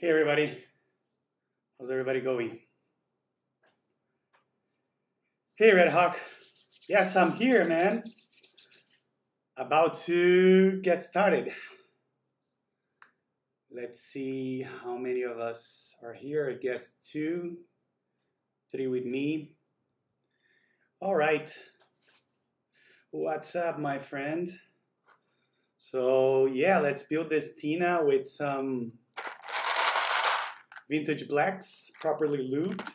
Hey everybody, how's everybody going? Hey Red Hawk, yes I'm here man, about to get started. Let's see how many of us are here. I guess 2, 3 with me. All right, what's up my friend? So yeah, let's build this Tina with some vintage blacks, properly lubed.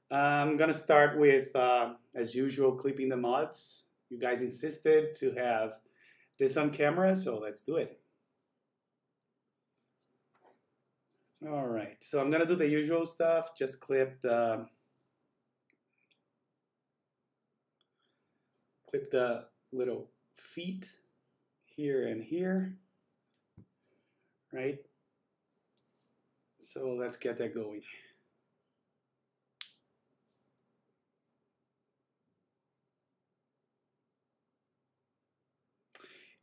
I'm gonna start with, as usual, clipping the mods. You guys insisted to have this on camera, so let's do it. All right, so I'm gonna do the usual stuff, just clip the little feet here and here, right? So let's get that going.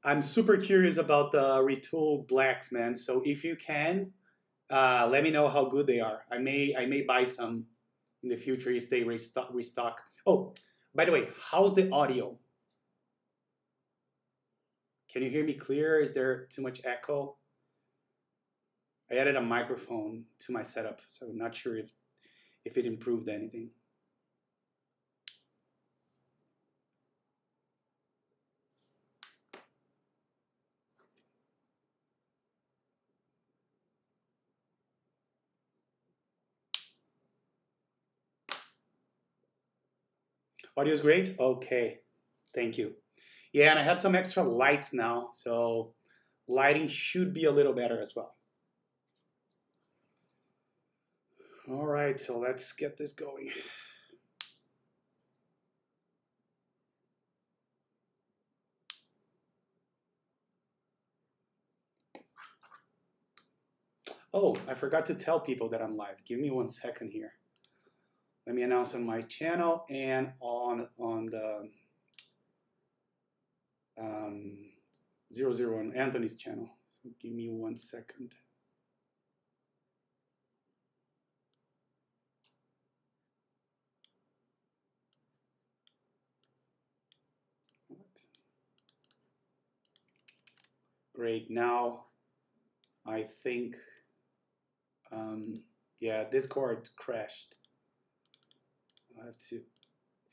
I'm super curious about the retooled blacks, man. So if you can, let me know how good they are. I may buy some in the future if they restock. Oh, by the way, how's the audio? Can you hear me clear? Is there too much echo? I added a microphone to my setup, so I'm not sure if it improved anything. Audio is great? Okay, thank you. Yeah, and I have some extra lights now, so lighting should be a little better as well. All right, so let's get this going. Oh, I forgot to tell people that I'm live. Give me 1 second here. Let me announce on my channel and on the 001 Anthony's channel. So give me 1 second. Great, now I think, yeah, Discord crashed. I have to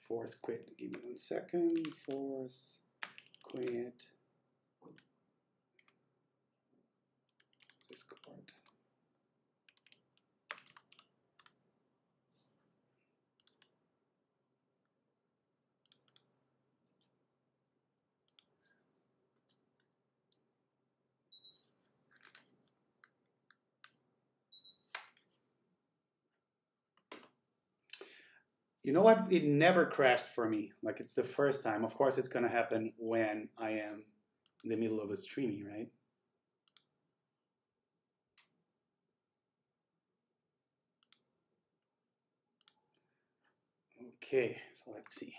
force quit. Give me 1 second, force quit. Discord. You know what? It never crashed for me. Like, it's the first time. Of course, it's gonna happen when I am in the middle of a streaming, right? Okay, so let's see.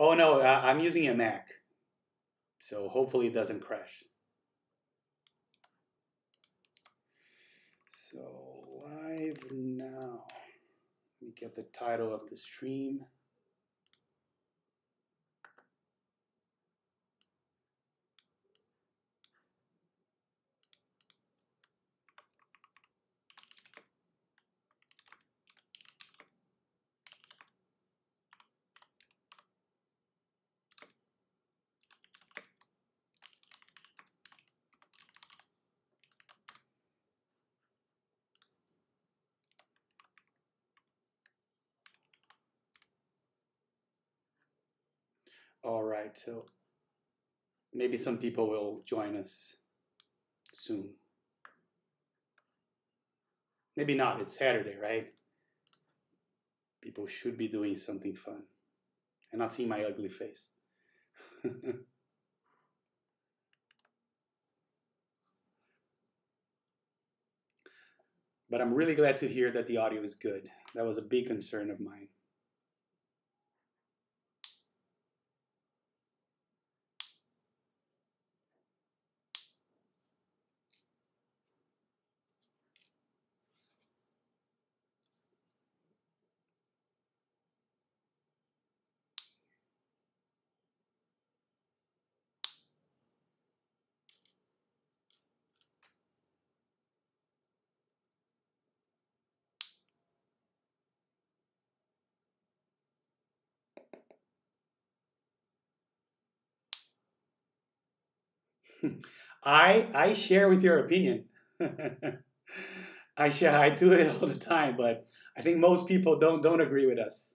Oh no, I'm using a Mac, so hopefully it doesn't crash. So live now. Let me get the title of the stream. All right, so maybe some people will join us soon. Maybe not, it's Saturday, right? People should be doing something fun and not seeing my ugly face. But I'm really glad to hear that the audio is good. That was a big concern of mine. I share with your opinion. I do it all the time, but I think most people don't agree with us.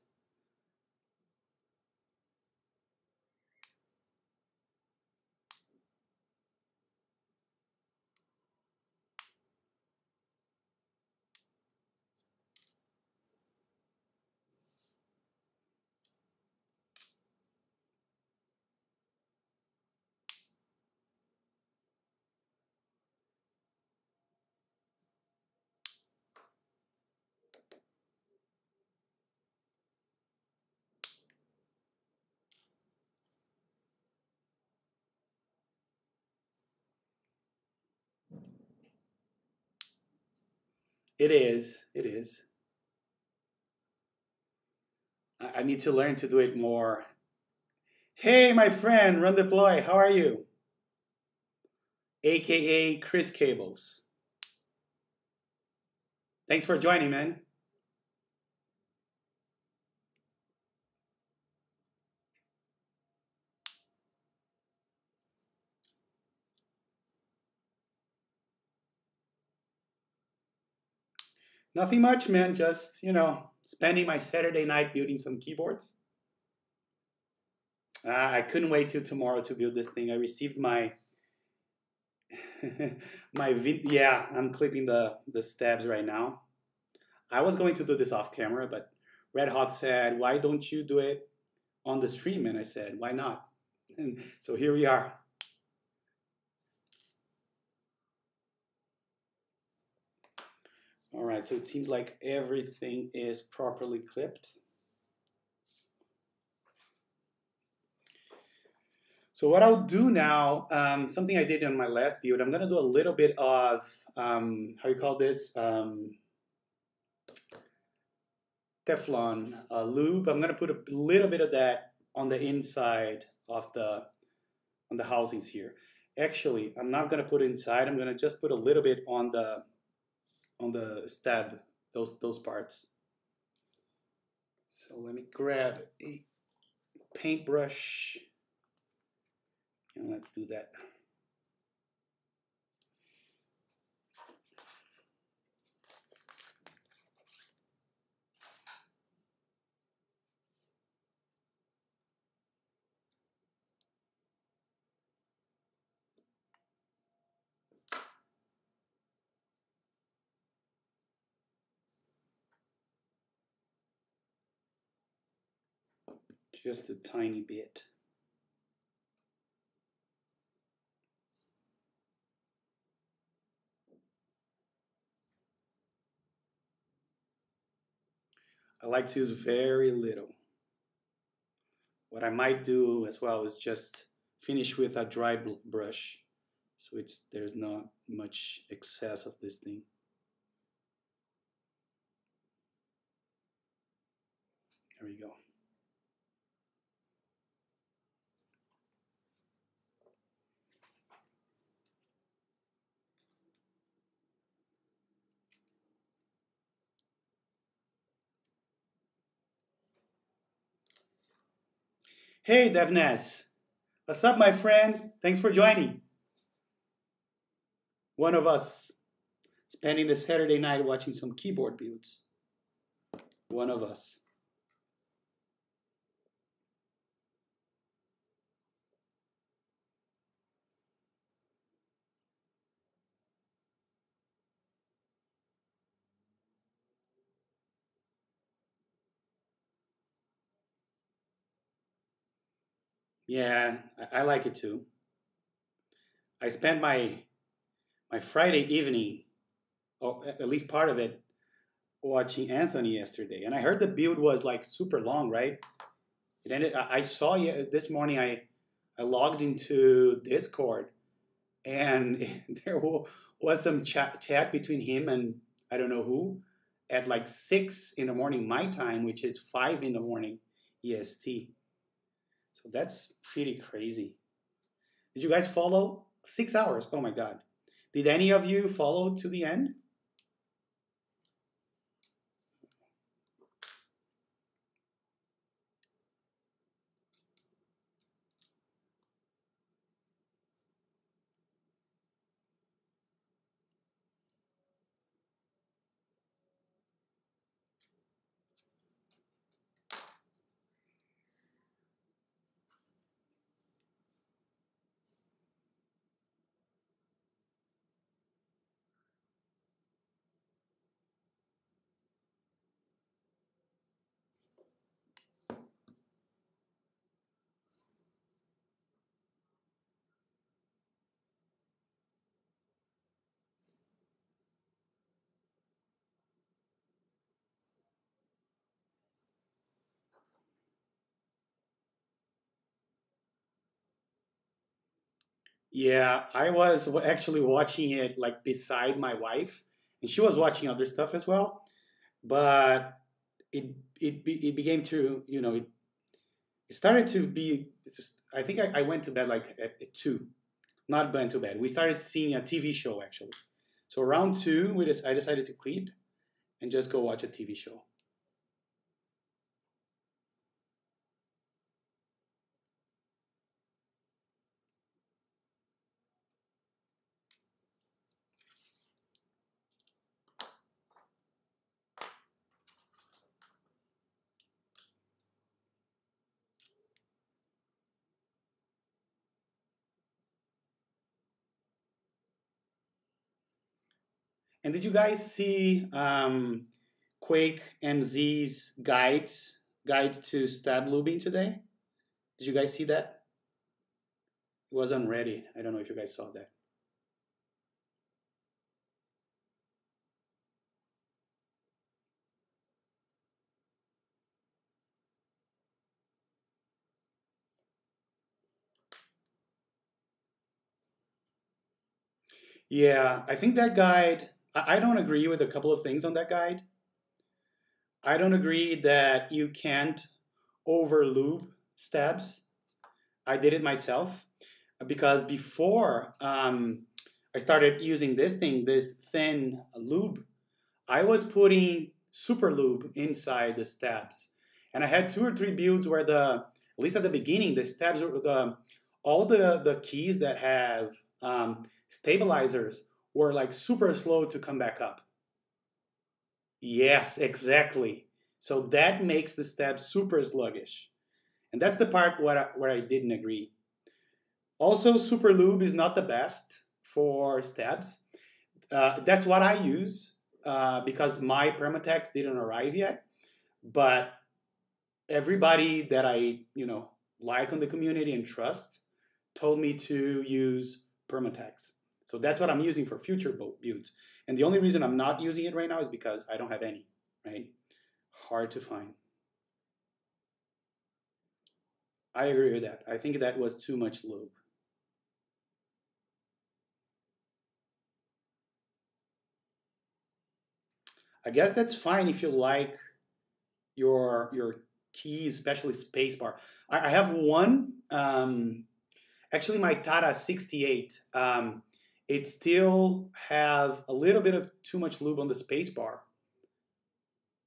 It is. It is. I need to learn to do it more. Hey, my friend, Run Deploy, how are you? AKA Chris Cables. Thanks for joining, man. Nothing much, man. Just, spending my Saturday night building some keyboards. I couldn't wait till tomorrow to build this thing. I received my yeah, I'm clipping the stabs right now. I was going to do this off camera, but Red Hawk said, "Why don't you do it on the stream?" And I said, "Why not?" And so here we are. All right, so it seems like everything is properly clipped. So what I'll do now, something I did on my last build, I'm gonna do a little bit of, how you call this? Teflon lube. I'm gonna put a little bit of that on the inside of on the housings here. Actually, I'm not gonna put it inside. I'm gonna just put a little bit on the stab, those parts. So let me grab a paintbrush and let's do that. Just a tiny bit. I like to use very little. What I might do as well is just finish with a dry brush, so there's not much excess of this thing. There we go. Hey, Devnes. What's up, my friend? Thanks for joining. One of us spending the Saturday night watching some keyboard builds. One of us. Yeah, I like it too. I spent my Friday evening or at least part of it, watching Anthony yesterday, and I heard the build was like super long, right? It ended. I saw you this morning. I logged into Discord, and there was some chat between him and I don't know who at like 6 in the morning my time, which is 5 in the morning EST. So that's pretty crazy. Did you guys follow? 6 hours. Oh my God. Did any of you follow to the end? Yeah, I was actually watching it like beside my wife, and she was watching other stuff as well. But it became to it started to be. It's just, I think I went to bed like at 2, not went to bed. We started seeing a TV show actually. So around 2, I decided to quit and just go watch a TV show. And did you guys see Quake MZ's guide to stab lubing today? Did you guys see that? It was on Reddit. I don't know if you guys saw that. Yeah, I think that guide, I don't agree with a couple of things on that guide. I don't agree that you can't over lube stabs. I did it myself because before I started using this thing, this thin lube, I was putting super lube inside the stabs. And I had 2 or 3 builds where at least at the beginning, the stabs, all the keys that have stabilizers were like super slow to come back up. Yes, exactly. So that makes the stab super sluggish. And that's the part where I didn't agree. Also, super lube is not the best for stabs. That's what I use because my Permatex didn't arrive yet. But everybody that I, like on the community and trust told me to use Permatex. So that's what I'm using for future builds. And the only reason I'm not using it right now is because I don't have any, right? Hard to find. I agree with that. I think that was too much lube. I guess that's fine if you like your keys, especially spacebar. I have one. Actually, my Tata 68. It still have a little bit of too much lube on the spacebar.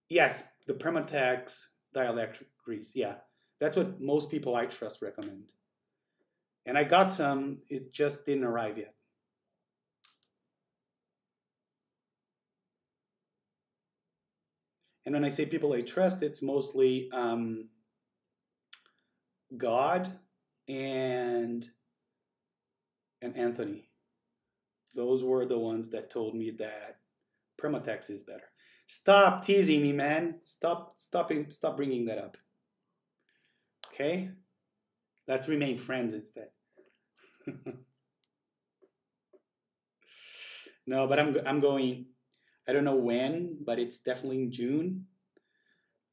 Yes, the Permatex dielectric grease. Yeah, that's what most people I trust recommend. And I got some. It just didn't arrive yet. And when I say people I trust, it's mostly God and Anthony. Those were the ones that told me that Permatex is better. Stop teasing me, man. Stop bringing that up. Okay? Let's remain friends instead. No, but I'm going. I don't know when, but it's definitely in June.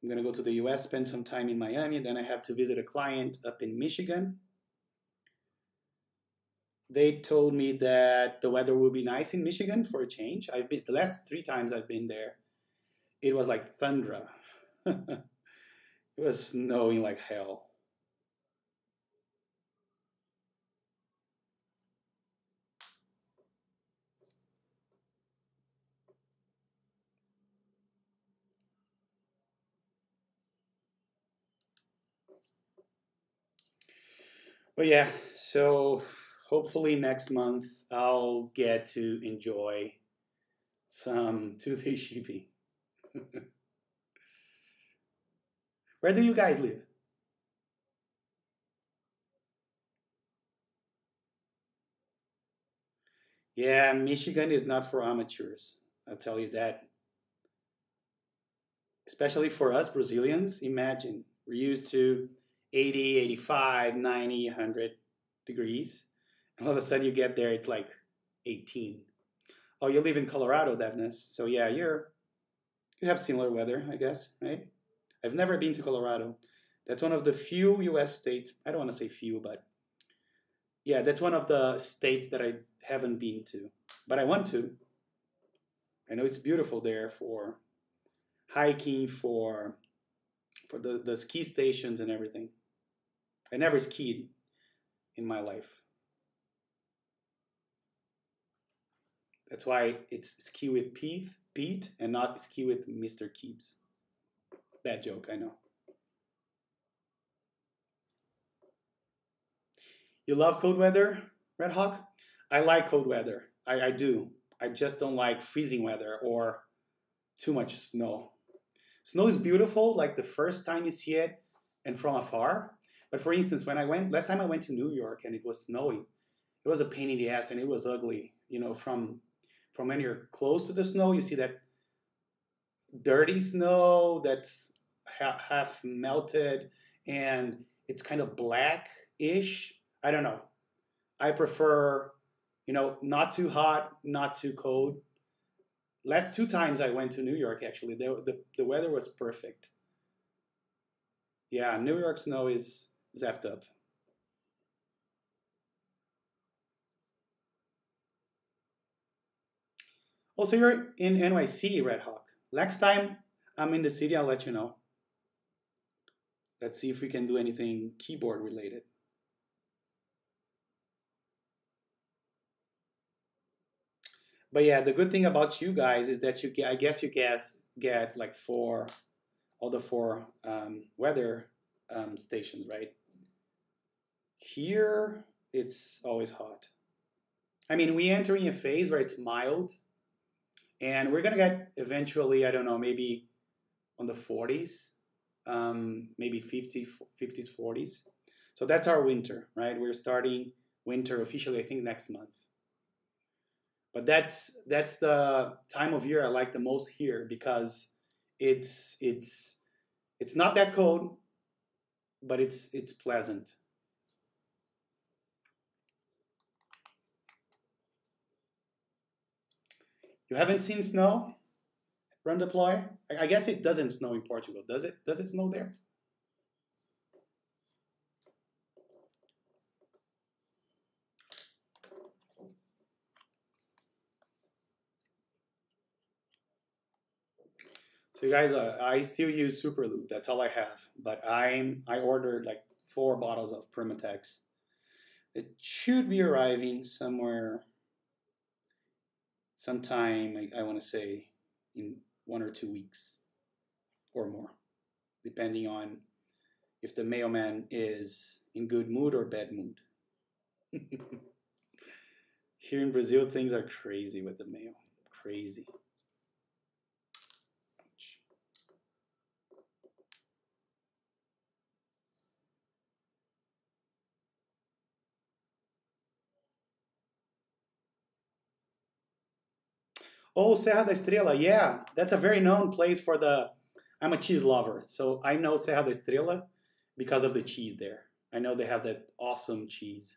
I'm gonna go to the US, spend some time in Miami, then I have to visit a client up in Michigan. They told me that the weather will be nice in Michigan for a change. I've been the last 3 times I've been there. It was like thunder. It was snowing like hell. But yeah, so hopefully next month I'll get to enjoy some 2-day shipping. Where do you guys live? Yeah, Michigan is not for amateurs. I'll tell you that. Especially for us Brazilians, imagine we're used to 80, 85, 90, 100 degrees. And all of a sudden you get there, it's like 18. Oh, you live in Colorado, Devness. So yeah, you have similar weather, I guess, right? I've never been to Colorado. That's one of the few US states, I don't want to say few, but yeah, that's one of the states that I haven't been to. But I want to. I know it's beautiful there for hiking, for the ski stations and everything. I never skied in my life. That's why it's ski with Pete and not ski with Mr. Keeps. Bad joke, I know. You love cold weather, Red Hawk? I like cold weather. I do. I just don't like freezing weather or too much snow. Snow is beautiful, like the first time you see it and from afar. But for instance, last time I went to New York and it was snowing, it was a pain in the ass and it was ugly. You know, from when you're close to the snow, you see that dirty snow that's half melted and it's kind of blackish. I don't know. I prefer, not too hot, not too cold. Last 2 times I went to New York, actually, the weather was perfect. Yeah, New York snow is zeffed up. Also, you're in NYC, Red Hawk. Next time I'm in the city, I'll let you know. Let's see if we can do anything keyboard related. But yeah, the good thing about you guys is that I guess you guys get like all the 4 weather stations, right? Here, it's always hot. I mean, we're entering a phase where it's mild, and we're gonna get eventually, I don't know, maybe on the 40s, maybe 50s, 40s. So that's our winter, right? We're starting winter officially, I think, next month. But that's the time of year I like the most here because it's not that cold, but it's pleasant. You haven't seen snow? Run deploy? I guess it doesn't snow in Portugal, does it? Does it snow there? So you guys, I still use Super Lube. That's all I have. But I ordered like 4 bottles of Permatex. It should be arriving sometime. I want to say in 1 or 2 weeks or more, depending on if the mailman is in good mood or bad mood. Here in Brazil, things are crazy with the mail. Crazy. Oh, Serra da Estrela. Yeah, that's a very known place for the. I'm a cheese lover, so I know Serra da Estrela because of the cheese there. I know they have that awesome cheese.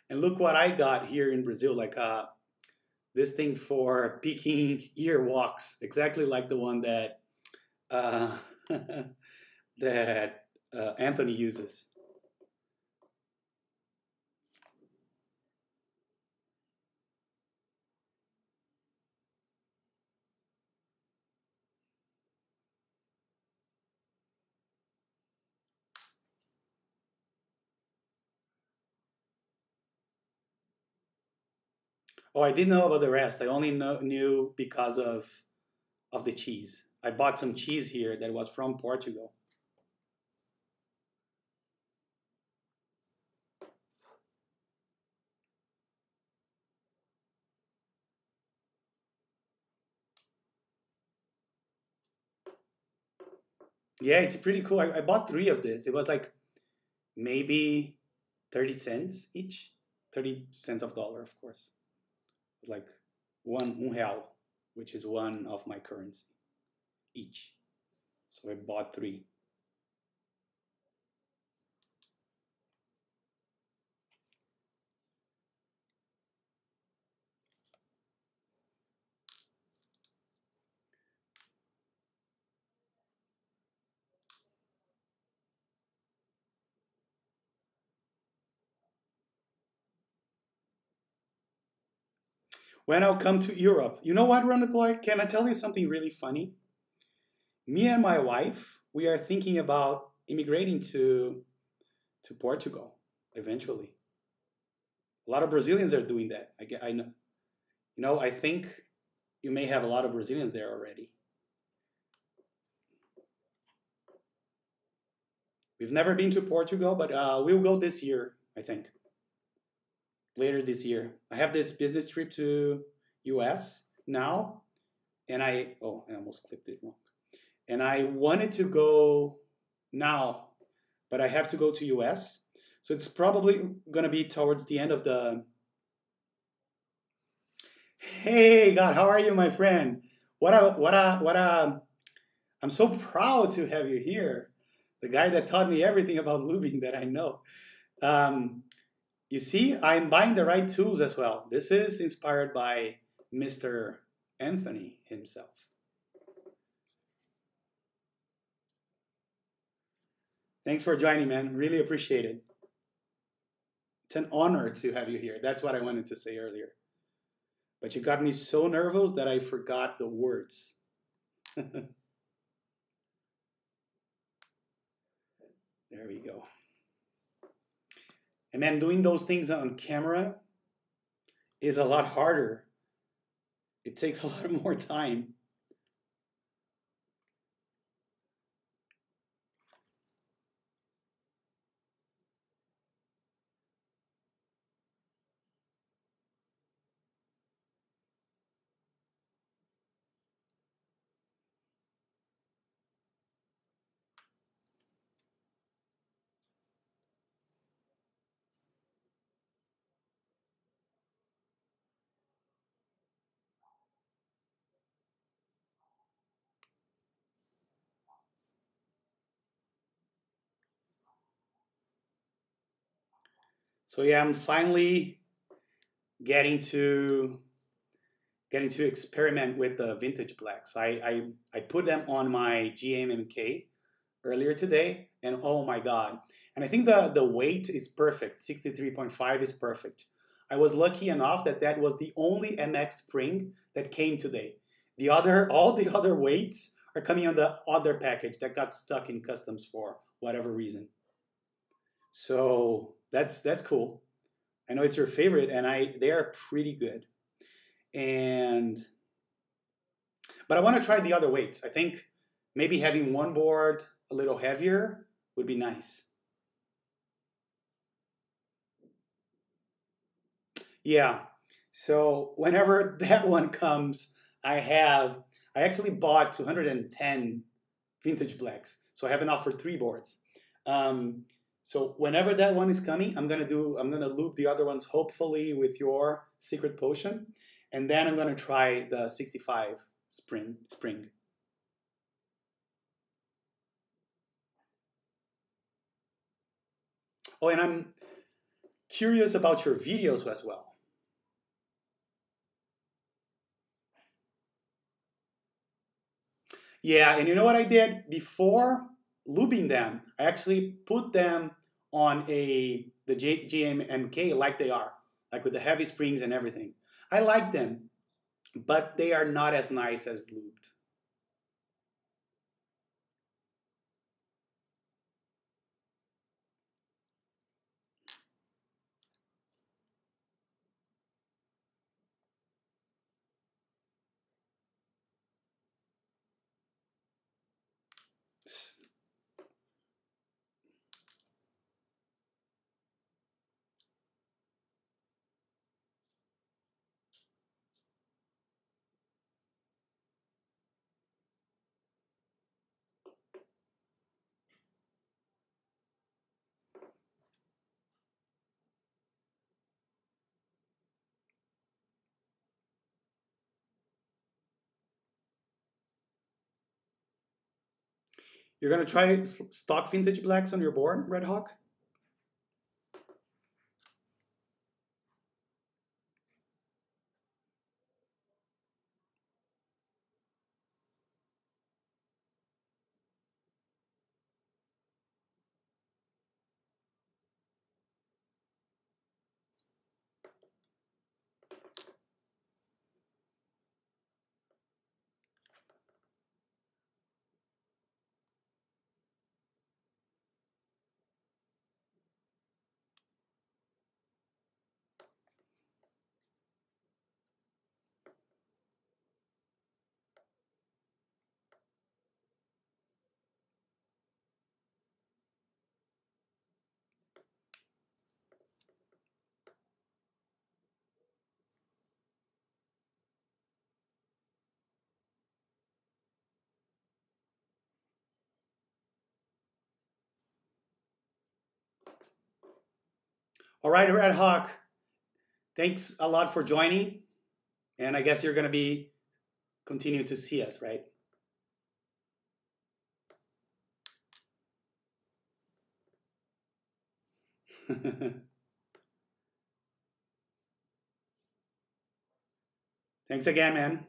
And look what I got here in Brazil, like this thing for picking ear walks, exactly like the one that uh, that Anthony uses. Oh, I didn't know about the rest. I only knew because of the cheese. I bought some cheese here that was from Portugal. Yeah, it's pretty cool. I bought three of this. It was like maybe 30 cents each. 30 cents of dollar, of course. It was like one real, which is one of my currency each. So I bought three. When I'll come to Europe, you know what, Ron Deploy? Can I tell you something really funny? Me and my wife, we are thinking about immigrating to Portugal eventually. A lot of Brazilians are doing that. I know. You know, I think you may have a lot of Brazilians there already. We've never been to Portugal, but we'll go this year, I think. Later this year. I have this business trip to US now, and I almost clicked it wrong. And I wanted to go now, but I have to go to US. So it's probably going to be towards the end of the. Hey, God, how are you, my friend? What a. I'm so proud to have you here. The guy that taught me everything about lubing that I know. Um, you see, I'm buying the right tools as well. This is inspired by Mr. Anthony himself. Thanks for joining, man. Really appreciate it. It's an honor to have you here. That's what I wanted to say earlier. But you got me so nervous that I forgot the words. There we go. And man, doing those things on camera is a lot harder. It takes a lot more time. So yeah, I'm finally getting to experiment with the vintage blacks. I put them on my GMMK earlier today, and oh my god! And I think the weight is perfect. 63.5 is perfect. I was lucky enough that that was the only MX spring that came today. All the other weights are coming on the other package that got stuck in customs for whatever reason. So that's cool. I know it's your favorite, and they are pretty good. And but I want to try the other weights. I think maybe having one board a little heavier would be nice. Yeah. So whenever that one comes, I actually bought 210 vintage blacks. So I have enough for three boards. Um, so whenever that one is coming, I'm gonna loop the other ones hopefully with your secret potion, and then I'm gonna try the 65 spring. Oh, and Curious about your videos as well. Yeah, and you know what I did before lubing them? I actually put them on the GMMK like they are, like with the heavy springs and everything. I like them, but they are not as nice as lubed. You're gonna try stock vintage blacks on your board, Red Hawk? All right, Red Hawk. Thanks a lot for joining, and I guess you're gonna be continue to see us, right? Thanks again, man.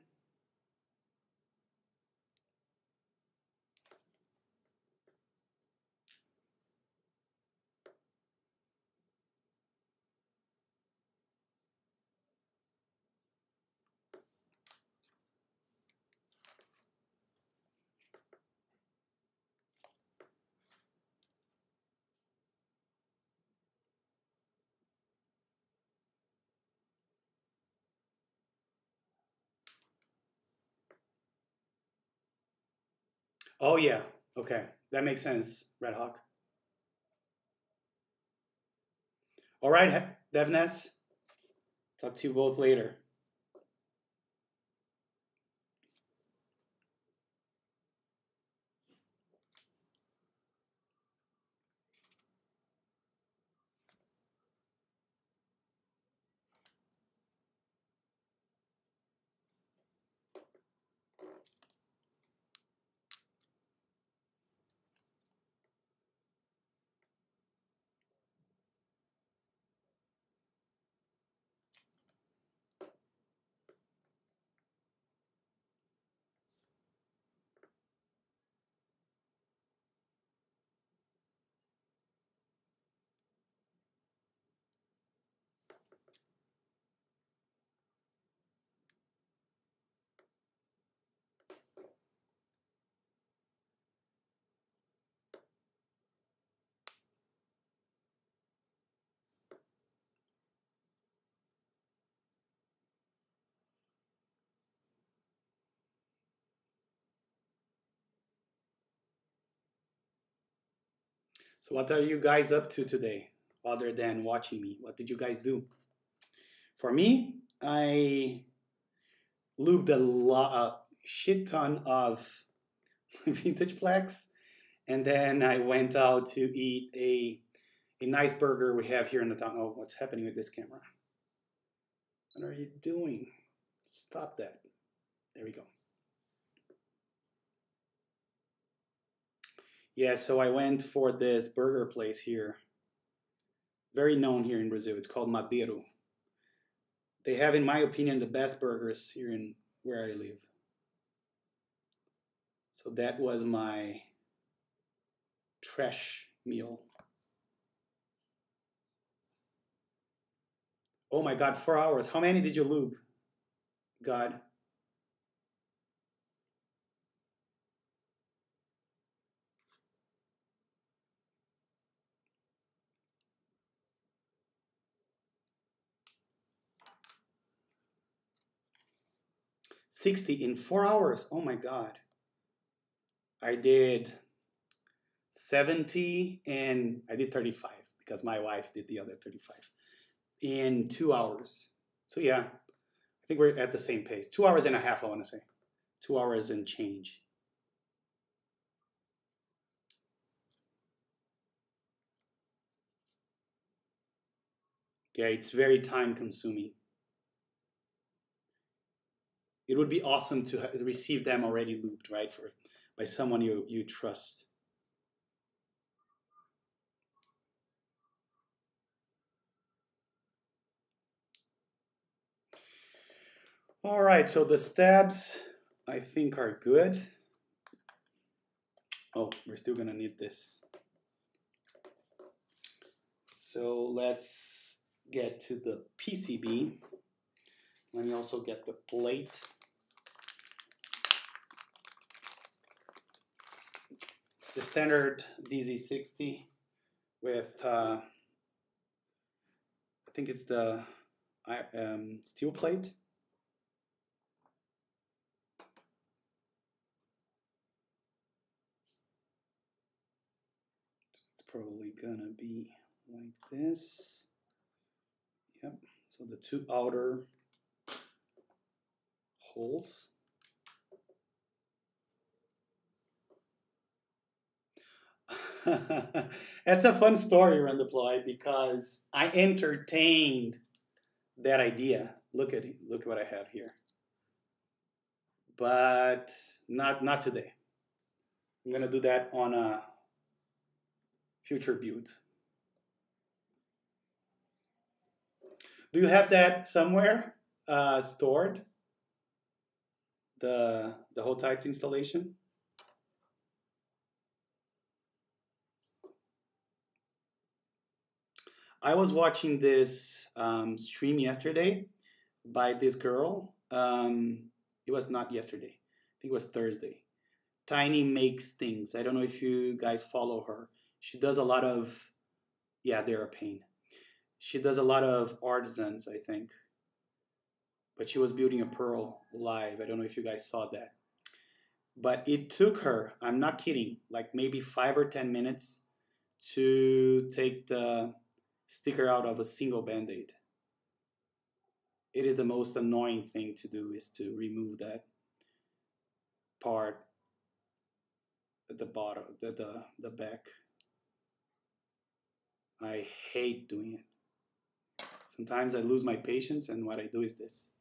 Oh yeah, okay, that makes sense, Red Hawk. All right, Devnes. Talk to you both later. So what are you guys up to today, other than watching me? What did you guys do? For me, I lubed a shit ton of vintage blacks, and then I went out to eat a nice burger we have here in the town. Oh, what's happening with this camera? What are you doing? Stop that. There we go. Yeah, so I went for this burger place here Very known here in Brazil. It's called Madeiro. They have, in my opinion, the best burgers here in where I live. So that was my trash meal. Oh my God, 4 hours. How many did you lube? God. $60 in 4 hours. Oh my God. I did 70 and I did 35 because my wife did the other 35 in 2 hours. So yeah, I think we're at the same pace. 2 hours and a half, I want to say. 2 hours and change. Yeah, it's very time consuming. It would be awesome to receive them already lubed, right? By someone you trust. All right, so the stabs I think are good. Oh, we're still gonna need this. So let's get to the PCB. Let me also get the plate. It's the standard DZ60 with, I think it's the steel plate. It's probably gonna be like this. Yep, so the two outer holes. That's a fun story, Rendeploy, because I entertained that idea. Look at what I have here. But not today. I'm gonna do that on a future build. Do you have that somewhere stored? The whole tights installation? I was watching this stream yesterday by this girl. It was not yesterday. I think it was Thursday. Tiny Makes Things. I don't know if you guys follow her. She does a lot of, yeah, they're a pain. She does a lot of artisans, I think. But she was building a pearl live. I don't know if you guys saw that. But it took her, I'm not kidding, like maybe 5 or 10 minutes to take the sticker out of a single band-aid. It is the most annoying thing to do, is to remove that part at the bottom, the back. I hate doing it. Sometimes I lose my patience, and what I do is this.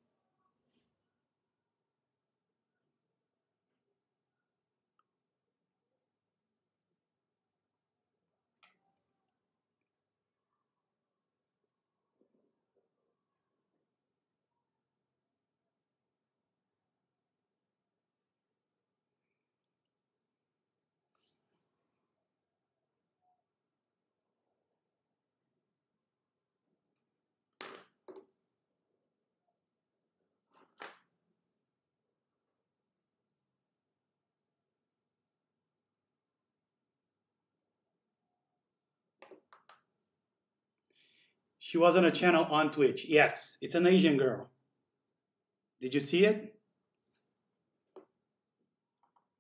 She was on a channel on Twitch. Yes, it's an Asian girl. Did you see it?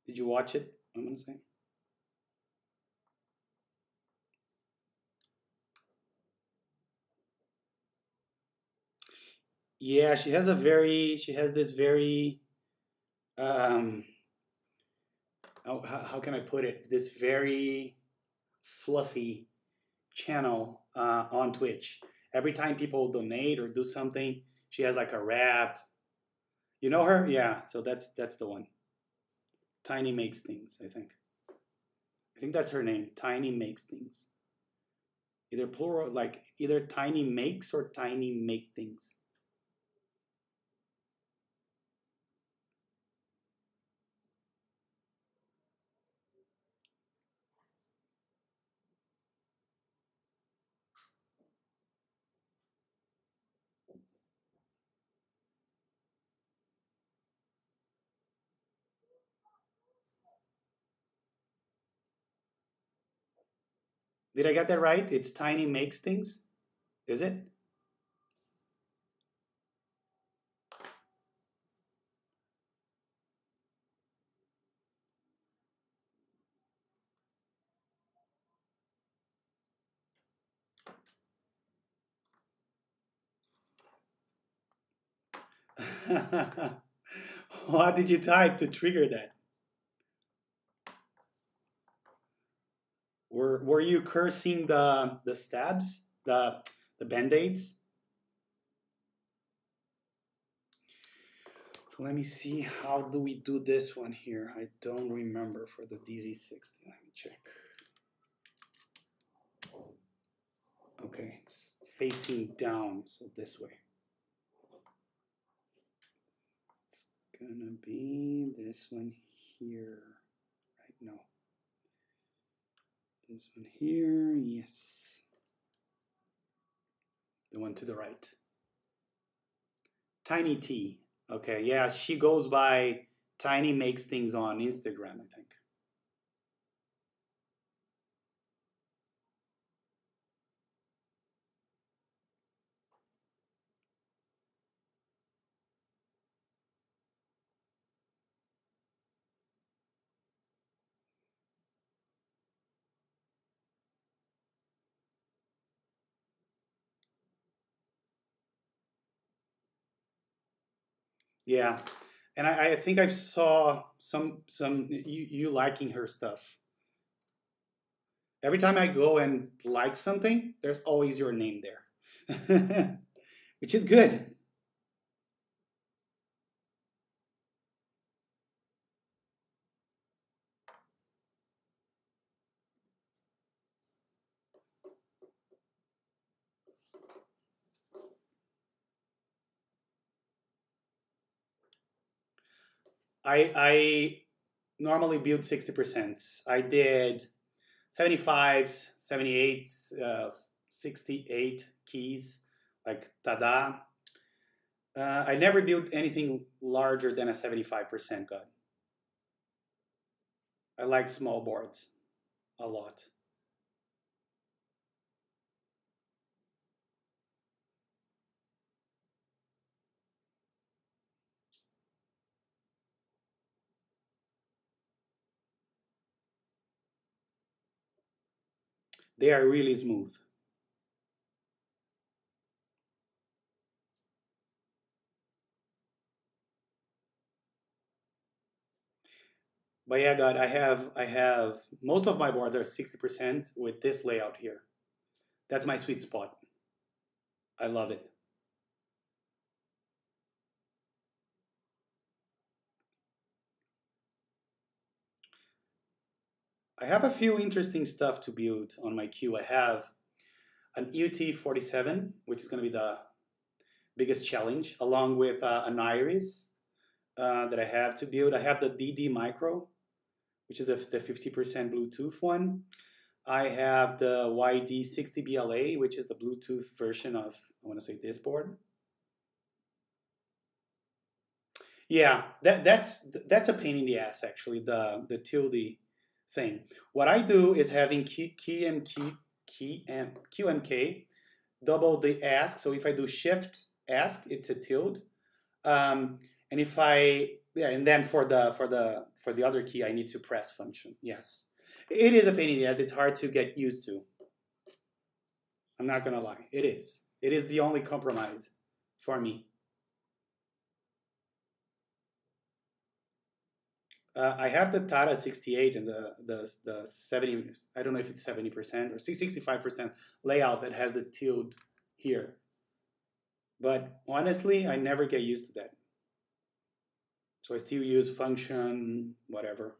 Did you watch it? I'm gonna say. Yeah, she has this very, how can I put it? This very fluffy channel on Twitch. Every time people donate or do something, she has like a rap. You know her? Yeah, so that's the one. Tiny Makes Things, I think. I think that's her name. Tiny Makes Things. Either plural, like either tiny makes or tiny make things. Did I get that right? It's tiny makes things? Is it? What did you type to trigger that? Were you cursing the stabs, the band-aids? So let me see, how do we do this one here? I don't remember for the DZ60. Let me check. Okay, it's facing down, so this way. It's gonna be this one here, right? No. This one here, yes. The one to the right. Tiny T. Okay, yeah, she goes by Tiny Makes Things on Instagram, I think. Yeah, and I think I saw some you liking her stuff. Every time I go and like something, there's always your name there, which is good. I normally build 60%. I did 75s, 78s, 68 keys, like tada. I never built anything larger than a 75% gun. I like small boards a lot. They are really smooth. But yeah, God, I have most of my boards are 60% with this layout here. That's my sweet spot. I love it. I have a few interesting stuff to build on my queue. I have an EUT-47, which is going to be the biggest challenge, along with an Iris that I have to build. I have the DD Micro, which is the 50% Bluetooth one. I have the YD60BLA, which is the Bluetooth version of, I want to say, this board. Yeah, that's a pain in the ass, actually, the tilde thing. What I do is having QMK double the ask. So if I do shift ask, it's a tilde. And if I, yeah, and then for the other key, I need to press function. Yes, it is a pain in the ass. It's hard to get used to. I'm not gonna lie, it is. It is the only compromise for me. I have the Tata 68 and the 70. I don't know if it's 70% or 65% layout that has the tilde here. But honestly, I never get used to that. So I still use function, whatever.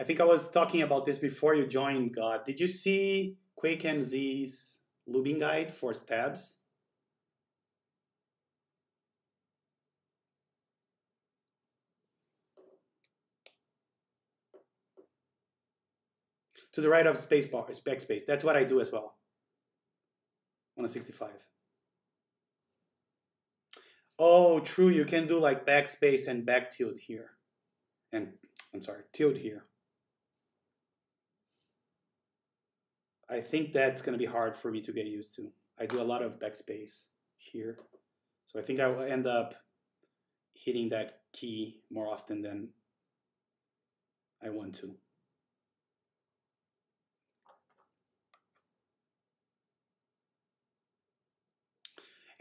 I think I was talking about this before you joined, God. Did you see Quake MZ's lubing guide for stabs? To the right of spacebar, backspace. That's what I do as well on a 65. Oh, true. You can do like backspace and back tilt here. And I'm sorry, tilt here. I think that's going to be hard for me to get used to. I do a lot of backspace here. So I think I will end up hitting that key more often than I want to.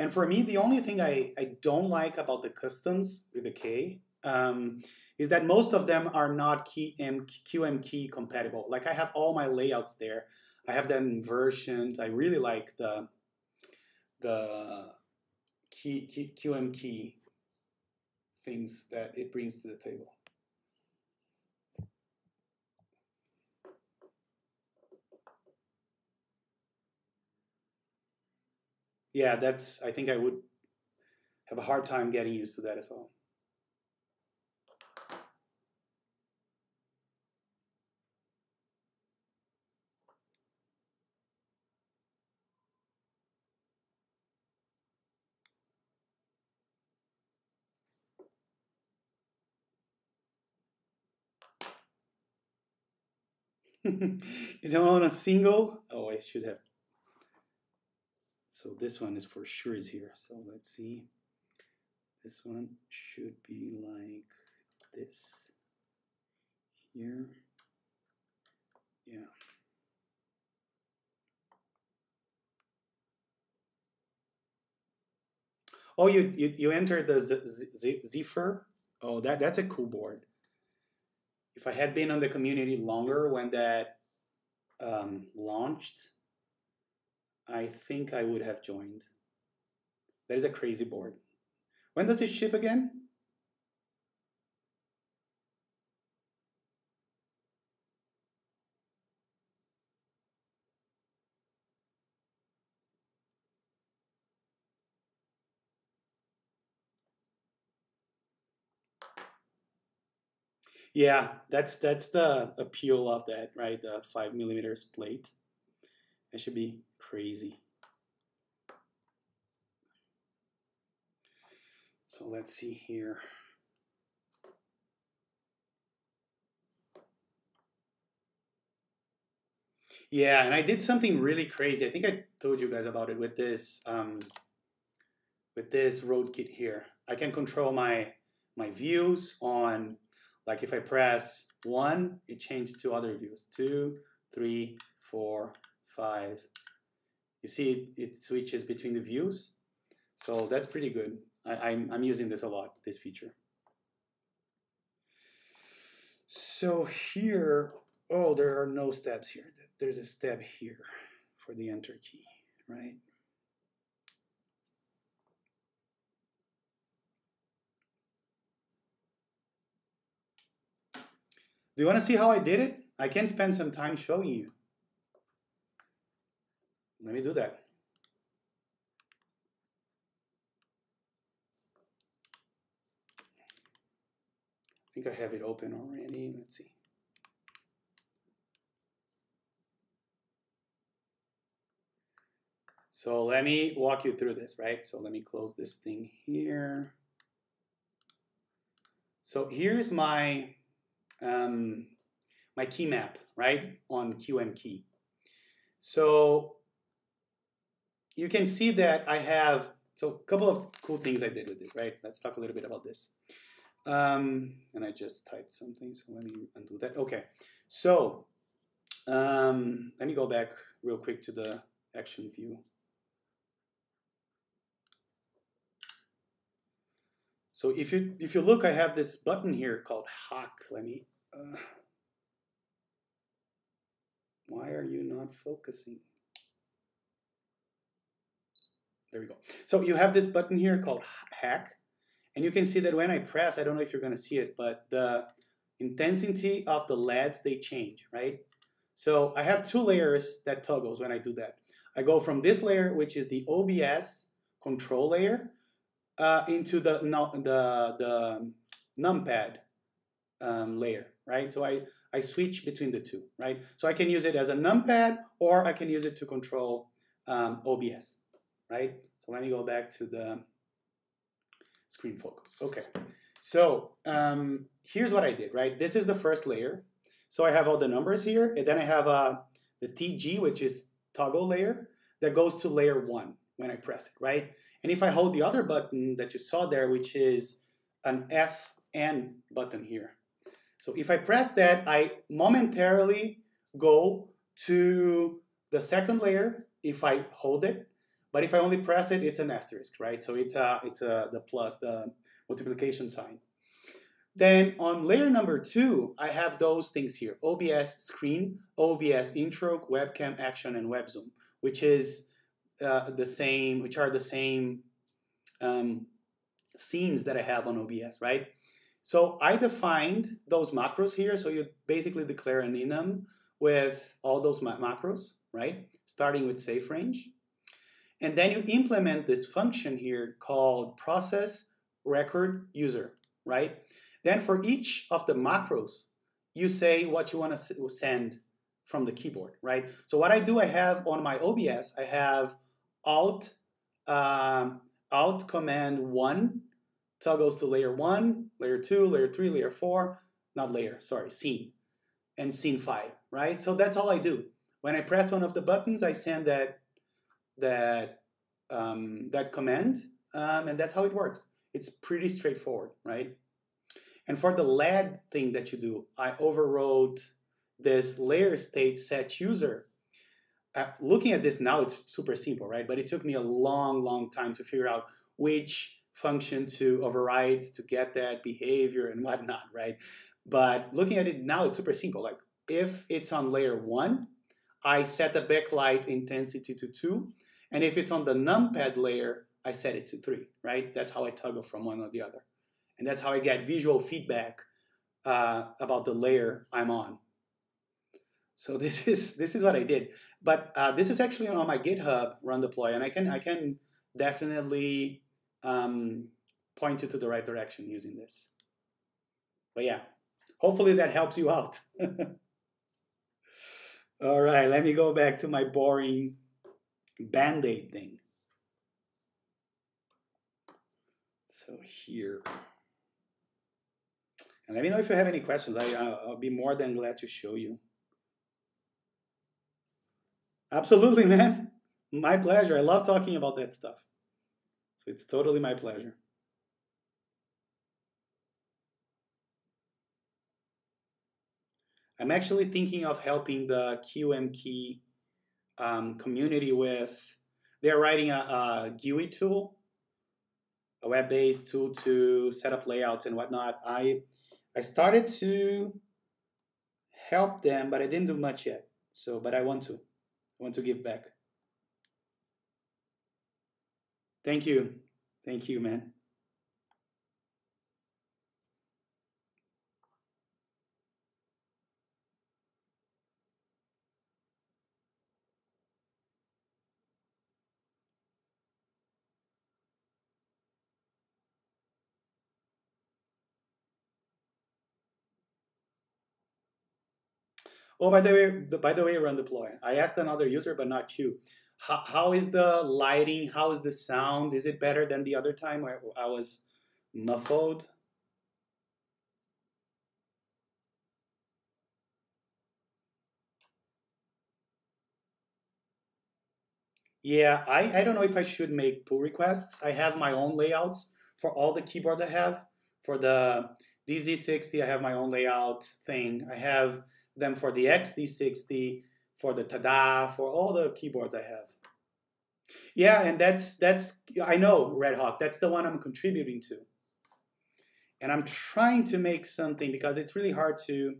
And for me, the only thing I don't like about the customs with the K is that most of them are not QM key compatible. Like I have all my layouts there. I have them versioned. I really like the QM key things that it brings to the table. Yeah, I think I would have a hard time getting used to that as well. You don't want a single? Oh, I should have. So this one is for sure is here. So let's see. This one should be like this here. Yeah. Oh, you entered the Zephyr? Oh, that's a cool board. If I had been on the community longer when that launched, I think I would have joined. That is a crazy board. When does it ship again? Yeah, that's the appeal of that, right? The 5mm plate. That should be crazy. So let's see here. Yeah, and I did something really crazy. I think I told you guys about it with this road kit here. I can control my views on, like if I press 1, it changes to other views. 2, 3, 4, 5. You see it switches between the views. So that's pretty good. I'm using this a lot, this feature. So here, oh, there are no stabs here. There's a stab here for the enter key, right? Do you want to see how I did it? I can spend some time showing you. Let me do that. I think I have it open already. Let's see. So let me walk you through this, right? So let me close this thing here. So here's my my key map, right, on QM key. So you can see that I have, so a couple of cool things I did with this, right? Let's talk a little bit about this. And I just typed something, so let me undo that. Okay, so let me go back real quick to the action view. So if you look, I have this button here called Hack. Let me. Why are you not focusing? There we go. So you have this button here called Hack, and you can see that when I press, I don't know if you're going to see it, but intensity of the LEDs, they change, right? So I have two layers that toggles when I do that. I go from this layer, which is the OBS control layer, into the numpad layer, right? So I switch between the two, right? So I can use it as a numpad, or I can use it to control OBS, right? So let me go back to the screen focus. Okay, so here's what I did, right? This is the first layer. So I have all the numbers here, and then I have the TG, which is toggle layer, that goes to layer 1 when I press it, right? And if I hold the other button that you saw there, which is an FN button here. So if I press that, I momentarily go to the second layer if I hold it. But if I only press it, it's an asterisk, right? So it's the plus, the multiplication sign. Then on layer number 2, I have those things here: OBS screen, OBS intro, webcam action, and web zoom, which is the same scenes that I have on OBS, right? So I defined those macros here. So you basically declare an enum with all those macros, right? Starting with safe range. And then you implement this function here called process record user, right? Then for each of the macros, you say what you want to send from the keyboard, right? So what I do, I have on my OBS, I have Alt Command 1 toggles to layer 1, layer 2, layer 3, layer 4, not layer, sorry, scene, and scene 5, right? So that's all I do. When I press one of the buttons, I send that command, and that's how it works. It's pretty straightforward, right? And for the LED thing that you do, I overrode this layer state set user. Looking at this now, it's super simple, right? But it took me a long time to figure out which function to override to get that behavior and whatnot, right? But looking at it now, it's super simple. Like if it's on layer 1, I set the backlight intensity to 2. And if it's on the numpad layer, I set it to 3, right? That's how I toggle from one or the other. And that's how I get visual feedback about the layer I'm on. So this is what I did. But this is actually on my GitHub run deploy, and I can definitely point you to the right direction using this. But yeah, hopefully that helps you out. All right, let me go back to my boring Band-Aid thing. So here. And let me know if you have any questions. I'll be more than glad to show you. Absolutely, man. My pleasure. I love talking about that stuff. So it's totally my pleasure. I'm actually thinking of helping the QMKey community with, they're writing a GUI tool, a web-based tool to set up layouts and whatnot. I started to help them, but I didn't do much yet. So, but I want to give back. Thank you, man. Oh, by the way, run deploy. I asked another user, but not you. How is the lighting? How is the sound? Is it better than the other time where I was muffled? Yeah, I don't know if I should make pull requests. I have my own layouts for all the keyboards I have. For the DZ60, I have my own layout thing. I have them for the XD60, for the Tada, for all the keyboards I have. Yeah, and that's I know, Red Hawk, that's the one I'm contributing to. And I'm trying to make something because it's really hard to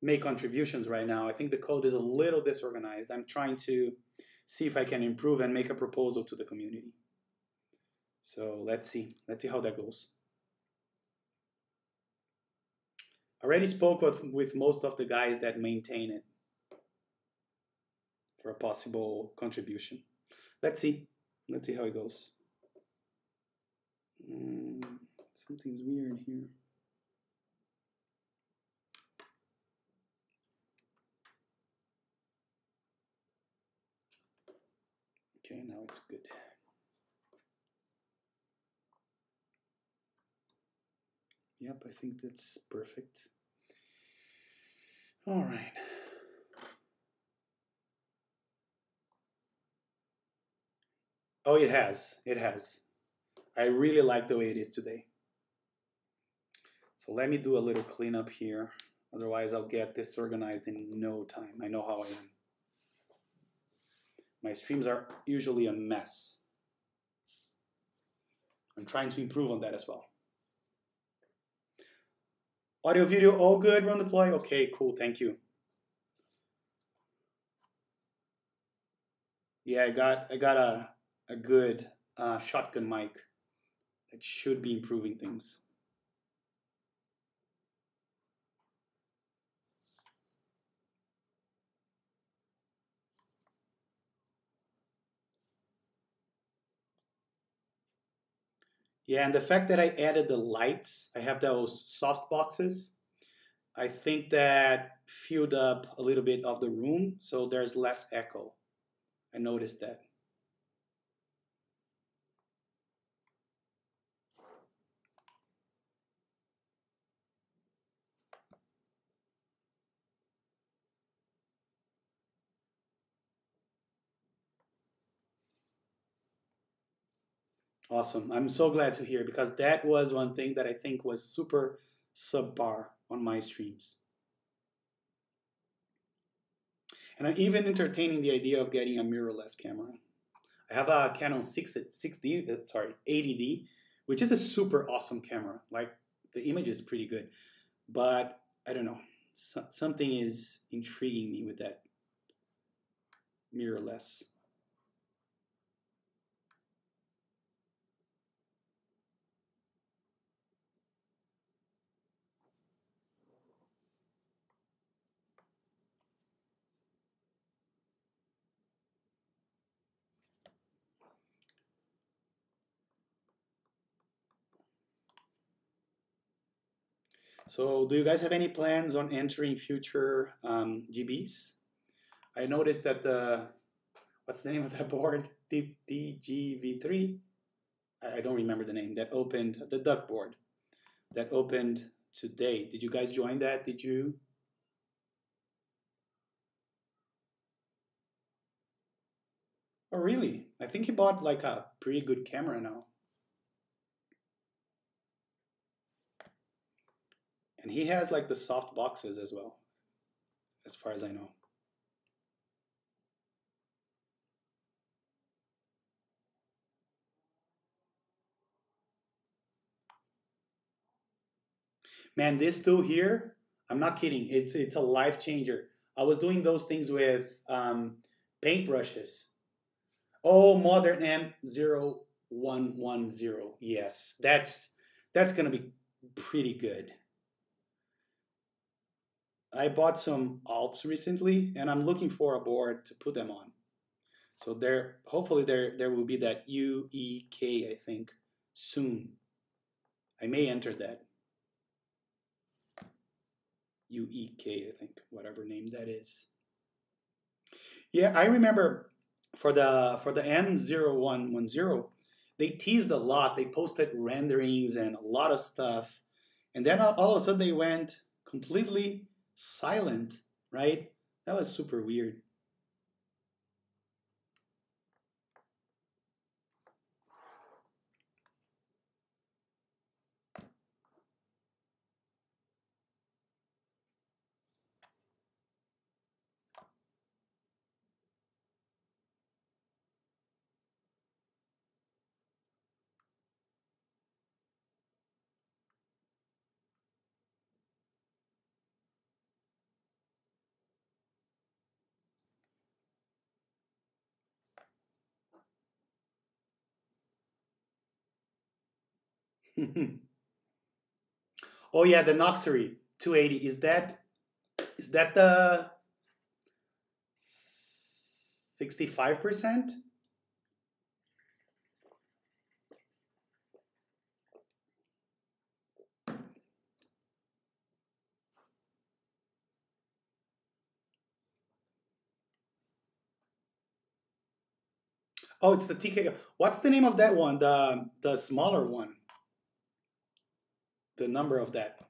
make contributions right now. I think the code is a little disorganized. I'm trying to see if I can improve and make a proposal to the community. So let's see how that goes. Already spoke with most of the guys that maintain it for a possible contribution. Let's see. Let's see how it goes. Something's weird here. Okay, now it's good. Yep, I think that's perfect. All right. Oh, it has. It has. I really like the way it is today. So let me do a little cleanup here. Otherwise, I'll get disorganized in no time. I know how I am. My streams are usually a mess. I'm trying to improve on that as well. Audio, video, all good, run deploy? Okay, cool, thank you. Yeah, I got a good shotgun mic that should be improving things. Yeah, and the fact that I added the lights, I have those soft boxes. I think that filled up a little bit of the room, so there's less echo. I noticed that. Awesome. I'm so glad to hear because that was one thing that I think was super subpar on my streams. And I'm even entertaining the idea of getting a mirrorless camera. I have a Canon 80D, which is a super awesome camera. Like the image is pretty good, but I don't know. Something is intriguing me with that mirrorless. So do you guys have any plans on entering future GBs? I noticed that what's the name of that board? DGV3? I don't remember the name. That opened, the duck board that opened today. Did you guys join that? Did you? Oh, really? I think he bought like a pretty good camera now. And he has like the soft boxes as well, as far as I know. Man, this tool here, I'm not kidding. It's a life changer. I was doing those things with paint brushes. Oh, Modern M0110. Yes, that's gonna be pretty good. I bought some Alps recently, and I'm looking for a board to put them on. So hopefully there will be that UEK, I think, soon. I may enter that. UEK, I think, whatever name that is. Yeah, I remember for the M0110, they teased a lot. They posted renderings and a lot of stuff. And then all of a sudden they went completely silent, right? That was super weird. Oh yeah, the Noxery. 280. Is that the 65%? Oh, it's the TK. What's the name of that one? The smaller one. The number of that.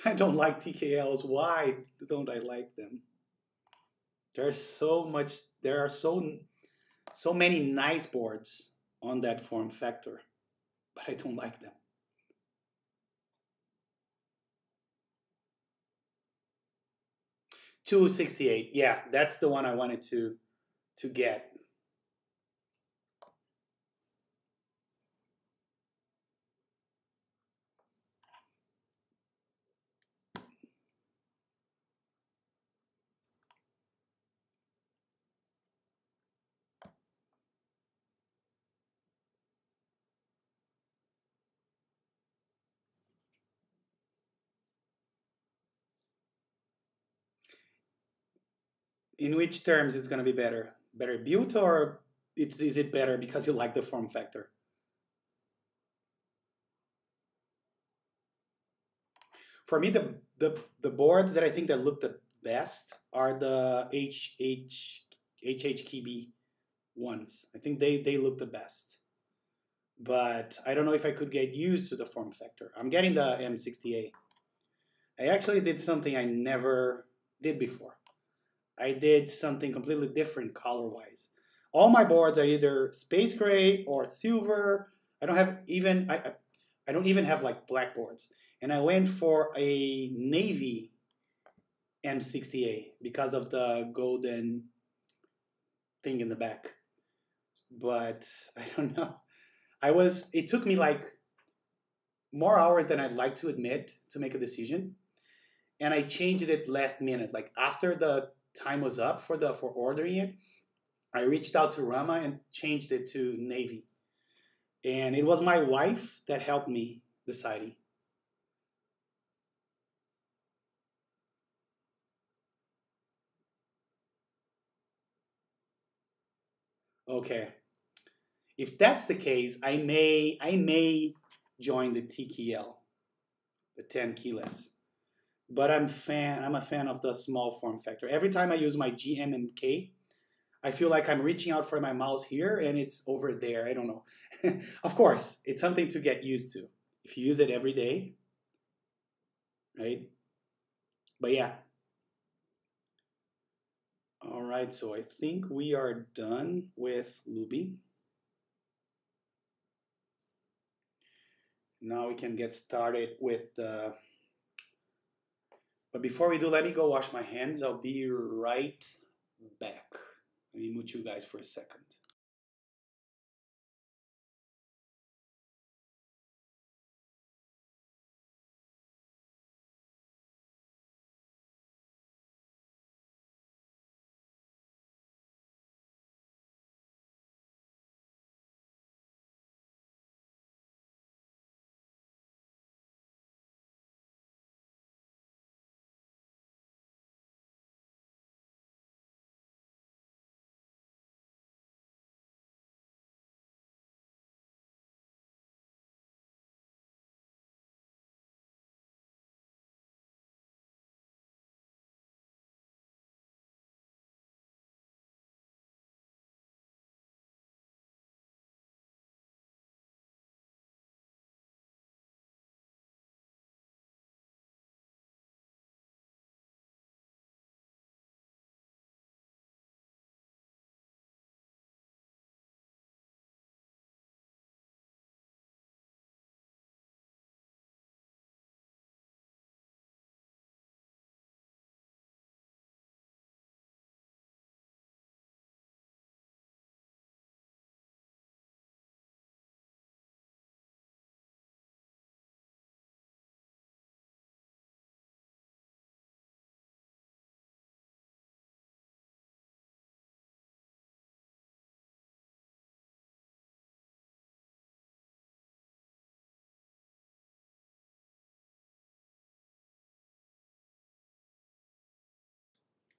I don't like TKLs. Why don't I like them? There's so much. There are so many nice boards on that form factor, but I don't like them. 268. Yeah, that's the one I wanted to get. In which terms it's gonna be better? Better built, or is it better because you like the form factor? For me, the boards that I think that look the best are the HHKB ones. I think they look the best. But I don't know if I could get used to the form factor. I'm getting the M60A. I actually did something I never did before. I did something completely different color-wise. All my boards are either space gray or silver. I don't have even I don't even have like black boards. And I went for a navy M60A because of the golden thing in the back. But I don't know. It took me like more hours than I'd like to admit to make a decision. And I changed it last minute. Like after the time was up for ordering it, I reached out to Rama and changed it to navy. And it was my wife that helped me deciding. Okay. If that's the case, I may join the TKL, the 10 keyless. But I'm a fan of the small form factor. Every time I use my GMMK, I feel like I'm reaching out for my mouse here and it's over there. I don't know. Of course, it's something to get used to if you use it every day, right? But yeah. All right, so I think we are done with Lubing. Now we can get started with the... But before we do, let me go wash my hands. I'll be right back. Let me mute you guys for a second.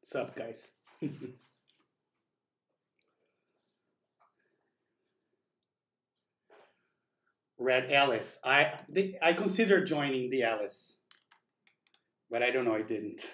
What's up, guys? Red Alice. I considered joining the Alice, but I don't know. I didn't.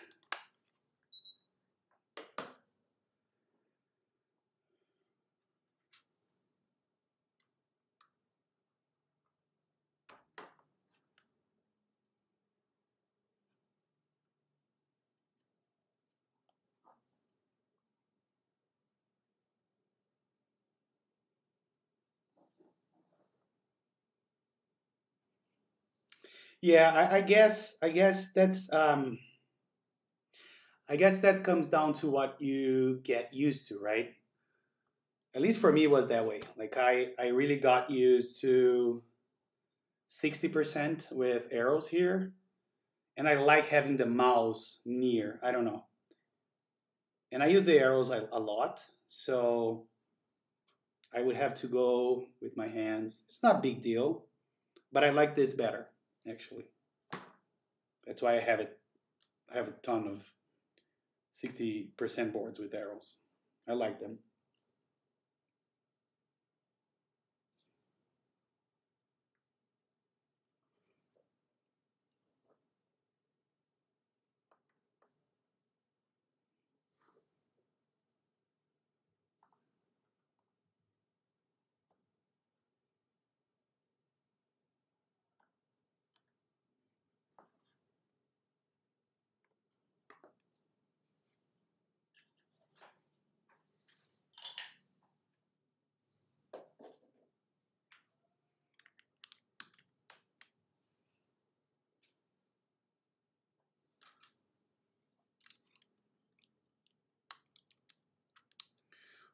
Yeah, I guess that's I guess that comes down to what you get used to, right? At least for me, it was that way. Like I really got used to 60% with arrows here, and I like having the mouse near. I don't know, and I use the arrows a lot, so I would have to go with my hands. It's not a big deal, but I like this better actually. That's why I have it. I have a ton of 60% boards with arrows. I like them.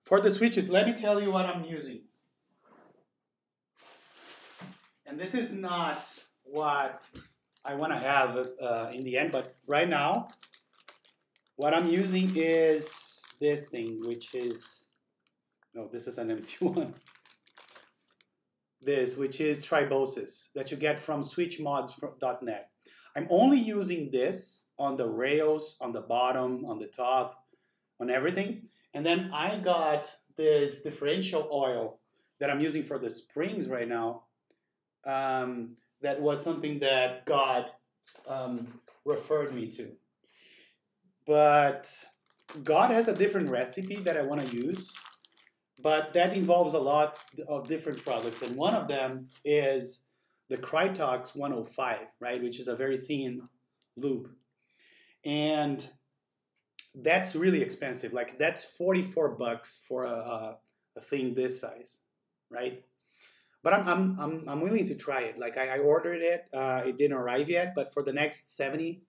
For the switches, let me tell you what I'm using. And this is not what I want to have in the end, but right now, what I'm using is this thing, which is, no, this is an empty one. This, which is Tribosys, that you get from switchmods.net. I'm only using this on the rails, on the bottom, on the top, on everything. And then I got this differential oil that I'm using for the springs right now. That was something that God referred me to. But God has a different recipe that I want to use, but that involves a lot of different products. And one of them is the Tribosys 105, right, which is a very thin lube. And that's really expensive. Like that's 44 bucks for a thing this size, right? But I'm willing to try it. Like I ordered it. It didn't arrive yet, but for the next 70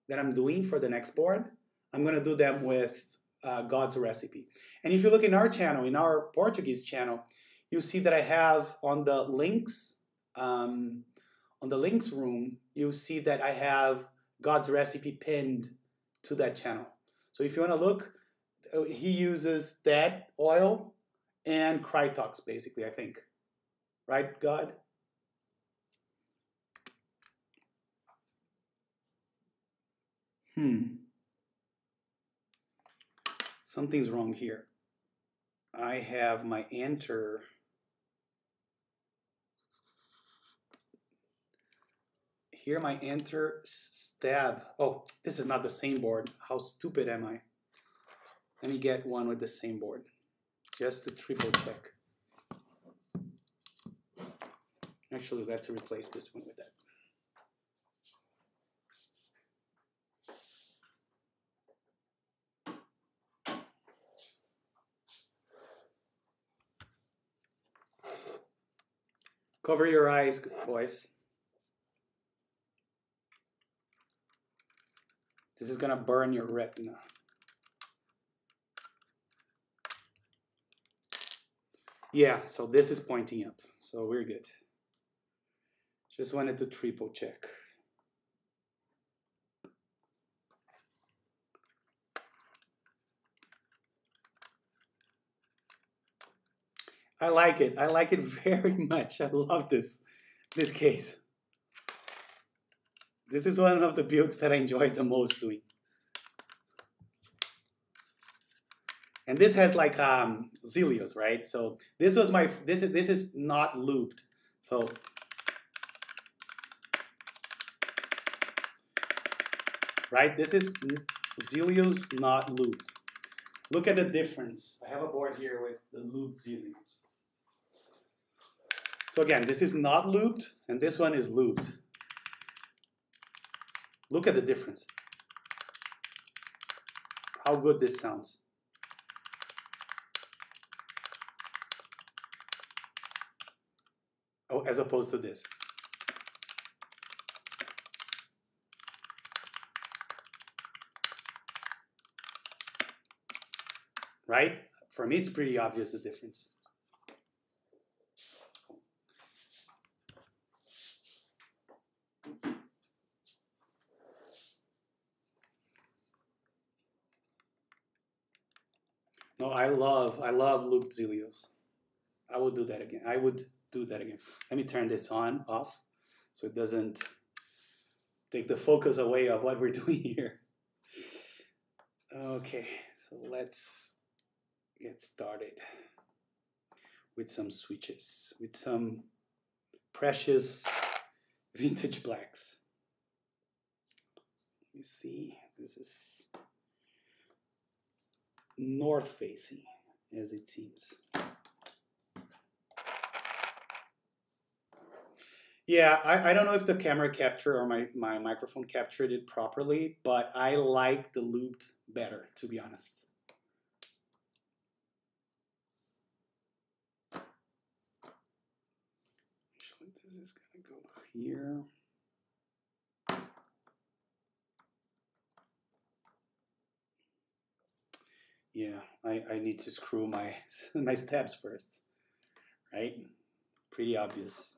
that I'm doing for the next board, I'm gonna do them with God's recipe. And if you look in our channel, in our Portuguese channel, you'll see that I have on the links room, you'll see that I have God's recipe pinned to that channel. So if you want to look, he uses that oil and Tribosys basically, I think. Right, God? Something's wrong here. I have my enter. Here my enter stab. Oh, this is not the same board. How stupid am I? Let me get one with the same board, just to triple check. Actually, let's replace this one with that. Cover your eyes, boys. This is gonna burn your retina. Yeah, so this is pointing up, so we're good. Just wanted to triple check. I like it. I like it very much. I love this case. This is one of the builds that I enjoy the most doing. And this has like Zelios, right? So this was my this is not lubed. So right, this is Zelios not lubed. Look at the difference. I have a board here with the lubed Zelios. So again, this is not lubed, and this one is lubed. Look at the difference. How good this sounds. Oh, as opposed to this. Right? For me, it's pretty obvious the difference. No, I love lubed Zelios. I would do that again. I would do that again. Let me turn this off, so it doesn't take the focus away of what we're doing here. Okay, so let's get started with some switches, with some precious vintage blacks. Let me see. This is north facing, as it seems. Yeah, I don't know if the camera captured or my microphone captured it properly, but I like the lubed better, to be honest. Actually, this is gonna go here. Yeah, I need to screw my my stabs first, right? Pretty obvious.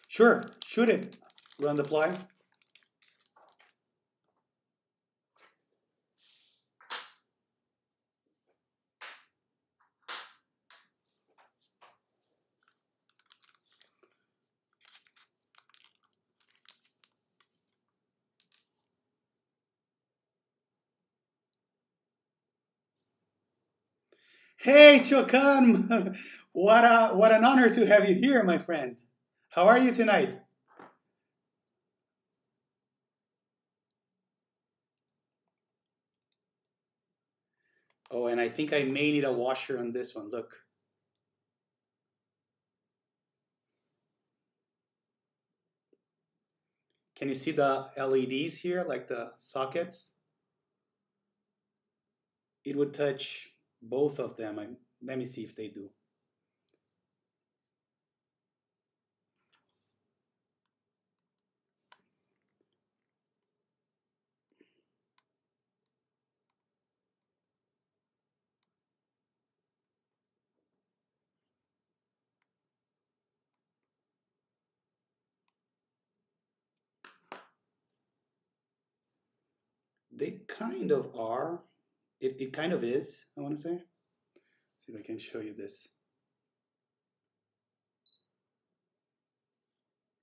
Sure, shoot it. Run the ply. Hey, Chokan! What an honor to have you here, my friend. How are you tonight? Oh, and I think I may need a washer on this one. Look. Can you see the LEDs here, like the sockets? It would touch both of them. Let me see if they do. They kind of are. It kind of is, I want to say. Let's see if I can show you this.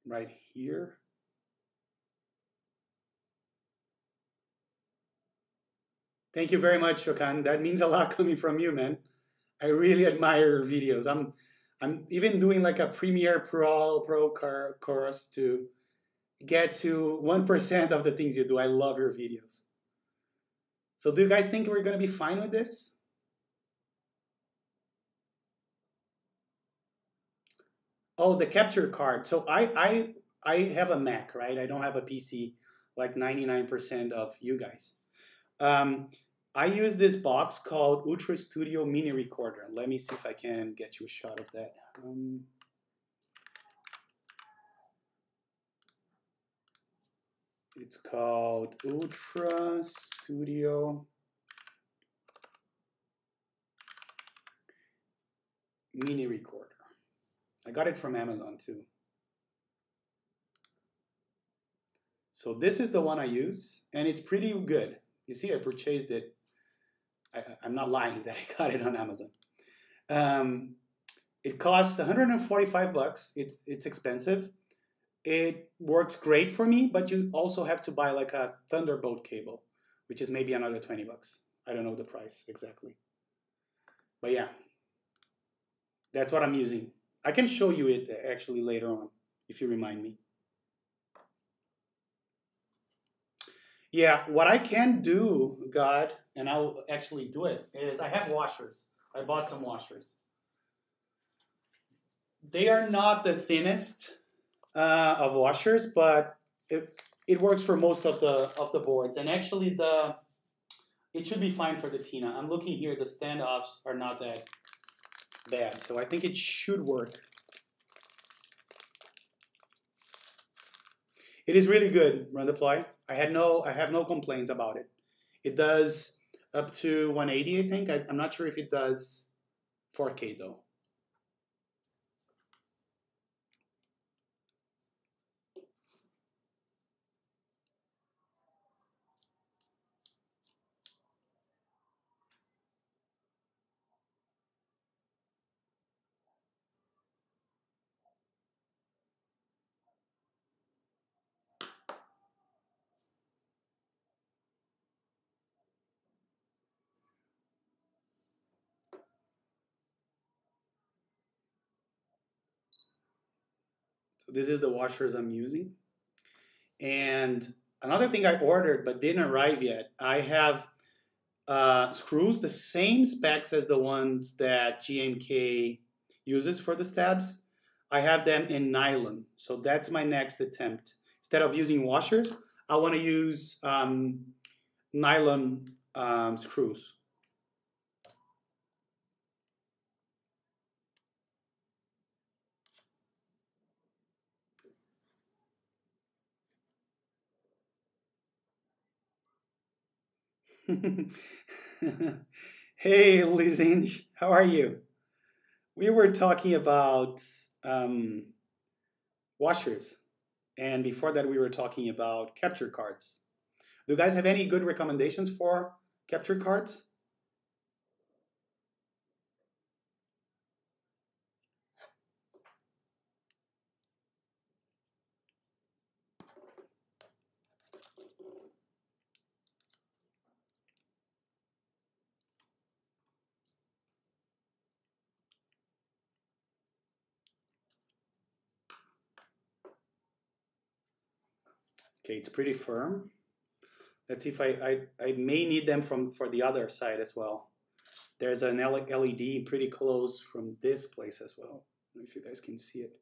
Right here. Thank you very much, Shokan. That means a lot coming from you, man. I really admire your videos. I'm even doing like a Premiere Pro course to get to 1% of the things you do. I love your videos. So do you guys think we're gonna be fine with this? Oh, the capture card. So I have a Mac, right? I don't have a PC like 99% of you guys. I use this box called Ultra Studio Mini Recorder. Let me see if I can get you a shot of that. It's called Ultra Studio Mini Recorder. I got it from Amazon too. So this is the one I use, and it's pretty good. You see, I purchased it I'm not lying that I got it on Amazon. It costs 145 bucks. It's expensive. It works great for me, but you also have to buy like a Thunderbolt cable, which is maybe another 20 bucks. I don't know the price exactly. But yeah, that's what I'm using. I can show you it actually later on if you remind me. Yeah, what I can do, God, and I'll actually do it, is I have washers. I bought some washers. They are not the thinnest of washers, but it works for most of the boards. And actually, it should be fine for the Tina. I'm looking here; the standoffs are not that bad, so I think it should work. It is really good, run deploy. I have no complaints about it. It does up to 180, I think. I'm not sure if it does 4K though. So this is the washers I'm using. And another thing I ordered but didn't arrive yet, I have screws, the same specs as the ones that GMK uses for the stabs. I have them in nylon. So that's my next attempt. Instead of using washers, I want to use nylon screws. Hey, Lizinge, how are you? We were talking about washers, and before that, we were talking about capture cards. Do you guys have any good recommendations for capture cards? Okay, it's pretty firm. Let's see if I may need them for the other side as well. There's an LED pretty close from this place as well. I don't know if you guys can see it.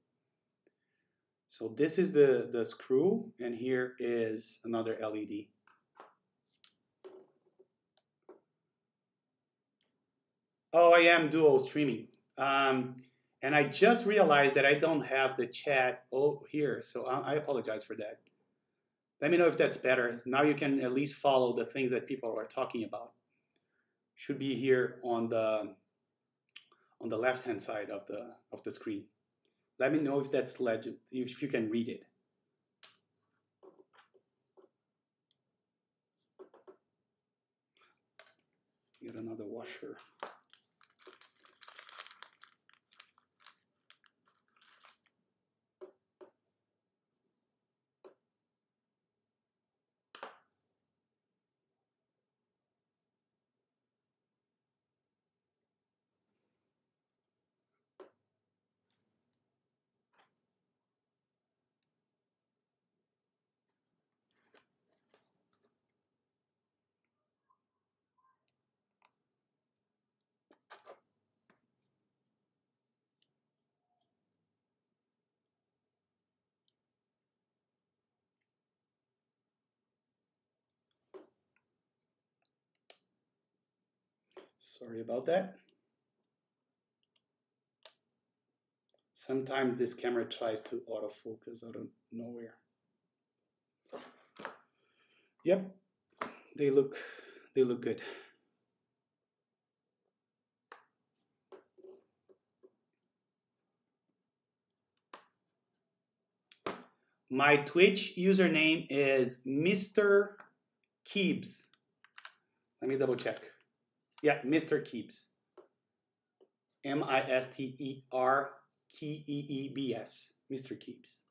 So this is the screw, and here is another LED. Oh, I am dual streaming. And I just realized that I don't have the chat here, so I apologize for that. Let me know if that's better. Now you can at least follow the things that people are talking about. Should be here on the left-hand side of the screen. Let me know if that's legit, if you can read it. Get another washer. Sorry about that. Sometimes this camera tries to autofocus out of nowhere. Yep, they look good. My Twitch username is Mr. Keebs. Let me double check. Yeah, Mr. Keeps. M-I-S-T-E-R K-E-E-B-S. Mr. Keeps.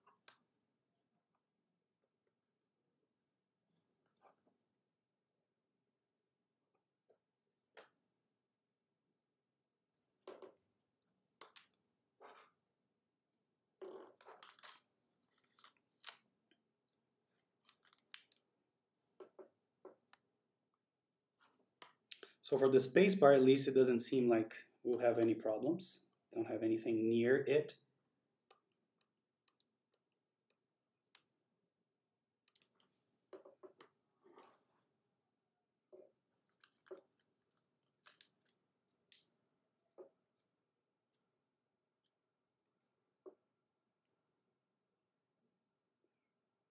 So for the space bar, at least it doesn't seem like we'll have any problems. Don't have anything near it.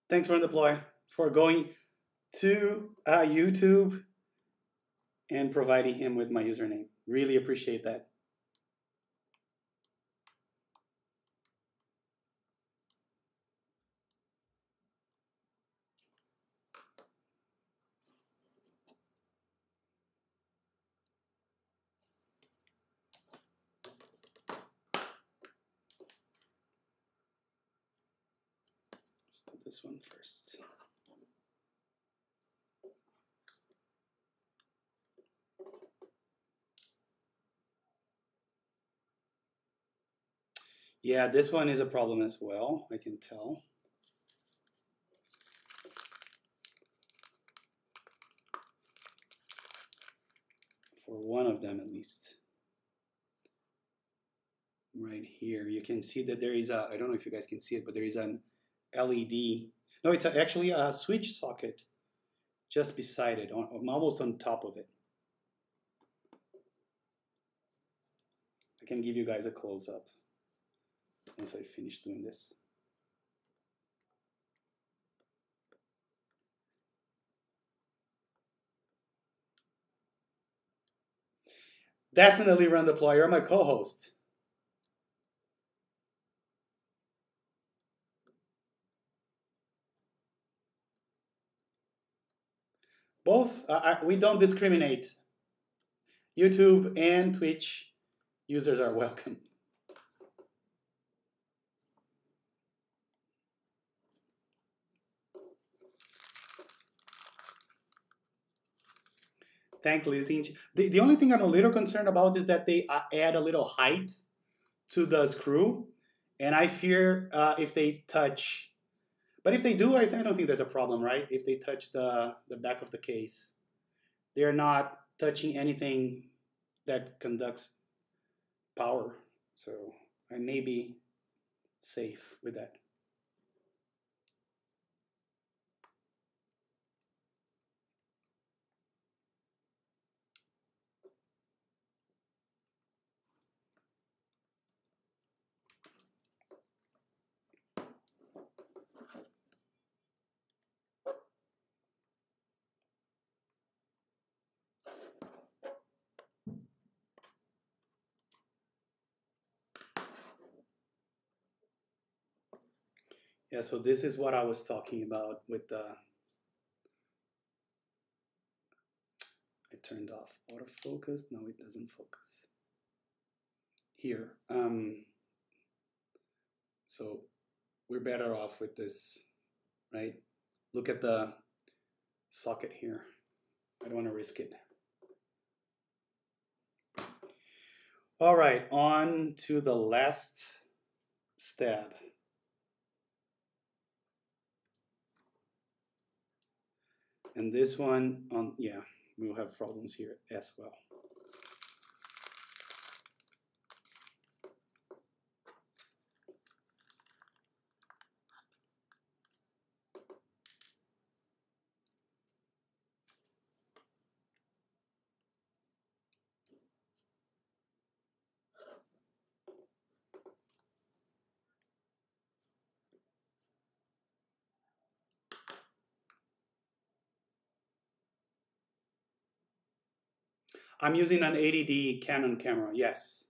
Thanks for deploy for going to YouTube and providing him with my username. Really appreciate that. Let's do this one first. Yeah, this one is a problem as well, I can tell. For one of them at least. Right here, you can see that there is a, I don't know if you guys can see it, but there is an LED. No, it's actually a switch socket just beside it, almost on top of it. I can give you guys a close-up once I finish doing this. Definitely run deploy. You're my co-host. Both, we don't discriminate. YouTube and Twitch users are welcome. Thank Lizzie. The only thing I'm a little concerned about is that they add a little height to the screw, and I fear if they touch, but if they do, I don't think there's a problem, right? If they touch the back of the case, they're not touching anything that conducts power, so I may be safe with that. Yeah, so this is what I was talking about with the, I turned off autofocus. No, it doesn't focus. Here. So we're better off with this, right? Look at the socket here. I don't want to risk it. All right, on to the last stab. And this one, yeah, we'll have problems here as well. I'm using an 80D Canon camera, yes.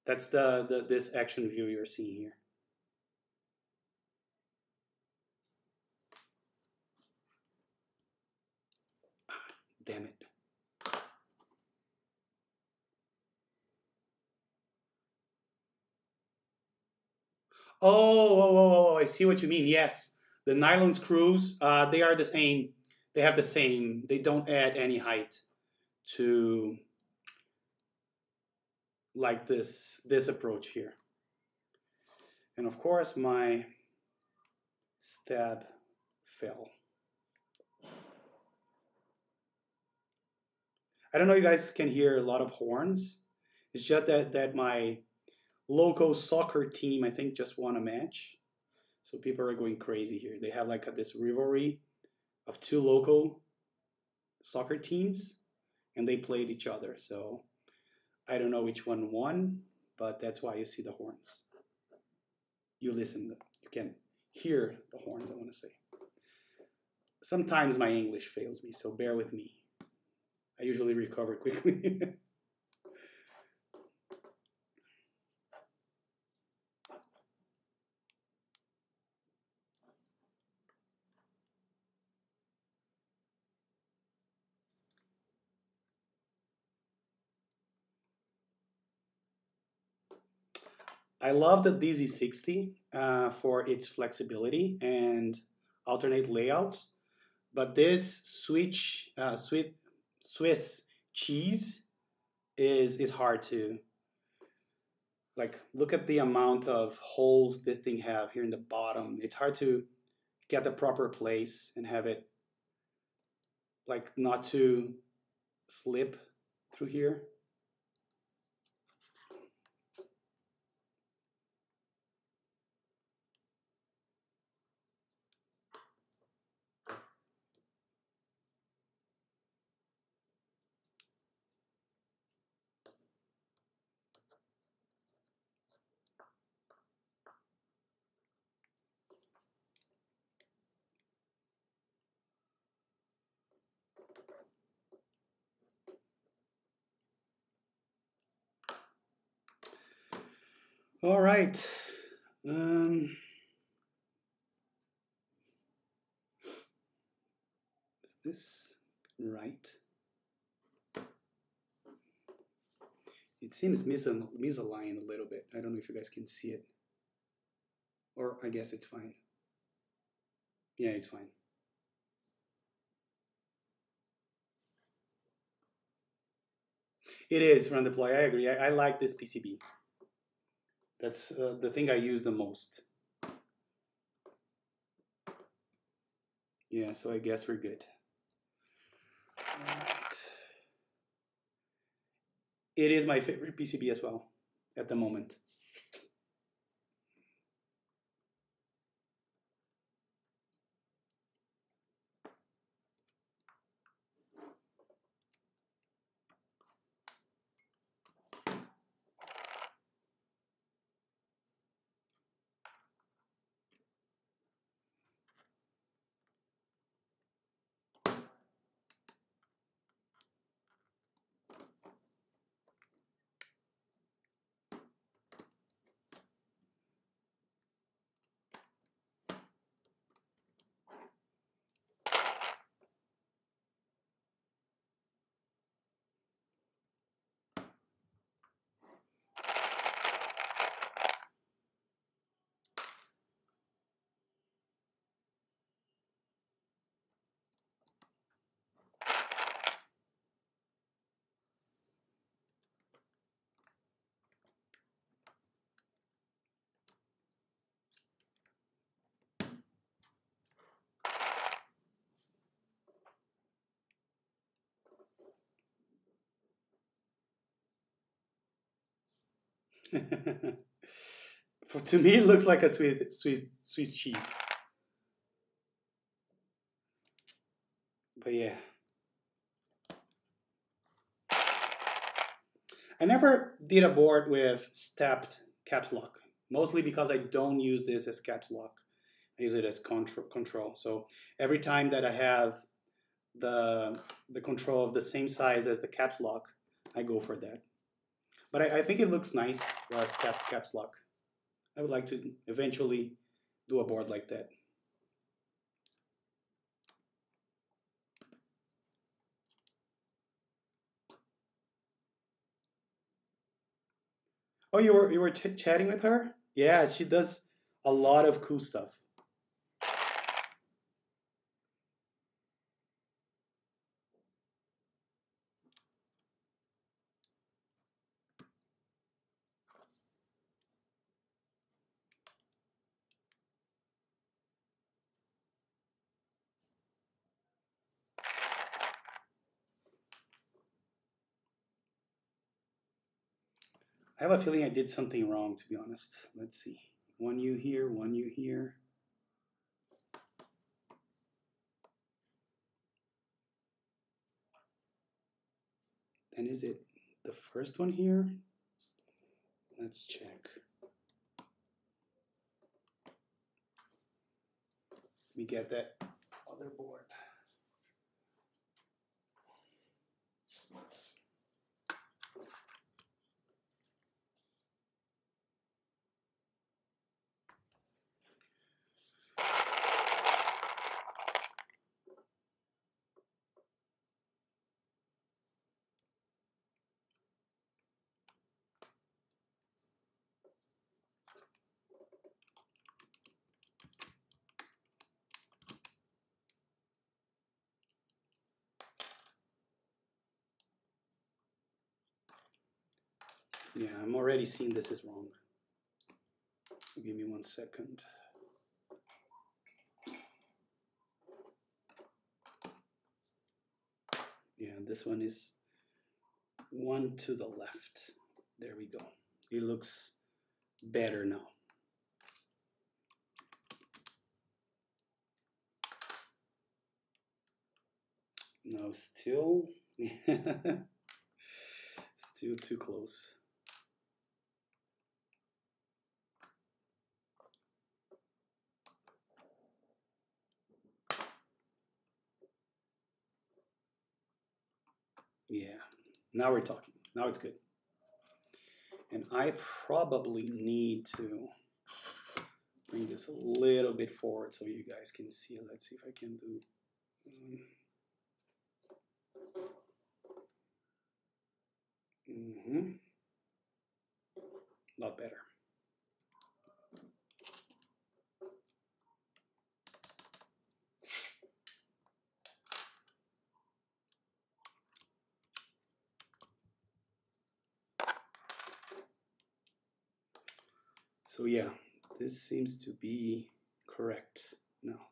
That's this action view you're seeing here. Damn it. Oh, I see what you mean. Yes, the nylon screws, they are the same. They have the same. They don't add any height to like this approach here. And of course, my stab fell. I don't know if you guys can hear a lot of horns. It's just that my local soccer team, I think, just won a match. So people are going crazy here. They have like this rivalry of two local soccer teams, and they played each other. So I don't know which one won, but that's why you see the horns. You listen, you can hear the horns, I want to say. Sometimes my English fails me, so bear with me. I usually recover quickly. I love the DZ60 for its flexibility and alternate layouts, but this Swiss cheese is hard to like. Look at the amount of holes this thing have here in the bottom. It's hard to get the proper place and have it like not to slip through here. All right. Is this right? It seems misaligned a little bit. I don't know if you guys can see it. Or I guess it's fine. Yeah, it's fine. It is run deploy. I agree. I like this PCB. That's the thing I use the most. Yeah, so I guess we're good. All right. It is my favorite PCB as well at the moment. To me, it looks like a Swiss cheese. But yeah. I never did a board with stepped caps lock, mostly because I don't use this as caps lock. I use it as control. So every time that I have the control of the same size as the caps lock, I go for that. But I think it looks nice, stepped caps lock. I would like to eventually do a board like that. Oh, you were chatting with her? Yeah, she does a lot of cool stuff. I have a feeling I did something wrong, to be honest. Let's see. One U here, one U here. Then is it the first one here? Let's check. Let me get that other board. Yeah, I'm already seeing this is wrong. Give me 1 second. Yeah, this one is one to the left. There we go. It looks better now. No, still, still too close. Yeah, now we're talking. Now it's good. And I probably need to bring this a little bit forward so you guys can see it. Let's see if I can do. Lot better. So yeah, this seems to be correct now.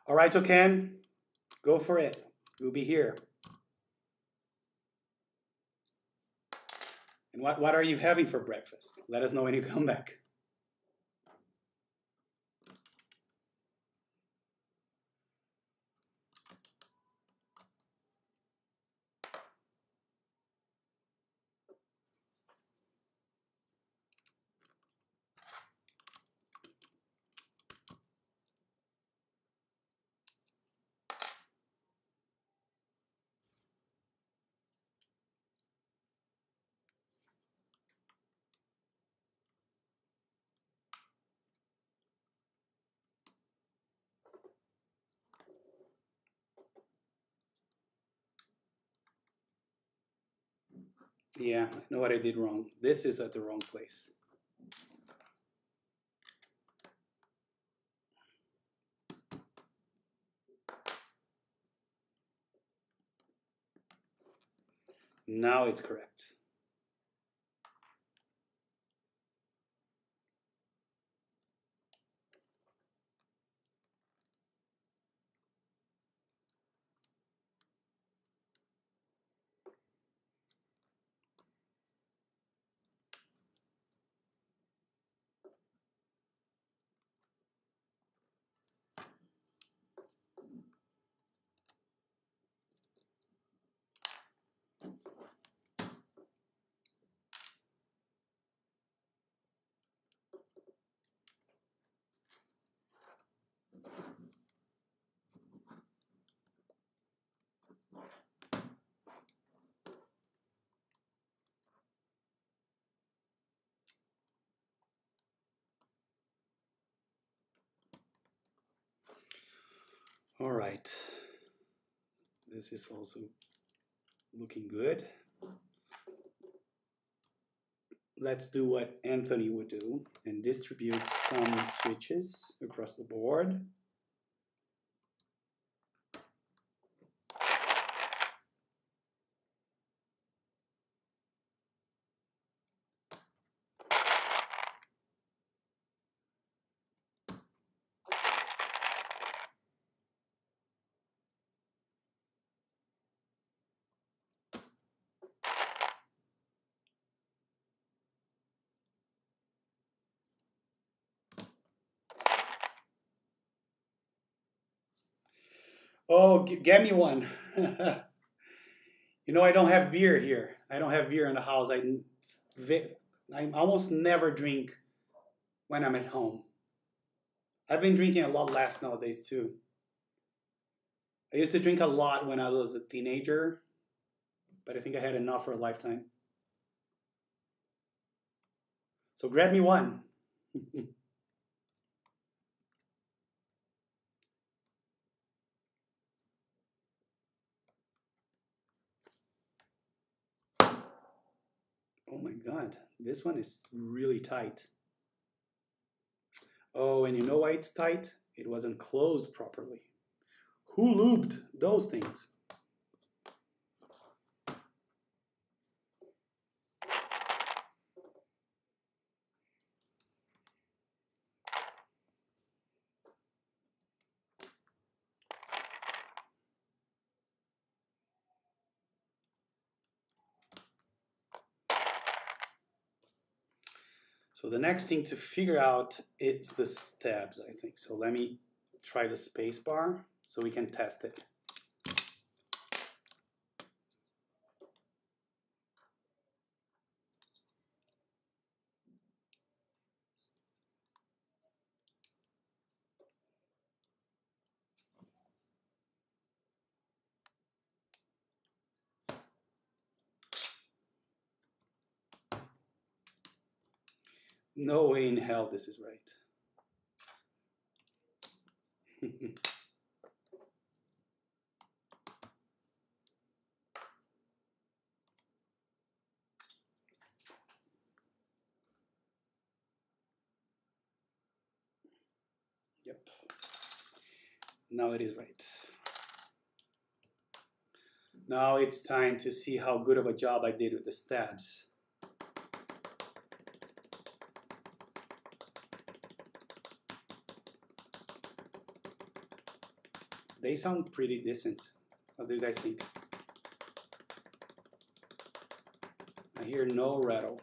All right, Token, go for it. We'll be here. And what are you having for breakfast? Let us know when you come back. Yeah, I know what I did wrong. This is at the wrong place. Now it's correct. All right. This is also looking good. Let's do what Anthony would do and distribute some switches across the board. Oh, get me one. You know, I don't have beer here. I don't have beer in the house. I almost never drink when I'm at home. I've been drinking a lot less nowadays too. I used to drink a lot when I was a teenager, but I think I had enough for a lifetime. So grab me one. Oh my God, this one is really tight. Oh, and you know why it's tight? It wasn't closed properly. Who lubed those things? So the next thing to figure out is the stabs, I think. So let me try the space bar so we can test it. No way in hell this is right. Yep. Now it is right. Now it's time to see how good of a job I did with the stabs. They sound pretty decent. What do you guys think? I hear no rattle.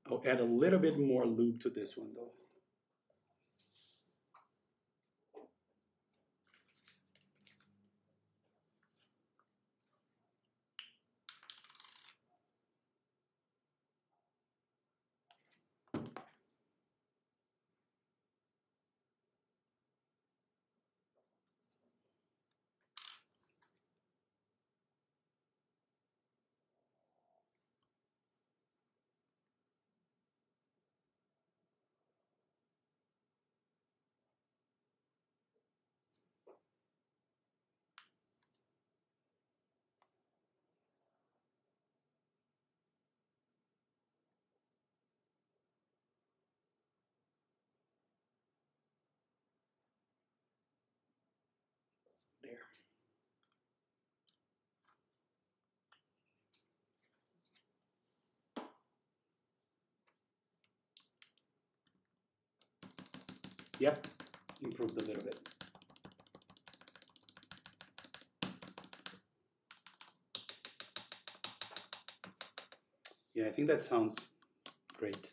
I'll add a little bit more lube to this one though. There. Yep, improved a little bit. Yeah, I think that sounds great.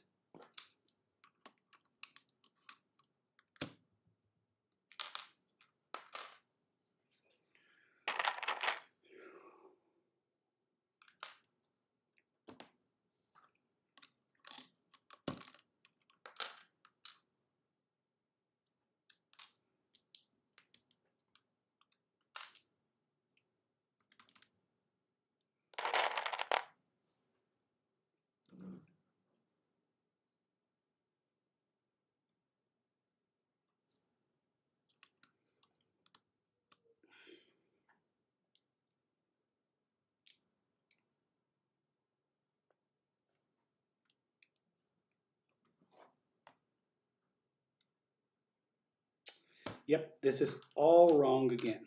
Yep, this is all wrong again.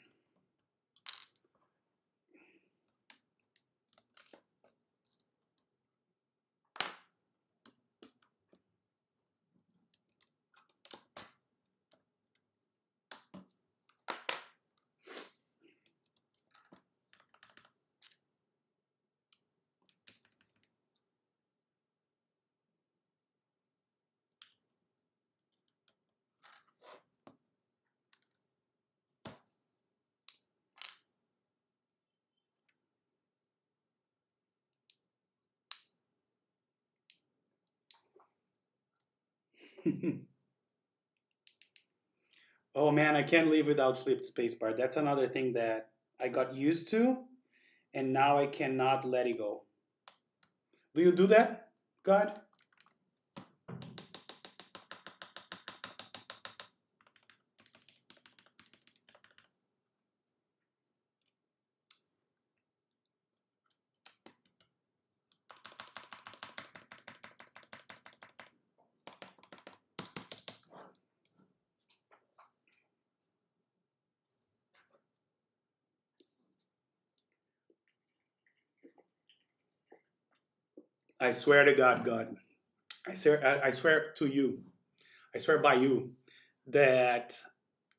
Oh man, I can't live without flipped spacebar. That's another thing that I got used to, and now I cannot let it go. Do you do that, God? I swear to God, God. I swear to you. I swear by you that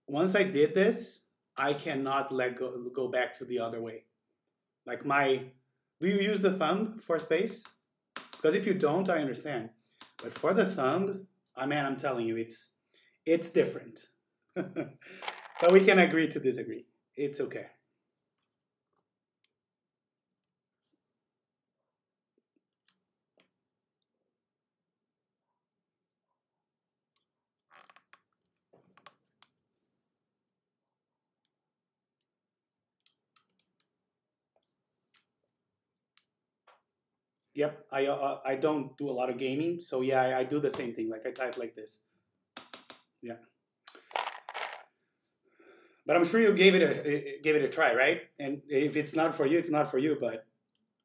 once I did this, I cannot let go back to the other way. Like do you use the thumb for space? Because if you don't, I understand. But for the thumb, I'm telling you, it's different. But we can agree to disagree. It's okay. Yep, I don't do a lot of gaming, so yeah, I do the same thing. Like I type like this. Yeah, but I'm sure you gave it a try, right? And if it's not for you, it's not for you. But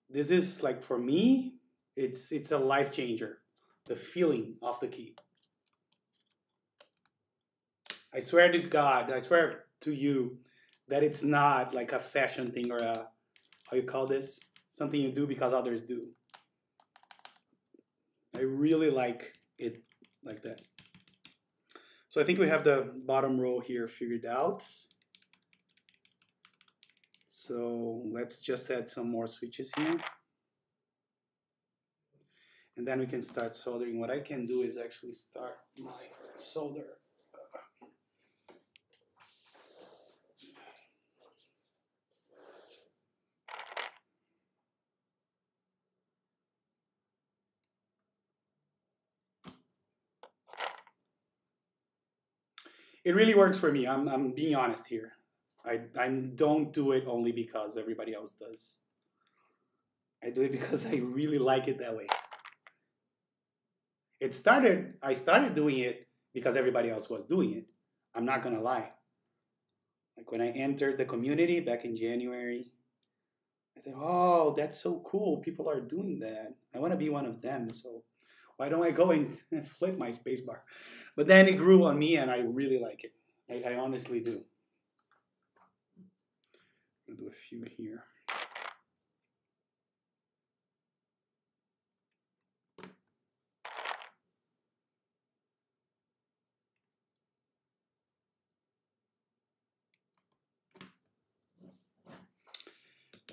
this is like for me, it's a life changer. The feeling of the key. I swear to God, I swear to you, that it's not like a fashion thing or a how you call this something you do because others do. I really like it like that. So I think we have the bottom row here figured out. So let's just add some more switches here. And then we can start soldering. What I can do is actually start my solder. It really works for me. I'm being honest here. I don't do it only because everybody else does. I do it because I really like it that way. I started doing it because everybody else was doing it. I'm not gonna lie. Like when I entered the community back in January, I thought, oh, that's so cool. People are doing that. I want to be one of them. So why don't I go and flip my spacebar? But then it grew on me and I really like it. I honestly do. I'll do a few here.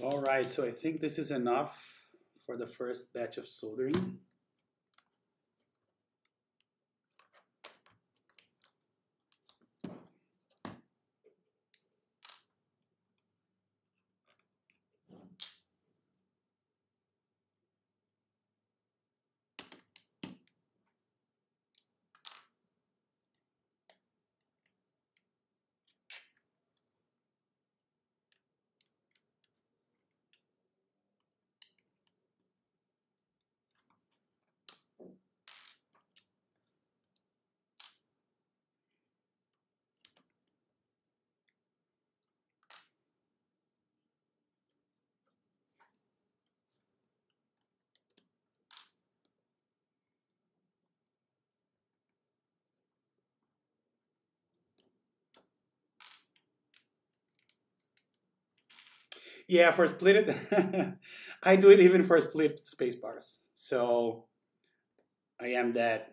All right, so I think this is enough for the first batch of soldering. Yeah, for split it, I do it even for split space bars. So I am that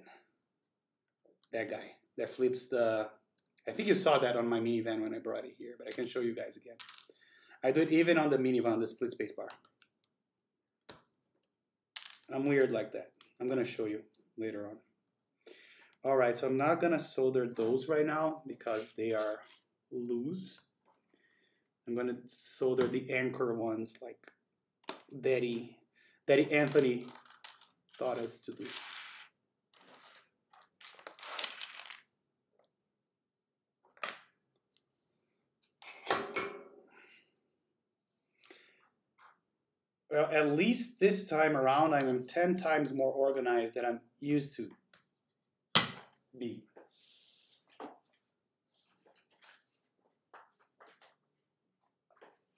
guy that flips the. I think you saw that on my minivan when I brought it here, but I can show you guys again. I do it even on the minivan, the split space bar. I'm weird like that. I'm gonna show you later on. All right, so I'm not gonna solder those right now because they are loose. I'm gonna solder the anchor ones like Daddy Anthony taught us to do. Well, at least this time around, I'm 10 times more organized than I'm used to be.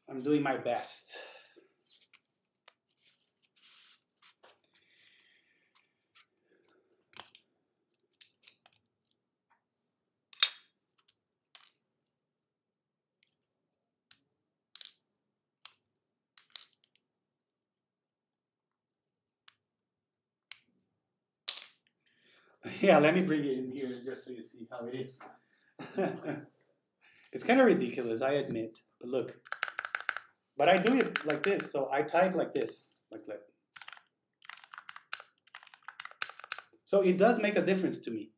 I'm doing my best. Yeah, let me bring it in here just so you see how it is. It's kind of ridiculous, I admit. But look. But I do it like this, so I type like this, like that. So it does make a difference to me.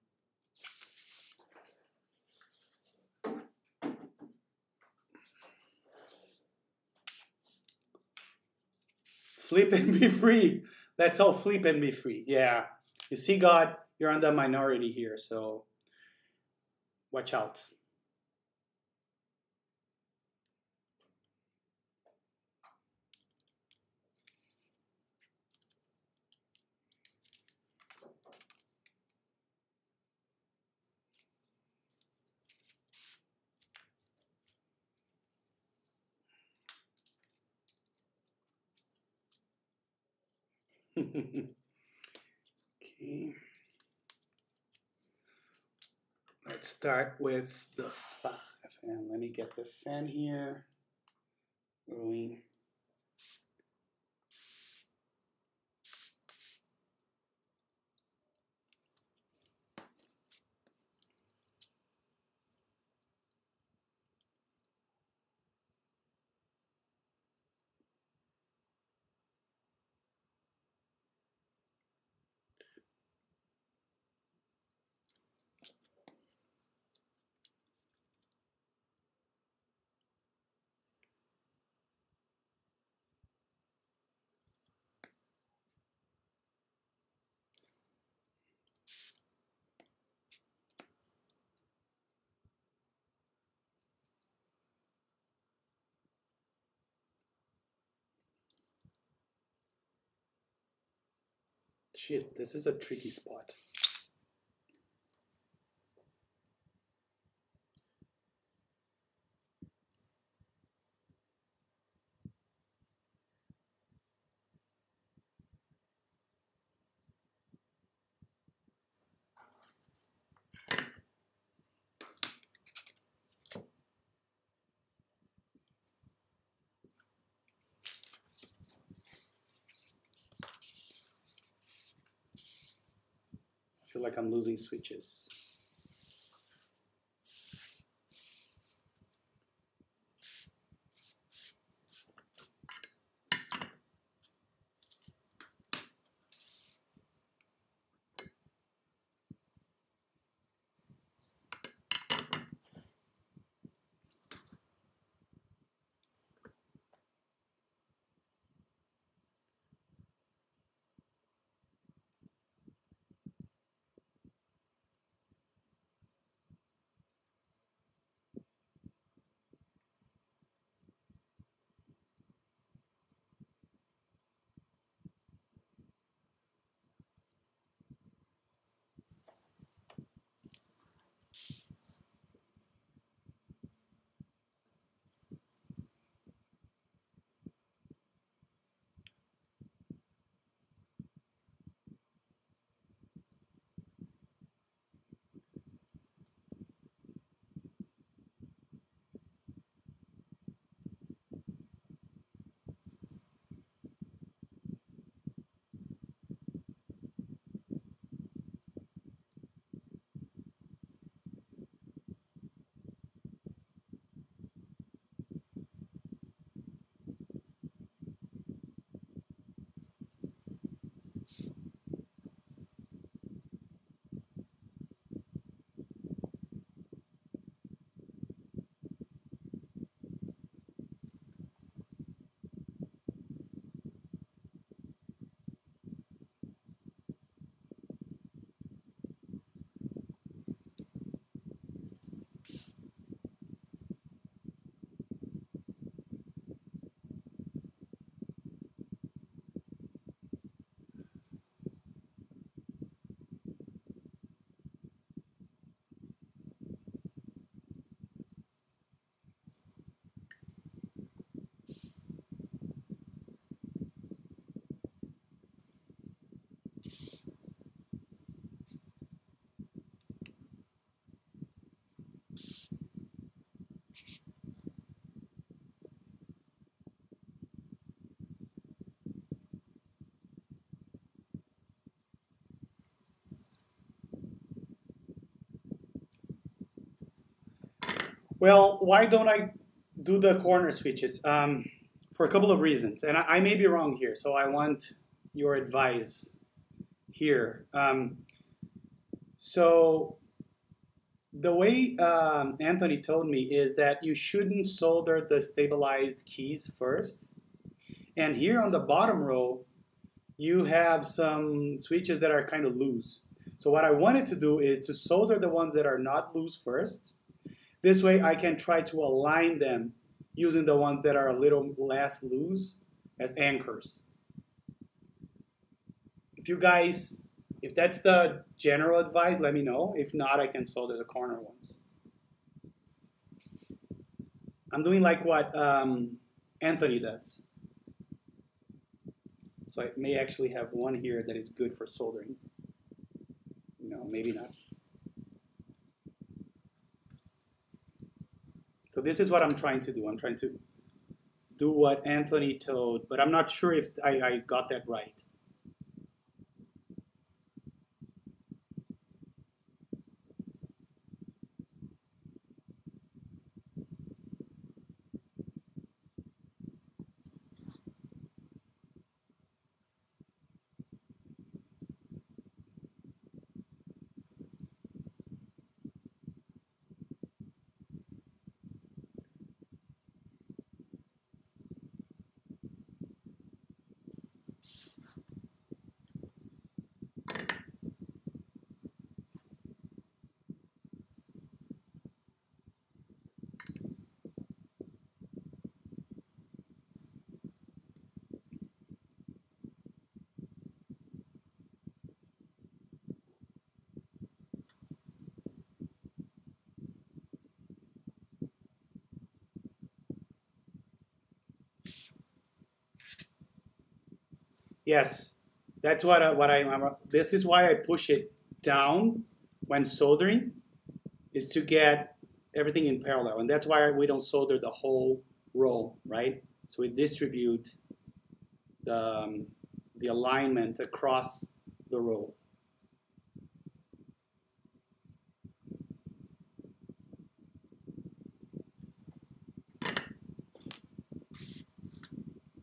Flip and be free. Let's all flip and be free. Yeah. You see, God, you're on the minority here, so watch out. Okay. Let's start with the 5. And let me get the fan here going. Shit, this is a tricky spot. I feel like I'm losing switches. Well, why don't I do the corner switches? For a couple of reasons, and I may be wrong here, so I want your advice here. So the way Anthony told me is that you shouldn't solder the stabilized keys first. And here on the bottom row, you have some switches that are kind of loose. So what I wanted to do is to solder the ones that are not loose first. This way I can try to align them using the ones that are a little less loose as anchors. If that's the general advice, let me know. If not, I can solder the corner ones. I'm doing like what Anthony does. So I may actually have one here that is good for soldering. No, maybe not. So this is what I'm trying to do. I'm trying to do what Anthony told, but I'm not sure if I got that right. Yes, that's this is why I push it down when soldering, is to get everything in parallel. And that's why we don't solder the whole row, right? So we distribute the alignment across the row.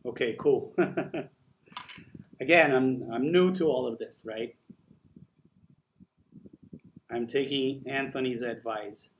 Okay, cool. Again, I'm new to all of this, right? I'm taking Anthony's advice.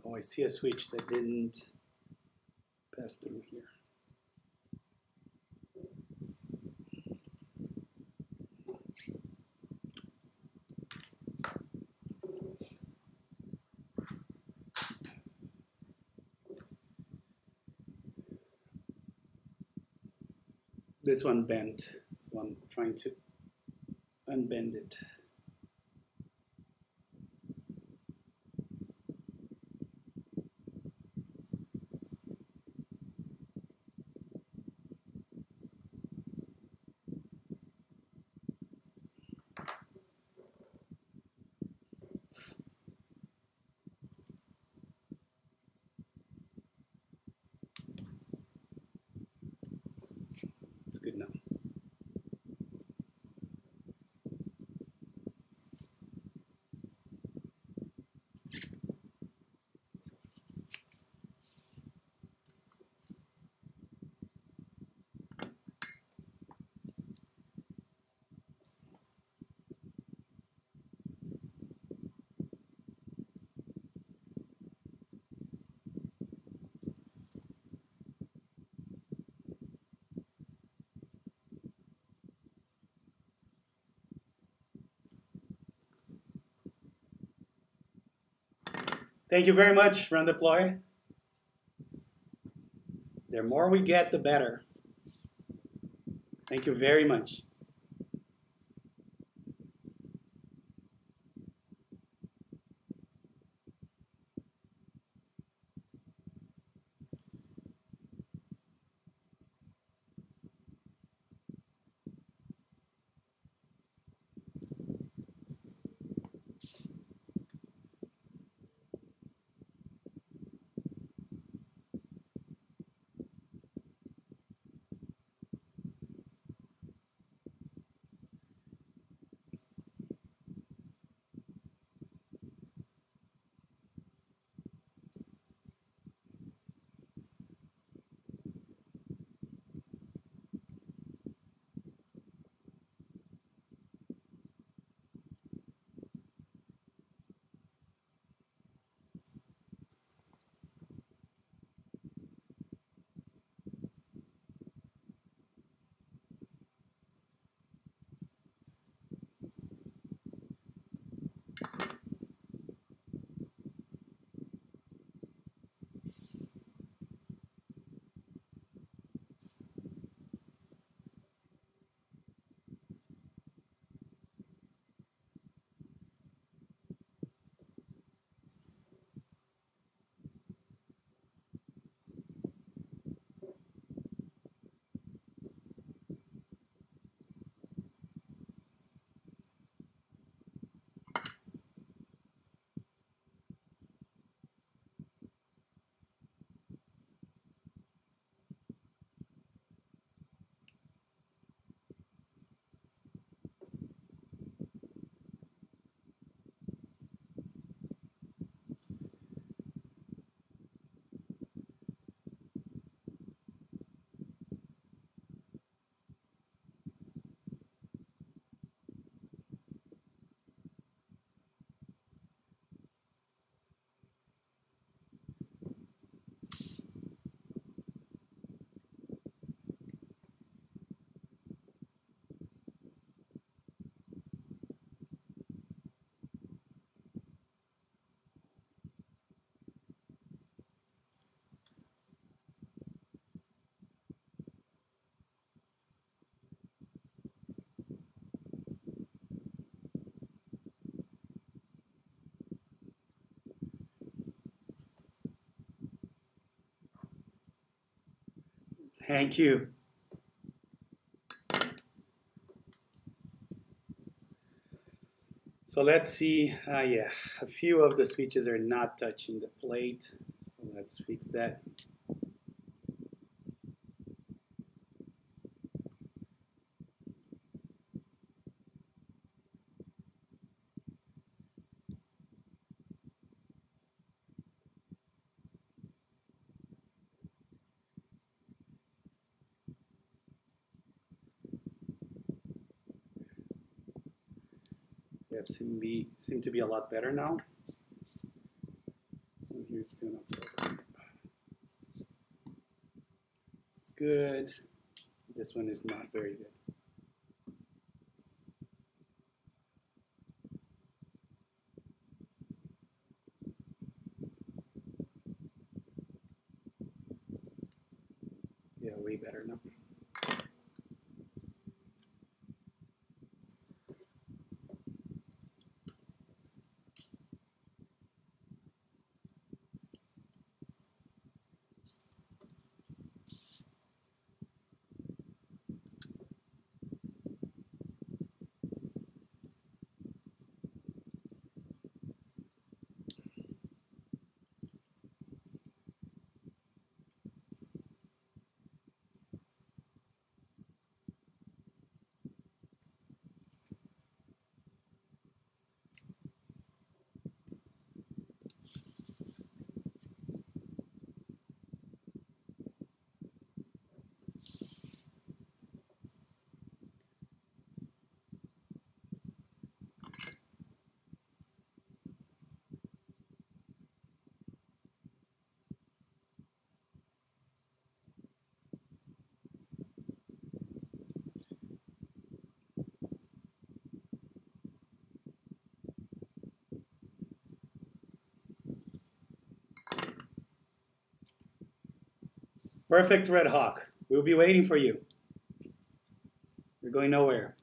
Oh, I see a switch that didn't pass through here. This one bent, so I'm trying to unbend it. It's good now. Thank you very much, Run Deploy. The more we get, the better. Thank you very much. Thank you. So let's see. Yeah, a few of the switches are not touching the plate. So let's fix that. They seem to be a lot better now. So here's still not so it's good. This one is not very good. Yeah, way better now. Perfect, Red Hawk. We'll be waiting for you. We're going nowhere.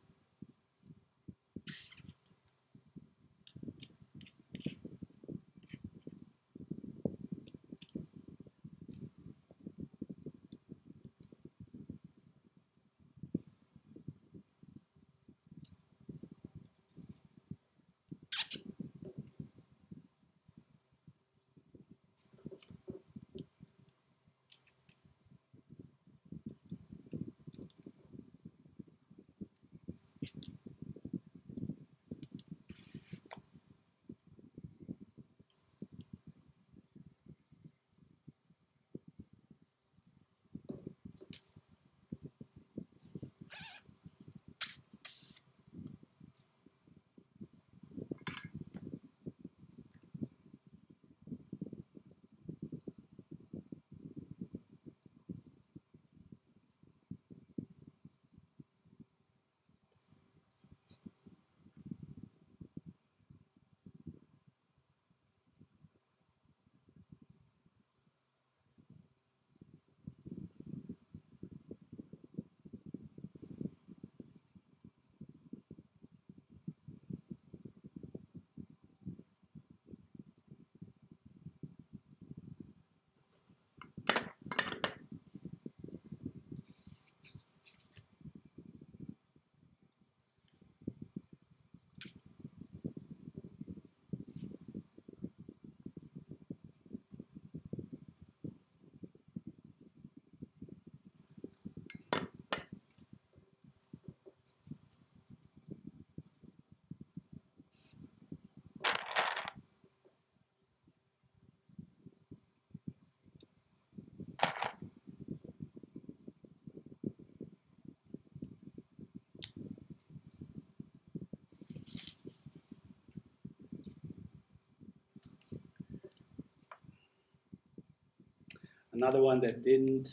Another one that didn't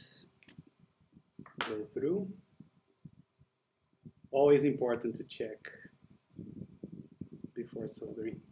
go through. Always important to check before soldering.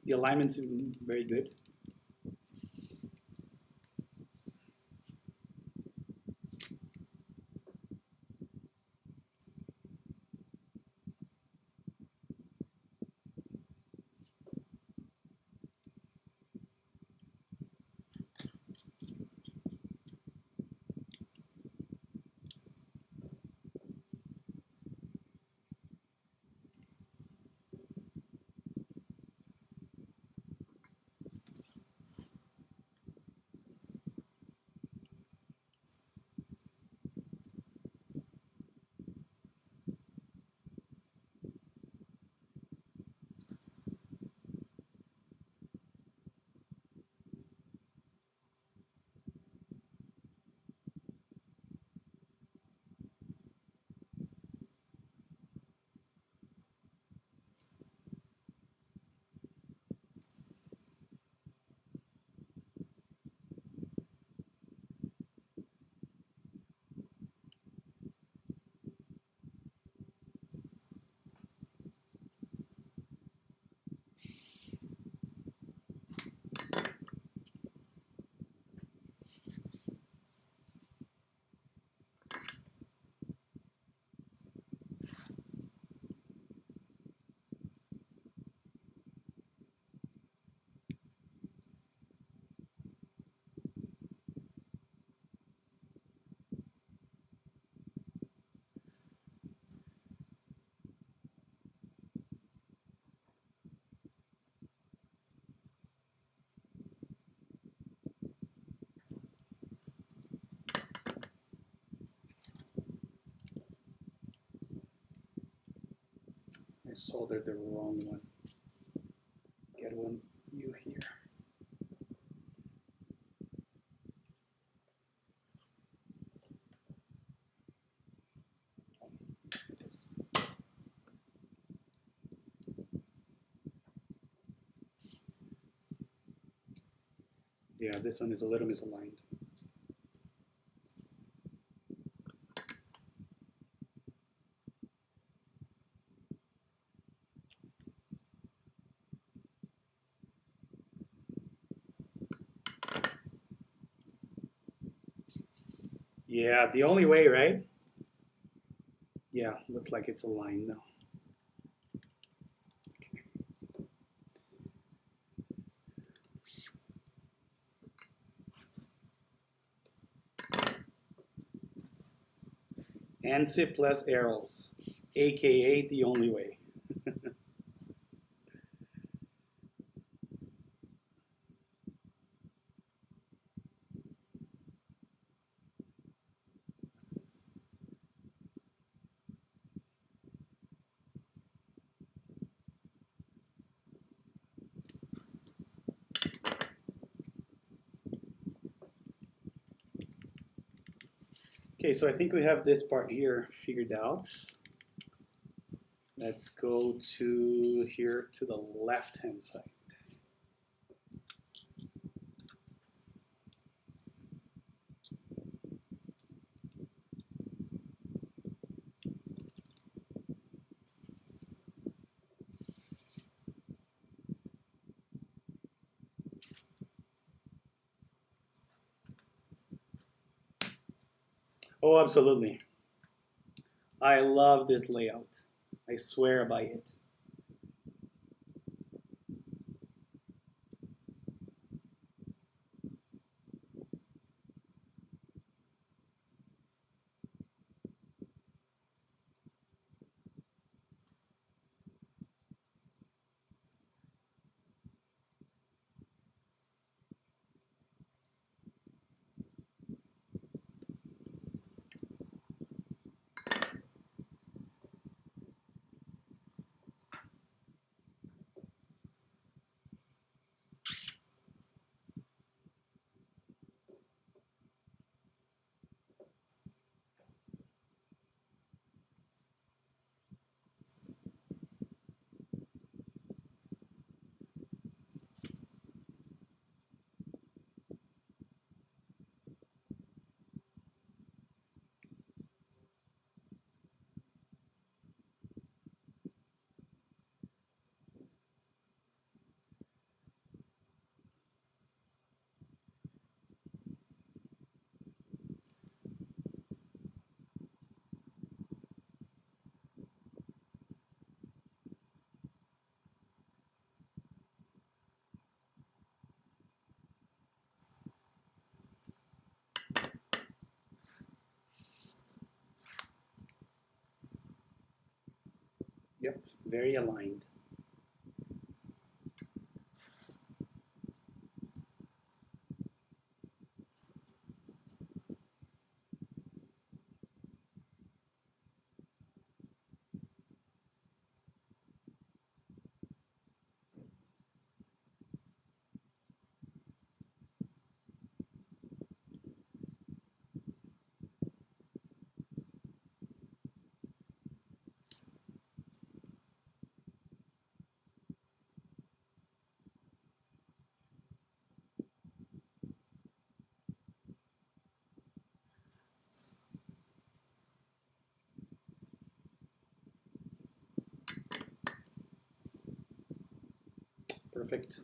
The alignment's very good. I soldered the wrong one. Get one U here. This. Yeah, this one is a little misaligned. Yeah, the only way, right? Yeah, looks like it's aligned now. Okay. ANSI plus arrows, aka the only way. Okay, so I think we have this part here figured out. Let's go to here to the left-hand side. Oh, absolutely. I love this layout. I swear by it. Yep, very aligned. Perfect.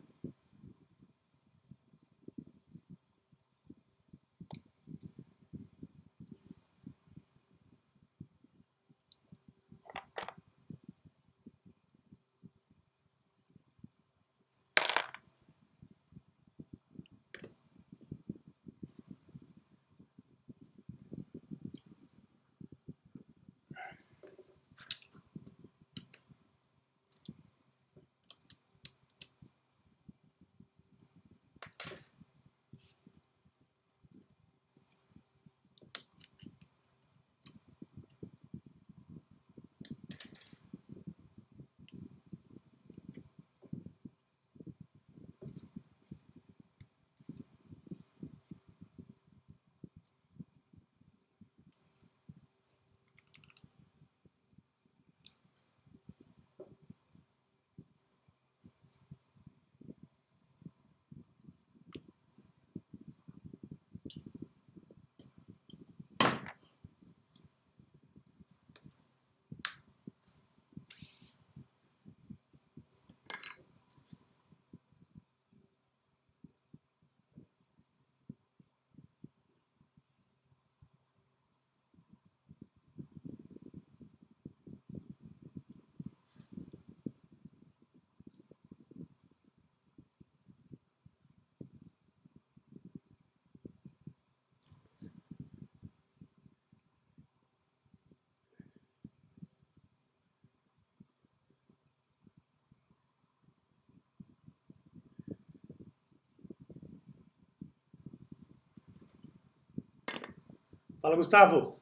Fala, Gustavo.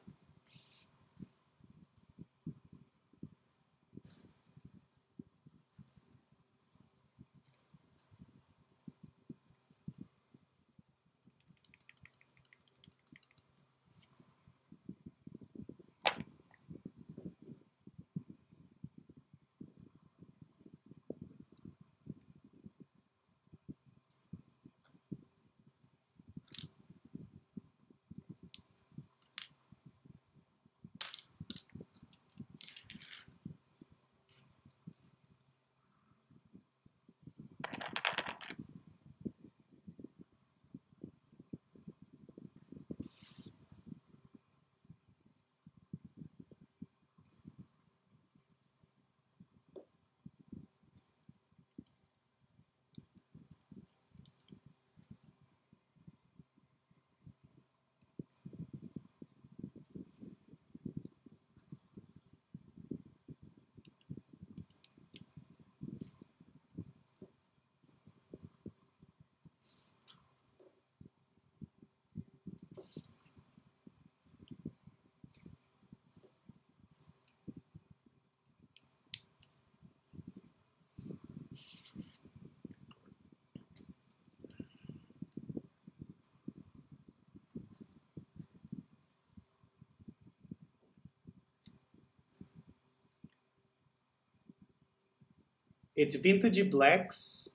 It's vintage blacks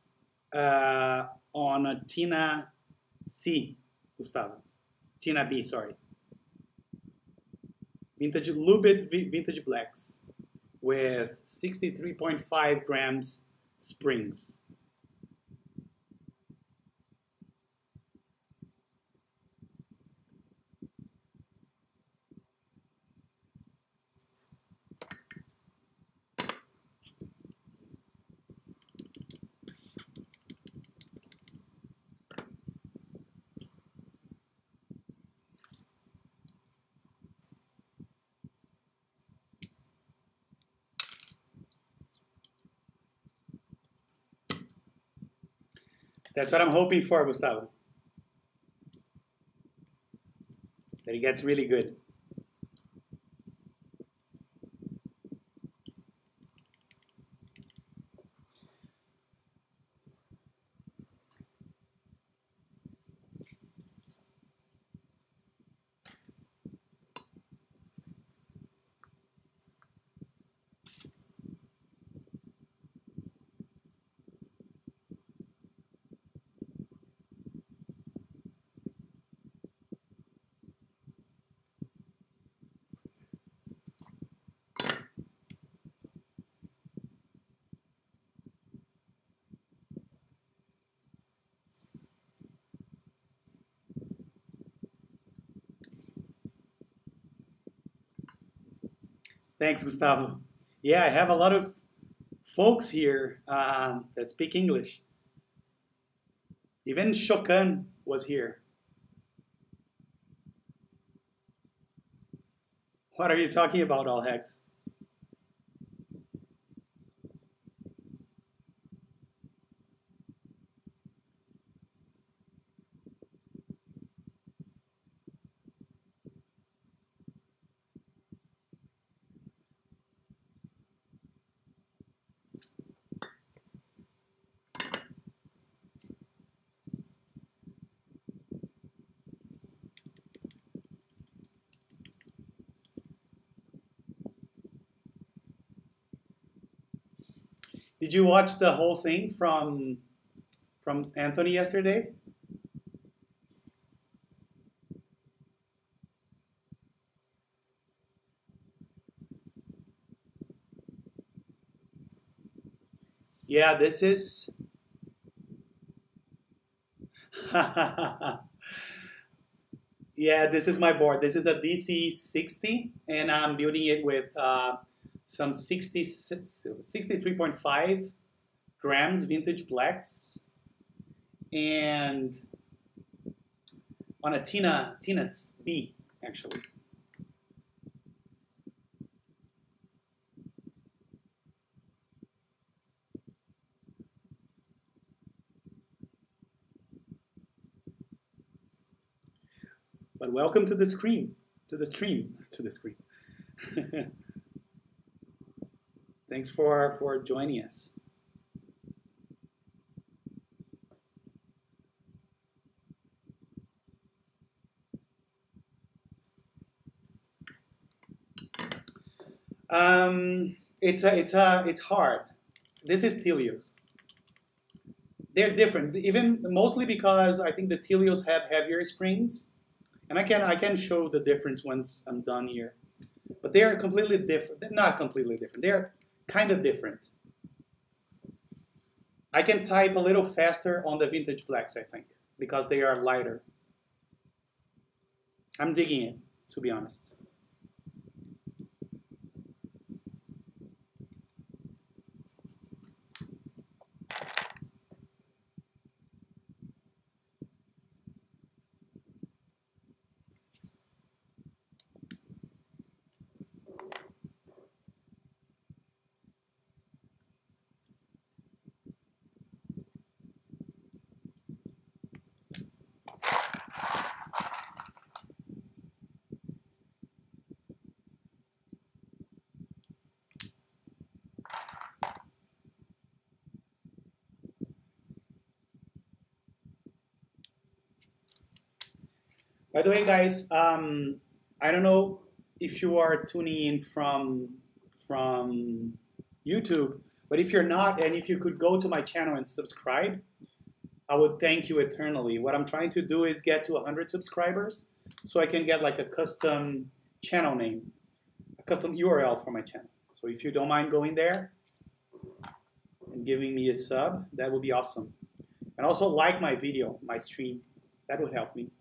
on a Tina C, Gustavo. Tina B, sorry. Vintage Lubed vintage blacks with 63.5 grams springs. That's what I'm hoping for, Gustavo. That it gets really good. Thanks, Gustavo. Yeah, I have a lot of folks here that speak English. Even Shokan was here. What are you talking about, All Hex? Did you watch the whole thing from Anthony yesterday? Yeah, this is. Yeah, this is my board. This is a DC60, and I'm building it with some 63.5 grams vintage blacks, and on a Tina's B, actually. But welcome to the stream, to the stream. Thanks for joining us. It's hard. This is Telios. They're different, even mostly because I think the Telios have heavier springs, and I can show the difference once I'm done here. But they are completely different. They're not completely different. They're kind of different. I can type a little faster on the vintage blacks, I think, because they are lighter. I'm digging it, to be honest. By the way, guys, I don't know if you are tuning in from YouTube, but if you're not, and if you could go to my channel and subscribe, I would thank you eternally. What I'm trying to do is get to 100 subscribers, so I can get like a custom channel name, a custom URL for my channel. So if you don't mind going there and giving me a sub, that would be awesome. And also like my video, my stream. That would help me.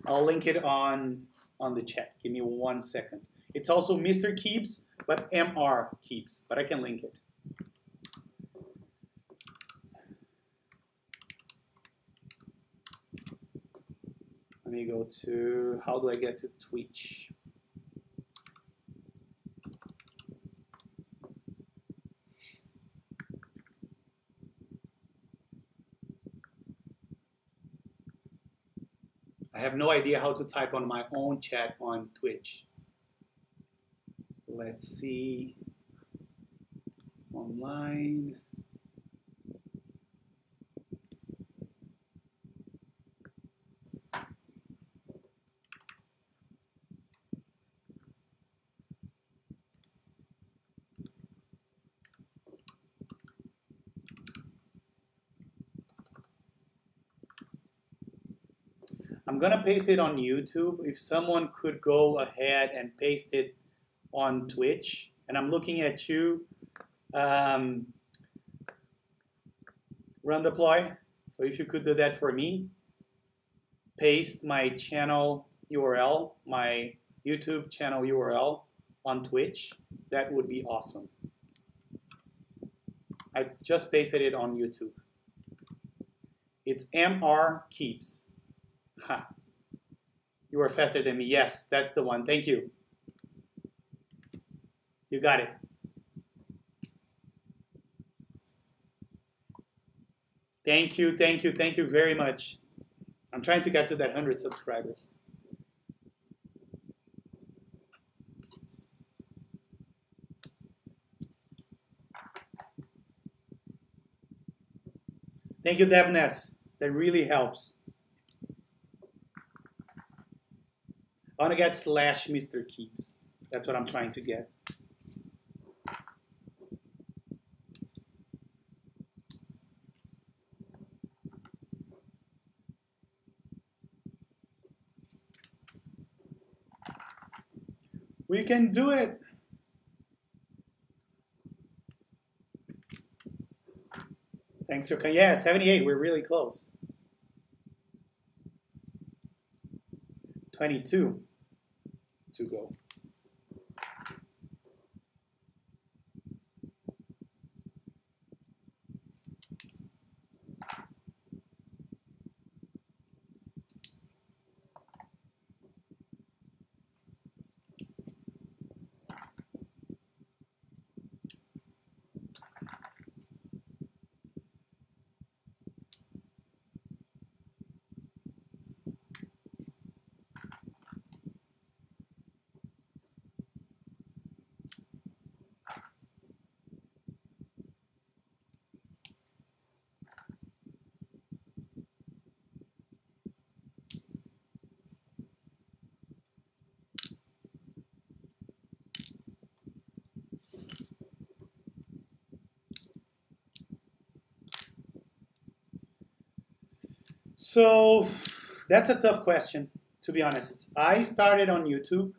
I'll link it on the chat. Give me 1 second. It's also Mr. Keeps, but MR Keeps, but I can link it. Let me go to, how do I get to Twitch? have no idea how to type on my own chat on Twitch. Let's see. Online. I'm gonna paste it on YouTube. If someone could go ahead and paste it on Twitch, and I'm looking at you, Run Deploy. So if you could do that for me, paste my channel URL, my YouTube channel URL on Twitch, that would be awesome. I just pasted it on YouTube. It's MR Keeps. Ha. You are faster than me. Yes, that's the one. Thank you. You got it. Thank you, thank you, thank you very much. I'm trying to get to that 100 subscribers. Thank you, Devness. That really helps. I want to get / Mr. Keeps. That's what I'm trying to get. We can do it. Thanks for coming. Yeah, 78. We're really close. 22 to go. So that's a tough question, to be honest. I started on YouTube.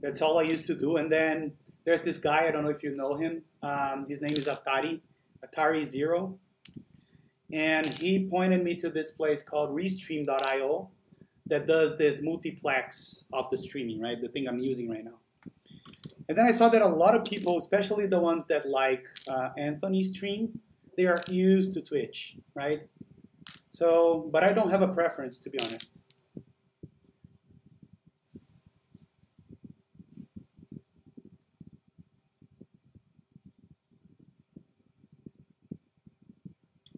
That's all I used to do. And then there's this guy, I don't know if you know him. His name is Atari Zero. And he pointed me to this place called Restream.io that does this multiplex of the streaming, right? The thing I'm using right now. And then I saw that a lot of people, especially the ones that like Anthony's stream, they are used to Twitch, right? So, but I don't have a preference, to be honest.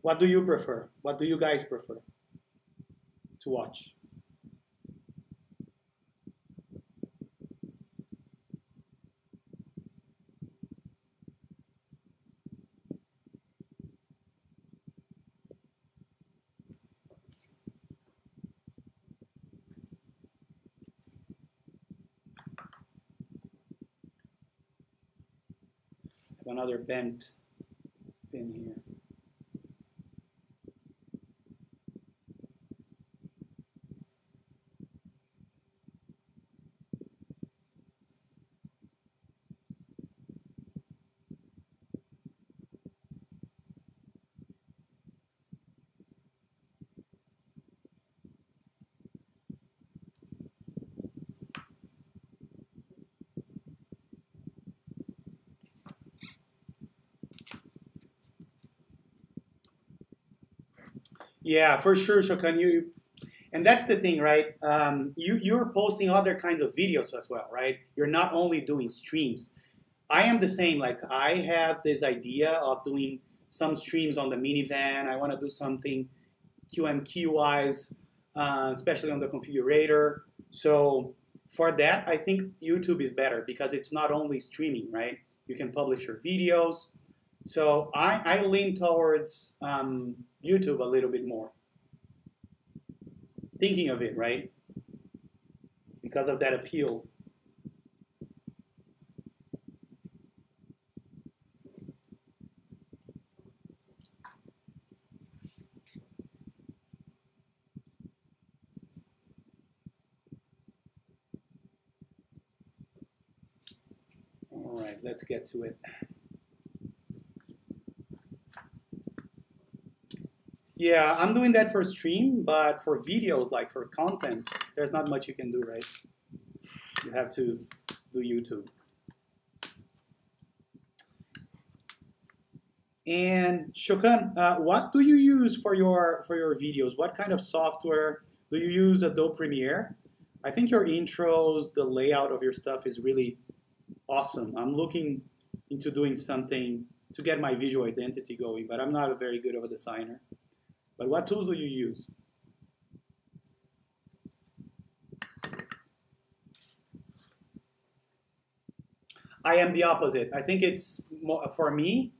What do you prefer? What do you guys prefer to watch? Another bent pin here. Yeah, for sure, Shokan. And that's the thing, right? You're posting other kinds of videos as well, right? You're not only doing streams. I am the same. Like, I have this idea of doing some streams on the minivan. I want to do something QMQ-wise especially on the configurator. So for that, I think YouTube is better because it's not only streaming, right? You can publish your videos. So I lean towards YouTube a little bit more. Thinking of it, right? Because of that appeal. All right, let's get to it. Yeah, I'm doing that for stream, but for videos, like for content, there's not much you can do, right? You have to do YouTube. And Shokan, what do you use for your videos? What kind of software do you use? Adobe Premiere? I think your intros, the layout of your stuff is really awesome. I'm looking into doing something to get my visual identity going, but I'm not a very good of a designer. But what tools do you use? I am the opposite. I think it's more, for me,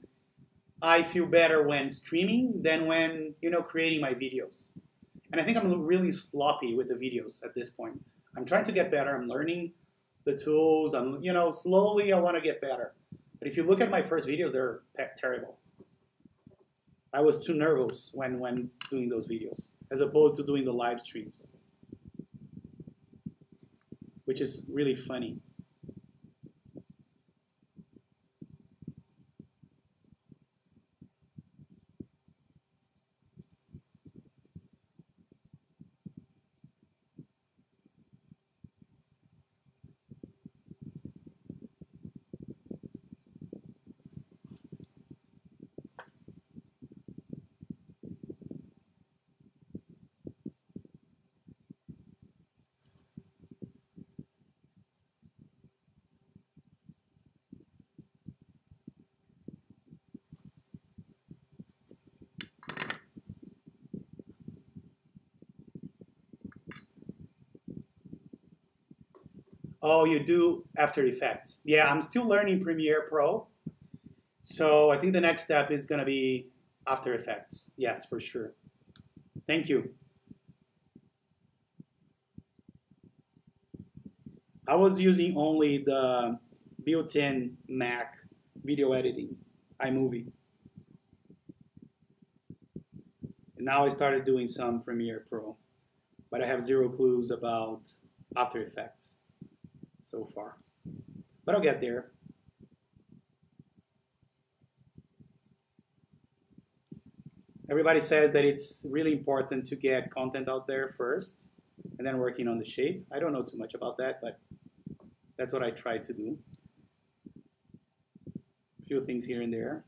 I feel better when streaming than when, creating my videos. And I think I'm really sloppy with the videos at this point. I'm trying to get better. I'm learning the tools. Slowly I want to get better. But if you look at my first videos, they're terrible. I was too nervous when doing those videos, as opposed to doing the live streams, which is really funny. Oh, you do After Effects. Yeah, I'm still learning Premiere Pro. So I think the next step is going to be After Effects. Yes, for sure. Thank you. I was using only the built-in Mac video editing, iMovie. And now I started doing some Premiere Pro, but I have zero clues about After Effects so far. But I'll get there. Everybody says that it's really important to get content out there first and then working on the shape. I don't know too much about that, but that's what I try to do. A few things here and there.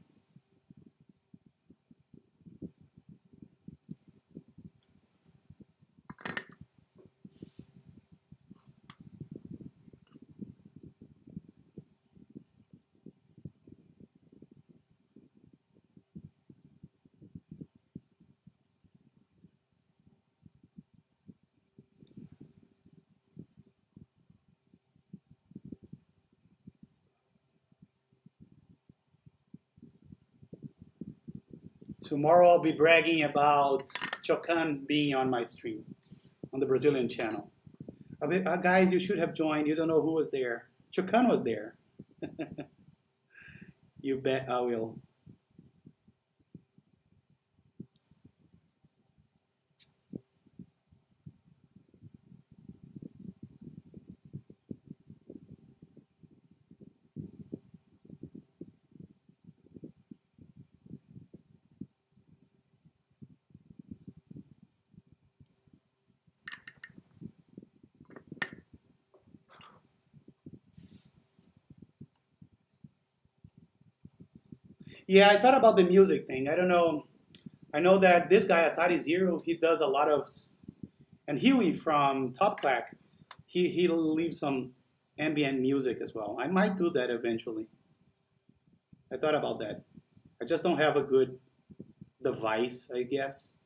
Tomorrow I'll be bragging about Chocan being on my stream on the Brazilian channel. Guys, you should have joined. You don't know who was there. Chocan was there. You bet I will. Yeah, I thought about the music thing. I don't know. I know that this guy, Atari Zero, he does a lot of, and Huey from Top Clack, he leaves some ambient music as well. I might do that eventually. I thought about that. I just don't have a good device, I guess,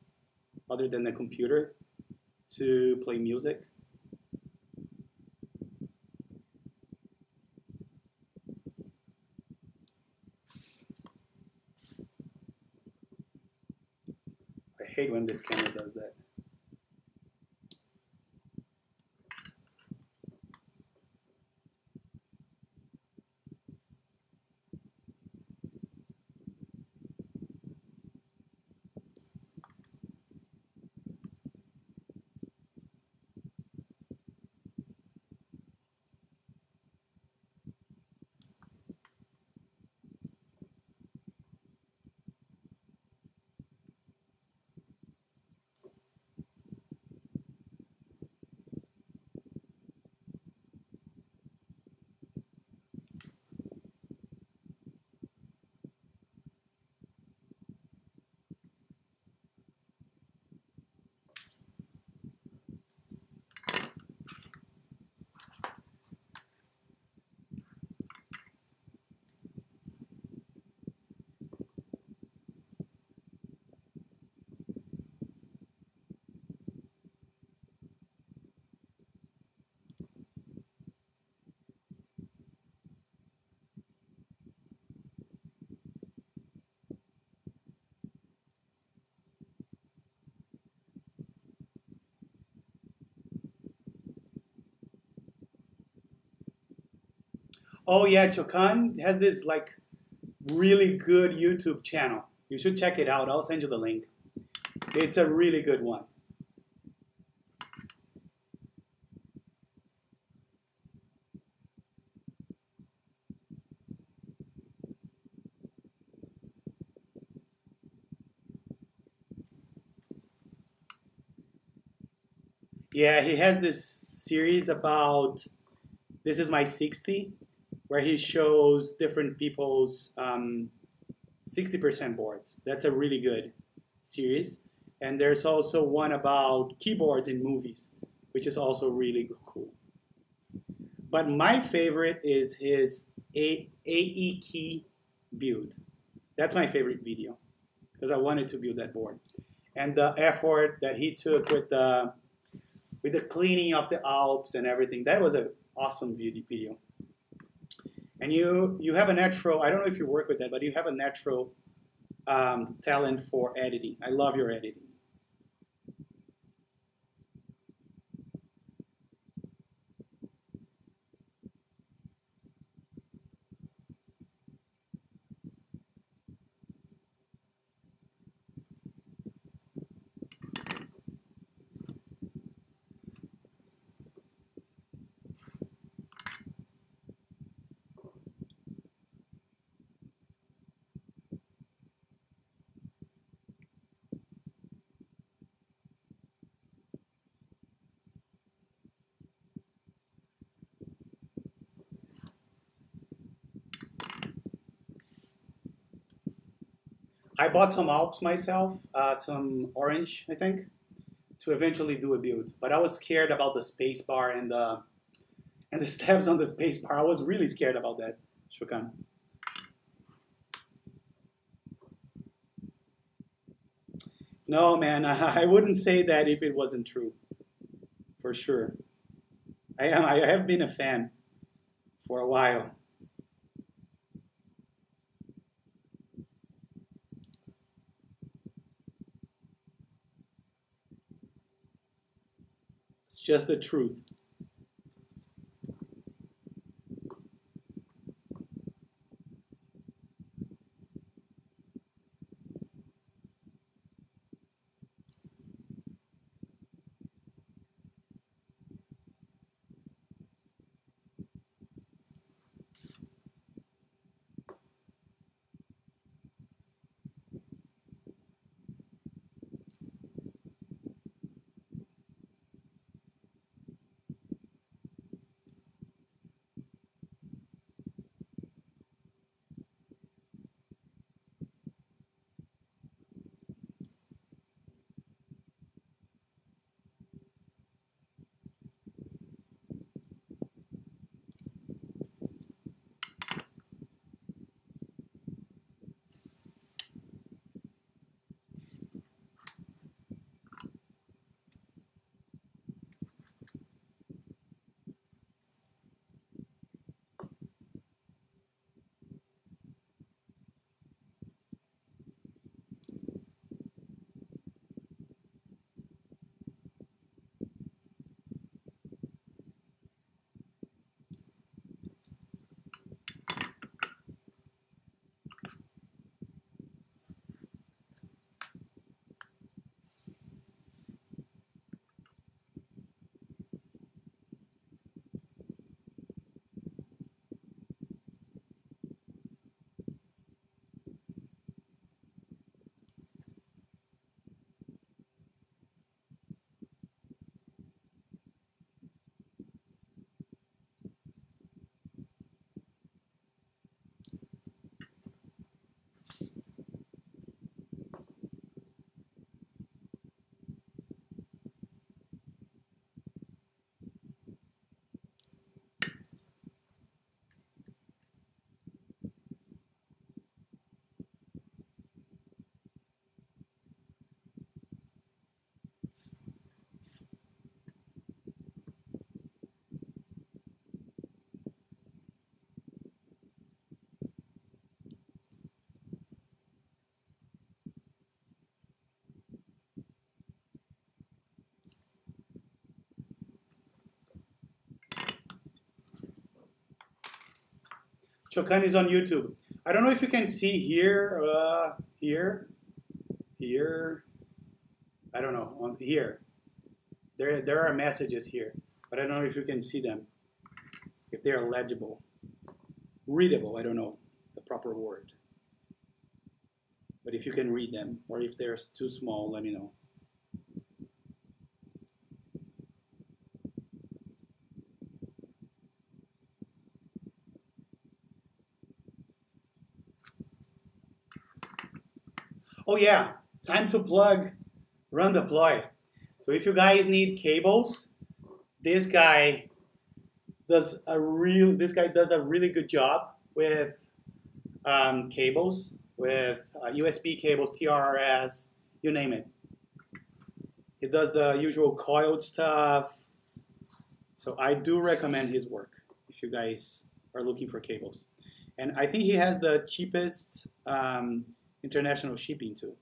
other than the computer. to play music. I hate when this camera does that. Oh yeah, Chokan has this like really good YouTube channel. You should check it out. I'll send you the link. It's a really good one. Yeah, he has this series about this is my 60, where he shows different people's 60% boards. That's a really good series. And there's also one about keyboards in movies, which is also really cool. But my favorite is his AE key build. That's my favorite video because I wanted to build that board. And the effort that he took with the cleaning of the Alps and everything, that was an awesome video. And you have a natural, I don't know if you work with that, but you have a natural talent for editing. I love your editing. I bought some Alps myself, some orange, I think, to eventually do a build. But I was scared about the space bar and the steps on the space bar. I was really scared about that, Shukan. No, man, I wouldn't say that if it wasn't true, for sure. I have been a fan for a while. It's just the truth. Chokan is on YouTube. I don't know if you can see here, here. I don't know, on here. There are messages here, but I don't know if you can see them, if they are legible. Readable, I don't know the proper word. But if you can read them, or if they're too small, let me know. Oh yeah, time to plug, run deploy. So if you guys need cables, this guy does a really good job with cables, with USB cables, TRRS, you name it. He does the usual coiled stuff. So I do recommend his work if you guys are looking for cables. And I think he has the cheapest international shipping too.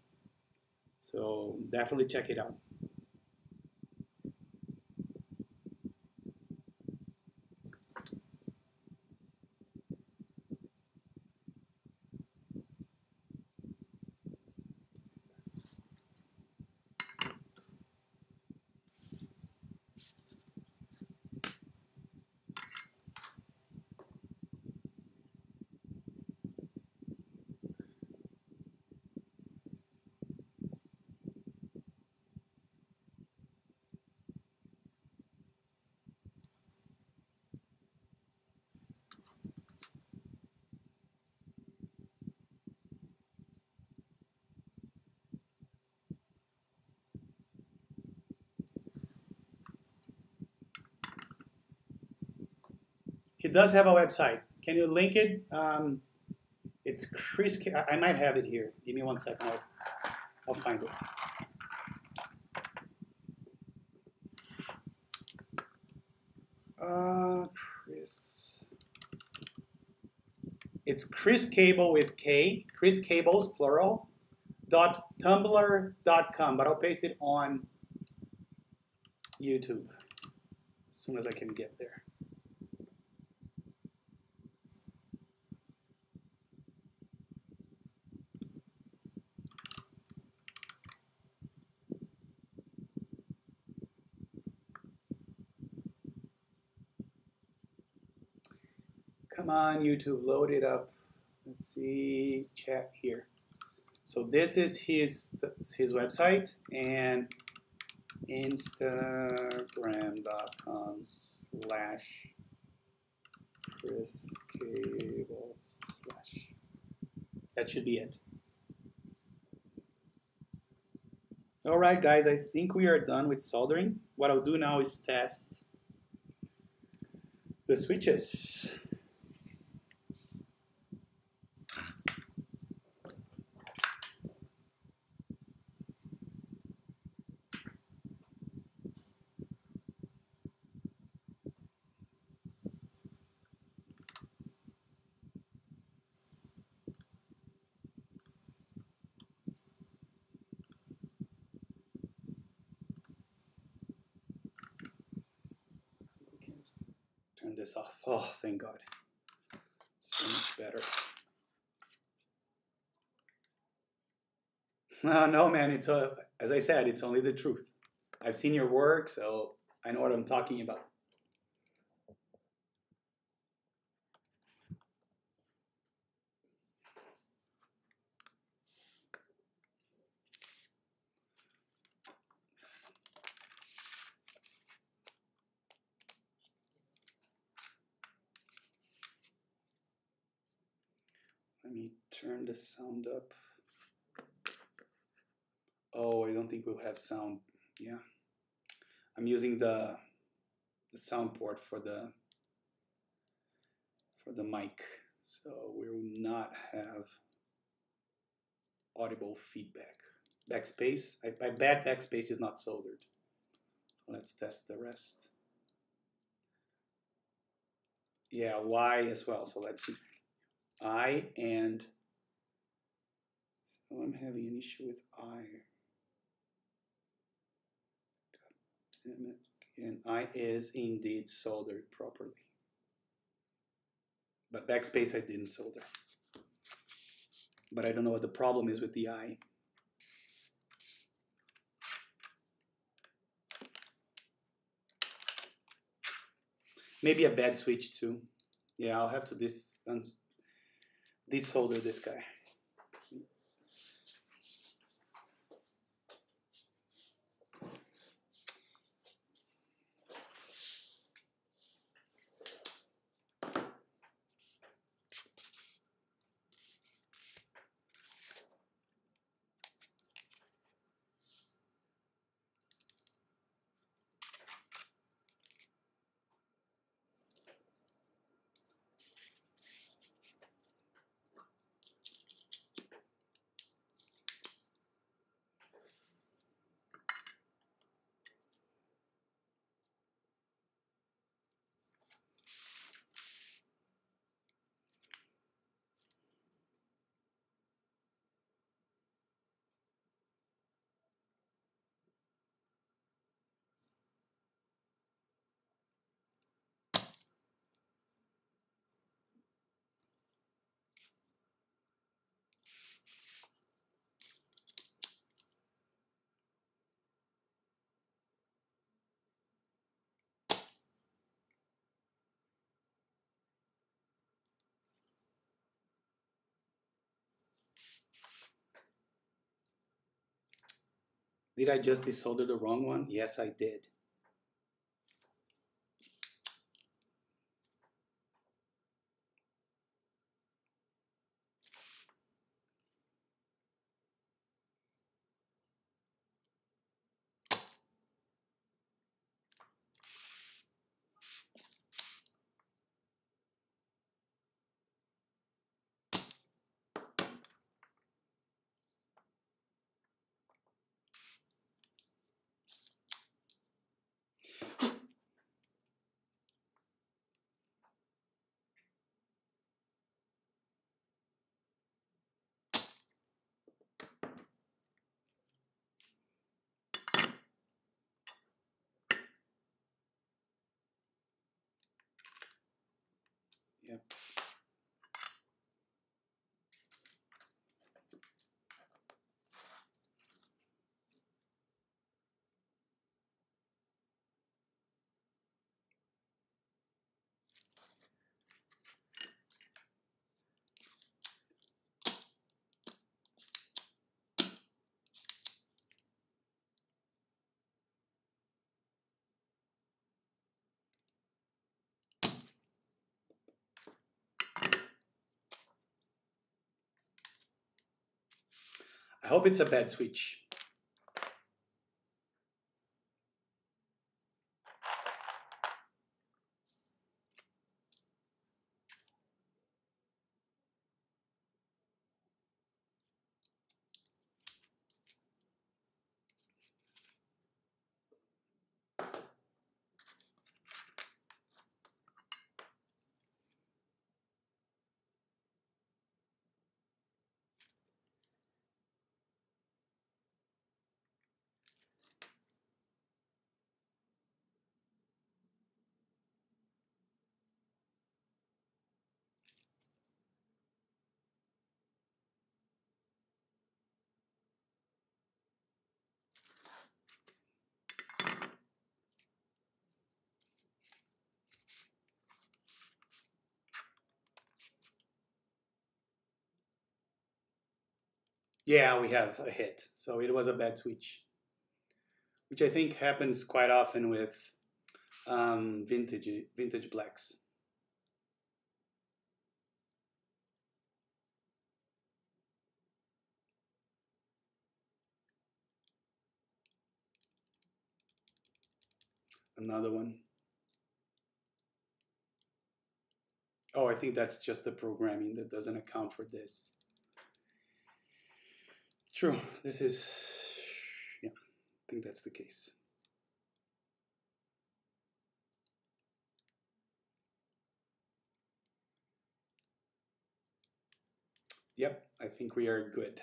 So definitely check it out. He does have a website. Can you link it? It's Chris. I might have it here. Give me 1 second. I'll find it. Chris. It's Chris Cable with K. Chris Cables plural. .tumblr.com. But I'll paste it on YouTube as soon as I can get there. Come on, YouTube, load it up. Let's see, chat here. So this is his website, and instagram.com/chriscables/ that should be it. All right, guys, I think we are done with soldering. What I'll do now is test the switches. Turn this off. Oh, thank God. So much better. No, man. It's as I said, it's only the truth. I've seen your work, so I know what I'm talking about. Let me turn the sound up. Oh, I don't think we'll have sound. Yeah, I'm using the sound port for the mic, so we will not have audible feedback. Backspace, I bet backspace is not soldered. So let's test the rest. Yeah, Y as well. So let's see. I and so I'm having an issue with I. God damn it. And I is indeed soldered properly. But backspace I didn't solder. But I don't know what the problem is with the eye. Maybe a bad switch too. Yeah, I'll have to desolder this guy. Did I just desolder the wrong one? Yes, I did. Yep. I hope it's a bad switch. Yeah, we have a hit. So it was a bad switch, which I think happens quite often with vintage blacks. Another one. Oh, I think that's just the programming that doesn't account for this. True. This is, yeah, I think that's the case. Yep, I think we are good.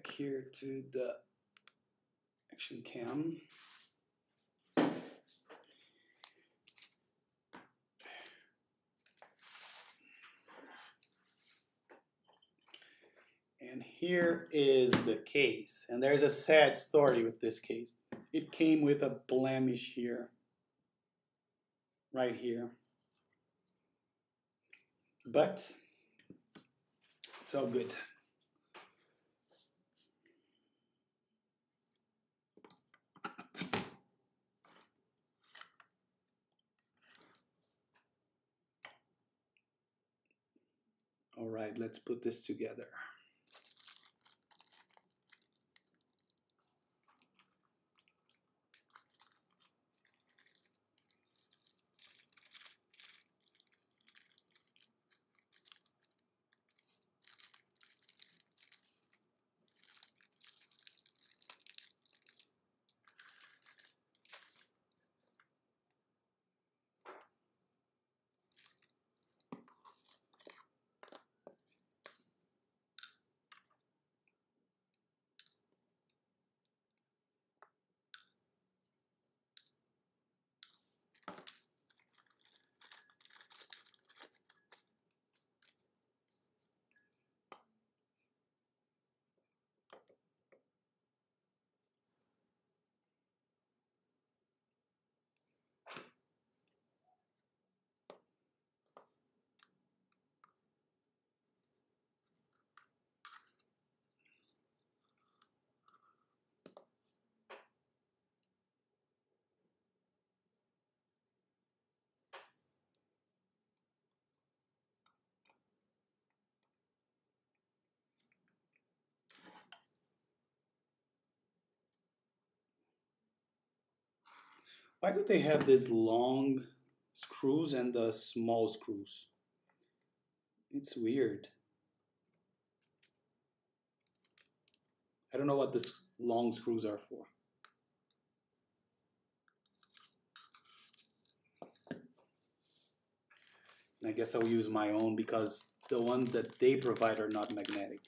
back here to the action cam. And here is the case. And there's a sad story with this case. It came with a blemish here. Right here. But it's all good. All right, let's put this together. Why do they have these long screws and the small screws? It's weird. I don't know what the long screws are for. I guess I'll use my own because the ones that they provide are not magnetic.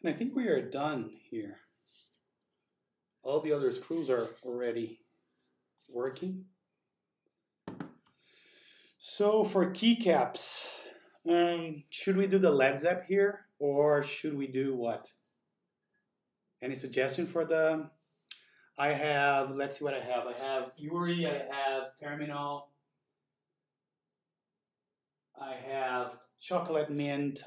And I think we are done here. All the other screws are already working. So for keycaps, should we do the lead zap here, or should we do what? Any suggestion for the? I have, let's see what I have. I have Yuri, I have Terminal, I have Chocolate Mint,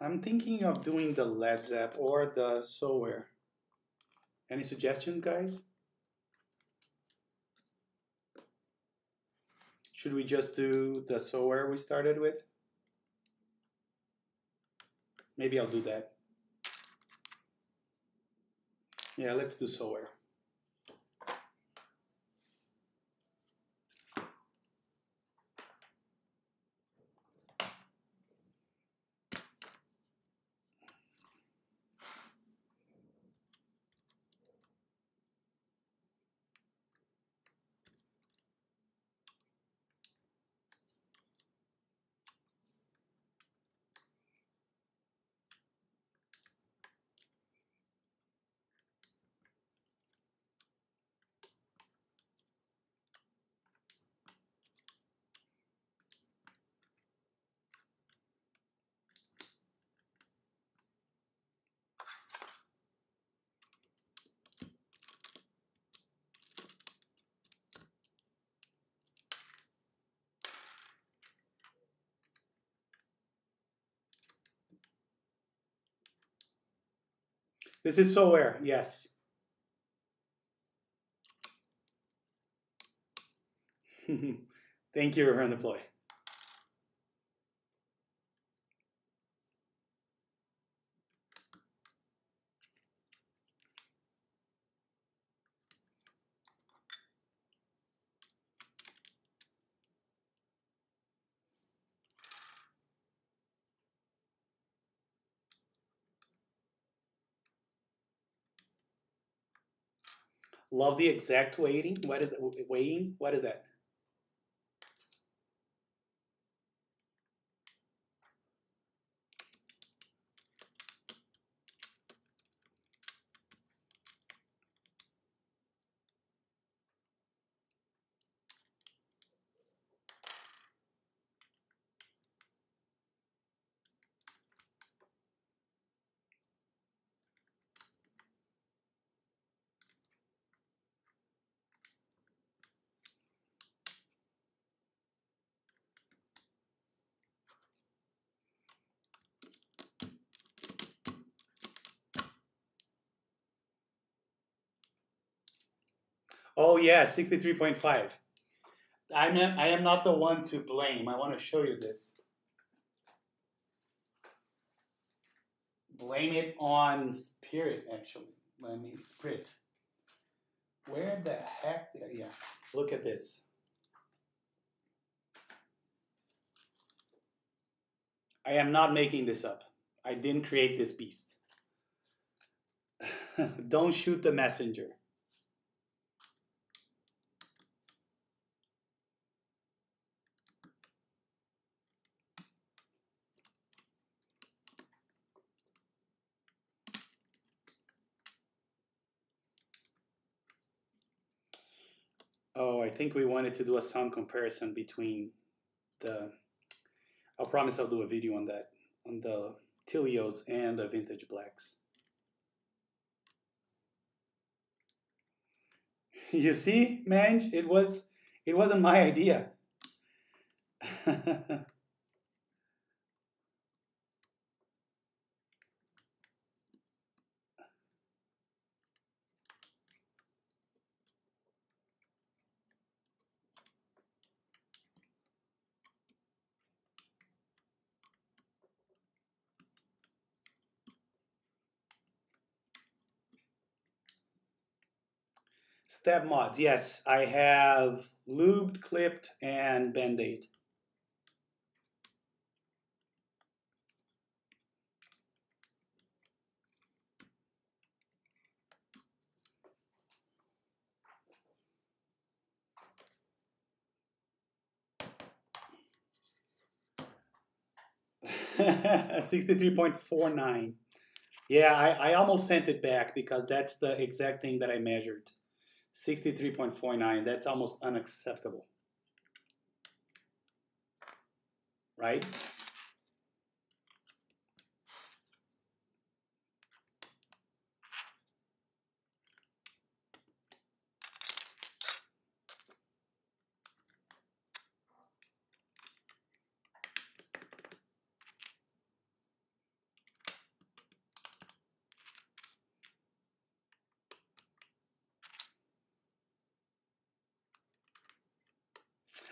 I'm thinking of doing the lead zap or the Soware. Any suggestion, guys? Should we just do the Soware we started with? Maybe I'll do that. Yeah, let's do Soware. This is Soware, yes. Thank you, Return Deploy. Love the exact weighting. What is that? Weighing? What is that? Oh yeah, 63.5. I am not the one to blame. I want to show you this. Blame it on SPRiT, actually. I mean, SPRiT. Where the heck? Yeah, look at this. I am not making this up. I didn't create this beast. Don't shoot the messenger. Oh, I think we wanted to do a sound comparison between the, I'll promise I'll do a video on that, on the Tilios and the vintage blacks. You see, man, it wasn't my idea. Step mods, yes, I have lubed, clipped, and band-aid. $63.49. Yeah, I almost sent it back because that's the exact thing that I measured. 63.49, that's almost unacceptable. Right?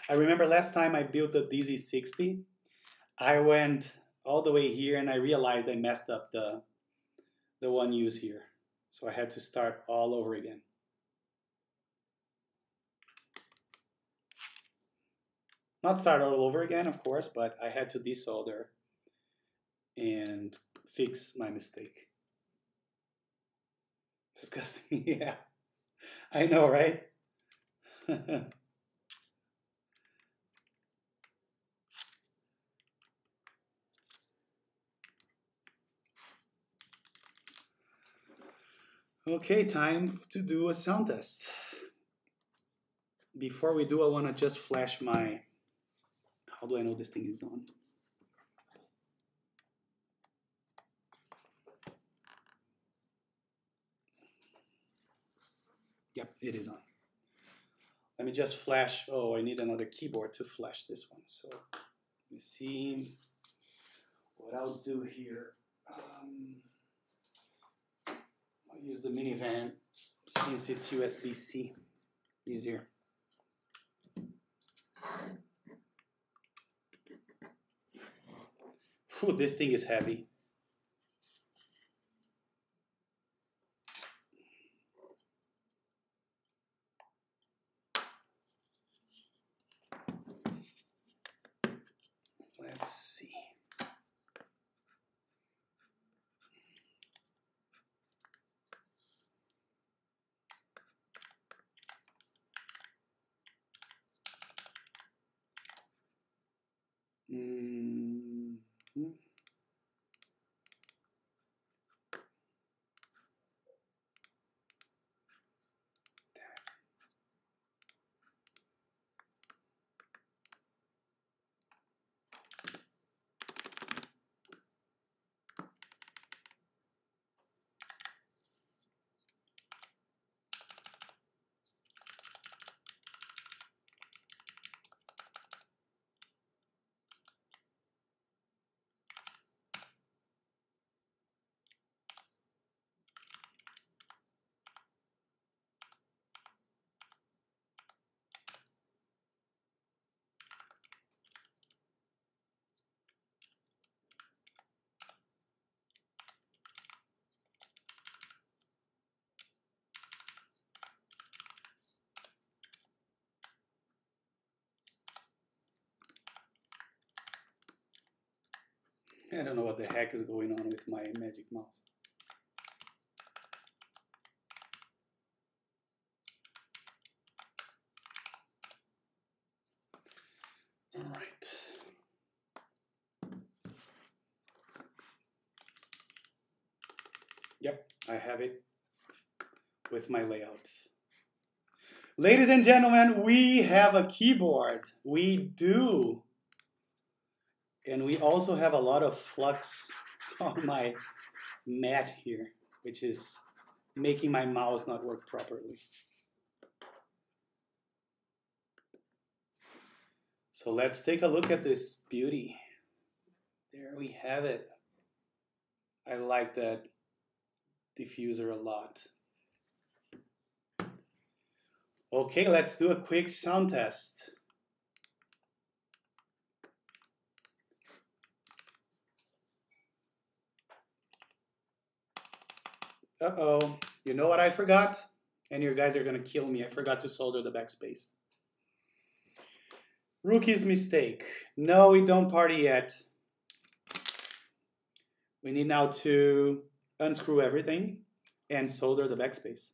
I remember last time I built the DZ60, I went all the way here and I realized I messed up the one used here. So I had to start all over again. Not start all over again, of course, but I had to desolder and fix my mistake. Disgusting, yeah. I know, right? Okay, time to do a sound test. Before we do, I want to just flash my, how do I know this thing is on? Yep, it is on. Let me just flash, oh, I need another keyboard to flash this one. So let me see what I'll do here. I'll use the minivan since it's USB-C, easier. Whew, this thing is heavy. Let's see. I don't know what the heck is going on with my magic mouse. All right. Yep, I have it with my layout. Ladies and gentlemen, we have a keyboard. We do. And we also have a lot of flux on my mat here, which is making my mouse not work properly. So let's take a look at this beauty. There we have it. I like that diffuser a lot. Okay, let's do a quick sound test. Uh-oh, you know what I forgot? And you guys are gonna kill me. I forgot to solder the backspace. Rookie's mistake. No, we don't party yet. We need now to unscrew everything and solder the backspace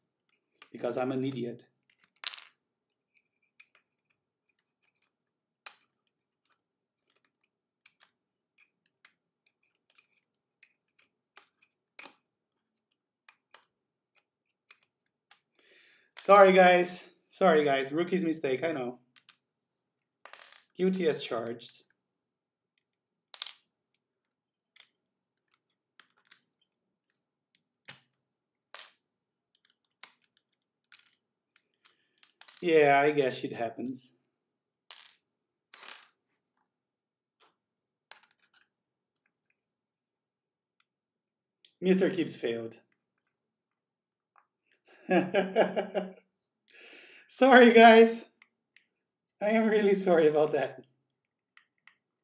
because I'm an idiot. Sorry, guys. Sorry, guys. Rookie's mistake, I know. Guilty as charged. Yeah, I guess it happens. Mr. Keeps failed. Sorry, guys. I am really sorry about that.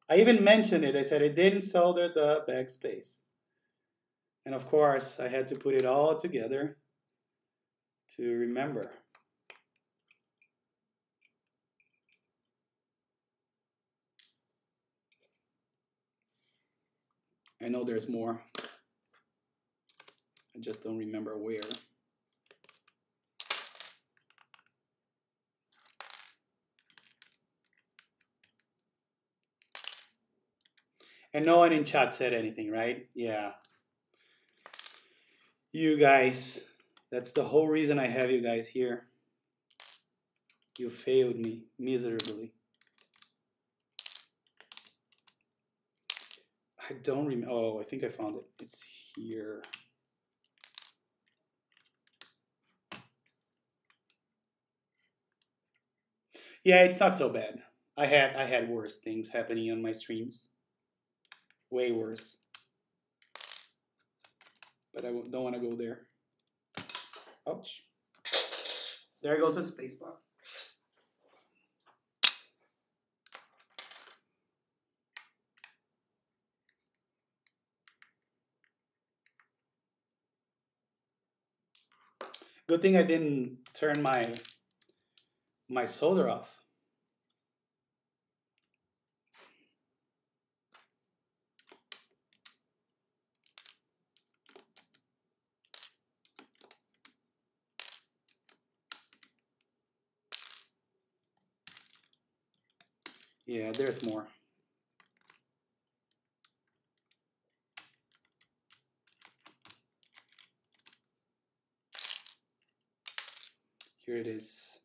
I even mentioned it. I said I didn't solder the backspace. And of course, I had to put it all together to remember. I know there's more. I just don't remember where. And no one in chat said anything, right? Yeah. You guys, that's the whole reason I have you guys here. You failed me miserably. I don't remember. Oh, I think I found it. It's here. Yeah, it's not so bad. I had worse things happening on my streams. Way worse. But I don't want to go there. Ouch. There goes a spacebar. Good thing I didn't turn my solder off. Yeah, there's more. Here it is.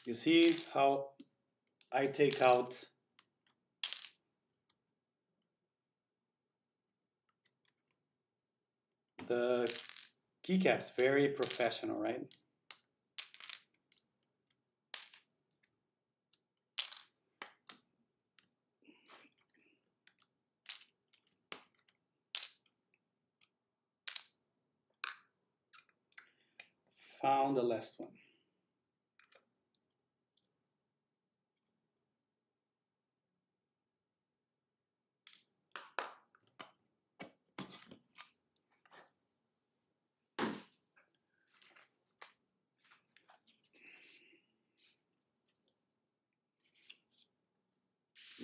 You see how I take out the keycaps? Very professional, right? Found the last one.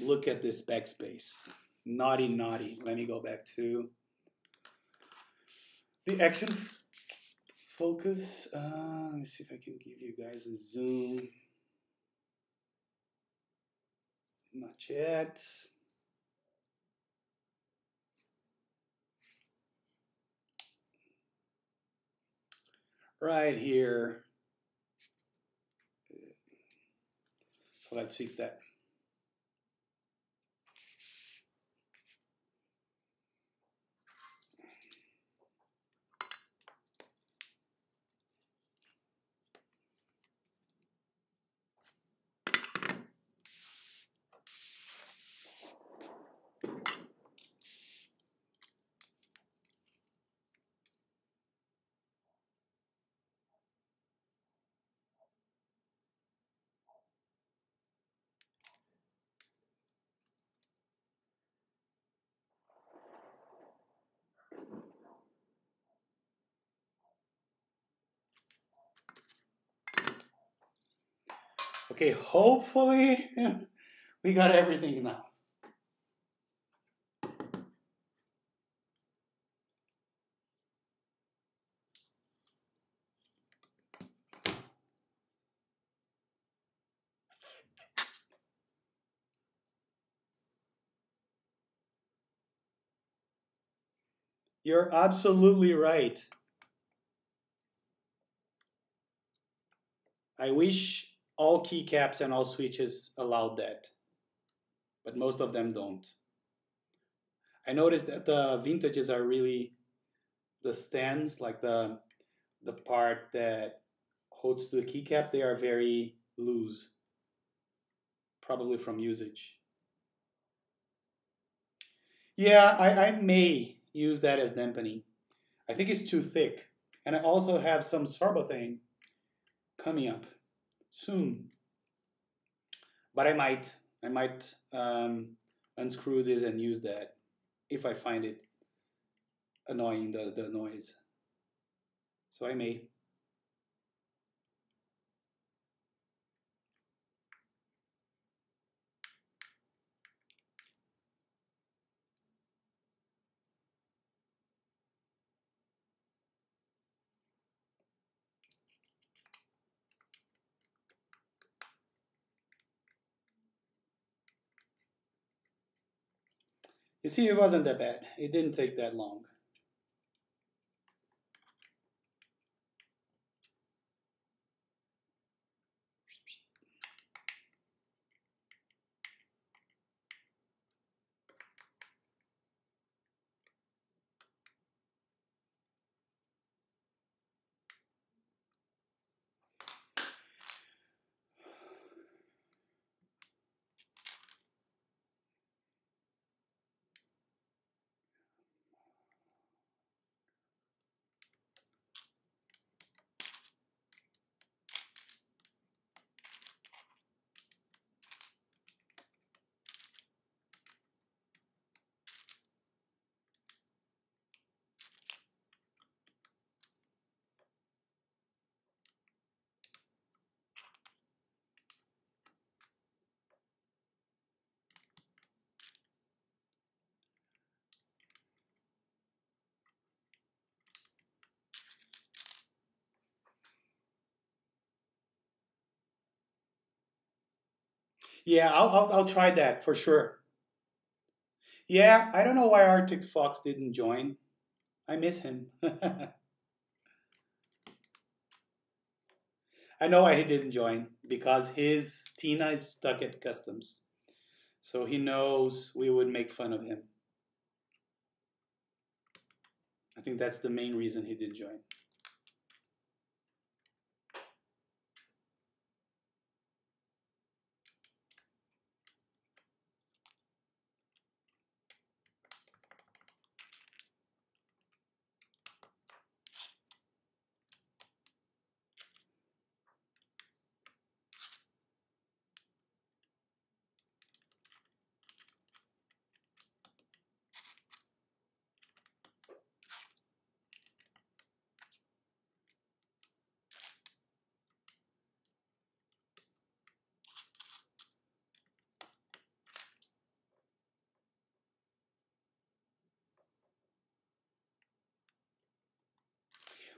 Look at this backspace. Naughty, naughty. Let me go back to the action focus. Let me see if I can give you guys a zoom. Not yet. Right here. So let's fix that. Okay, hopefully we got everything now. You're absolutely right. I wish all keycaps and all switches allowed that, but most of them don't. I noticed that the vintages are really the stands, like the part that holds to the keycap, they are very loose, probably from usage. Yeah, I may use that as dampening. I think it's too thick. And I also have some sorbothane coming up soon. But I might unscrew this and use that if I find it annoying, the noise. So I may. You see, it wasn't that bad. It didn't take that long. Yeah, I'll try that for sure. Yeah, I don't know why Arctic Fox didn't join. I miss him. I know why he didn't join, because his Tina is stuck at customs. So he knows we would make fun of him. I think that's the main reason he didn't join.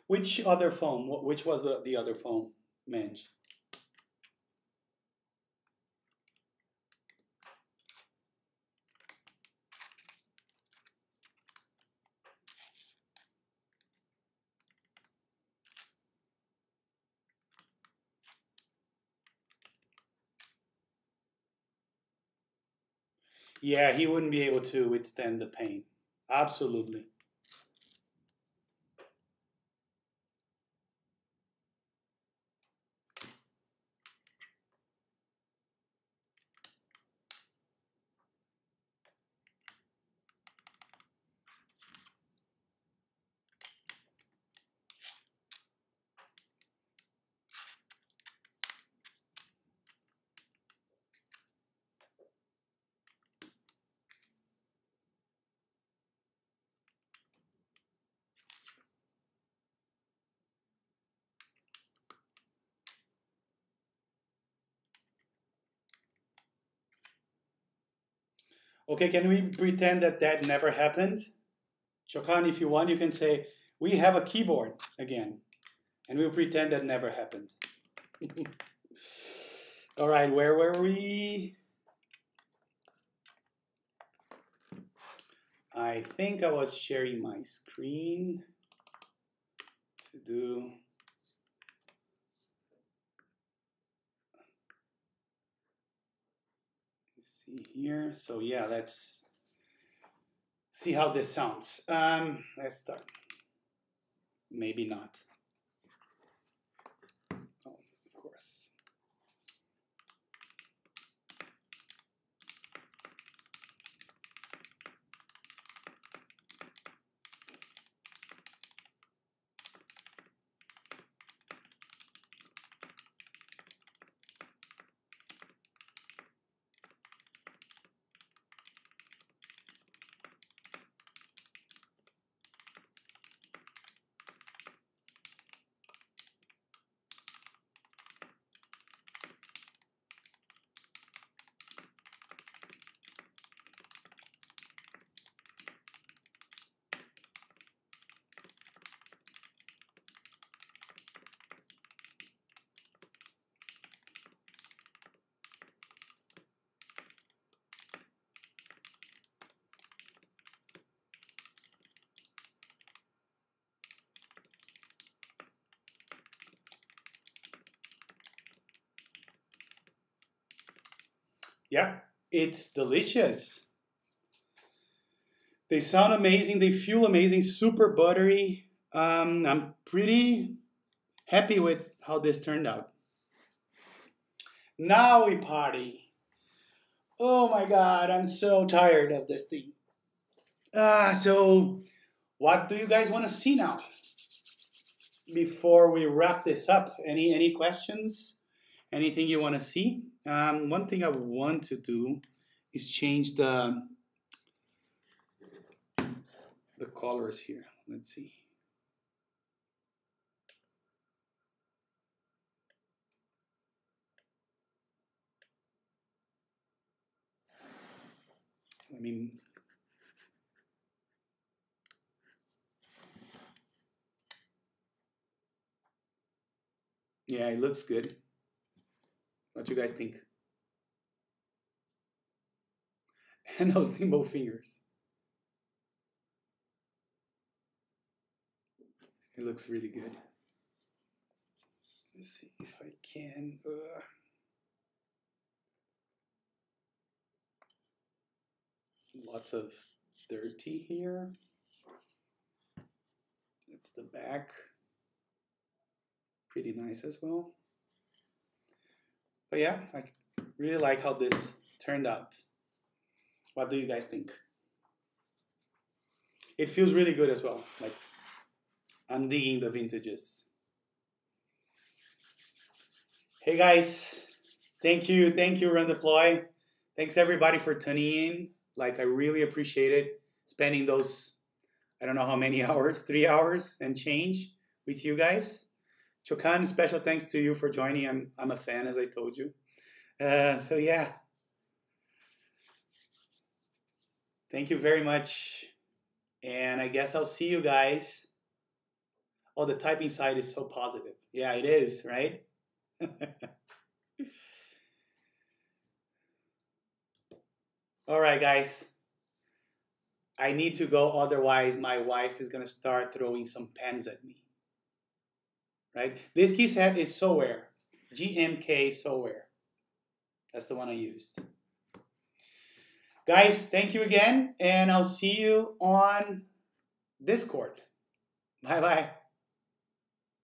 Which other foam? Which was the other foam, Mange? Yeah, he wouldn't be able to withstand the pain. Absolutely. Okay, can we pretend that that never happened? Chokan, if you want, you can say, we have a keyboard again. And we'll pretend that never happened. All right, where were we? I think I was sharing my screen to do. Let's see here. So yeah, let's see how this sounds. Let's start. Maybe not. Oh, of course. Yeah, it's delicious. They sound amazing. They feel amazing. Super buttery. I'm pretty happy with how this turned out. Now we party. Oh my God, I'm so tired of this thing. So what do you guys want to see now? Before we wrap this up, any questions? Anything you want to see? One thing I want to do is change the colors here. Let's see. I mean, yeah, it looks good. What you guys think? And those nimble fingers. It looks really good. Let's see if I can. Lots of dirty here. That's the back. Pretty nice as well. But yeah, I really like how this turned out. What do you guys think? It feels really good as well. Like, I'm digging the vintages. Hey guys, thank you, Run Deploy. Thanks everybody for tuning in. Like, I really appreciate it, spending those, I don't know how many hours, 3 hours and change with you guys. Chokan, special thanks to you for joining. I'm a fan, as I told you. So yeah, thank you very much. And I guess I'll see you guys. Oh, the typing side is so positive. Yeah, it is, right? All right, guys. I need to go, otherwise my wife is gonna start throwing some pens at me. Right? This key set is Soware, GMK Soware. That's the one I used. Guys, thank you again, and I'll see you on Discord. Bye-bye.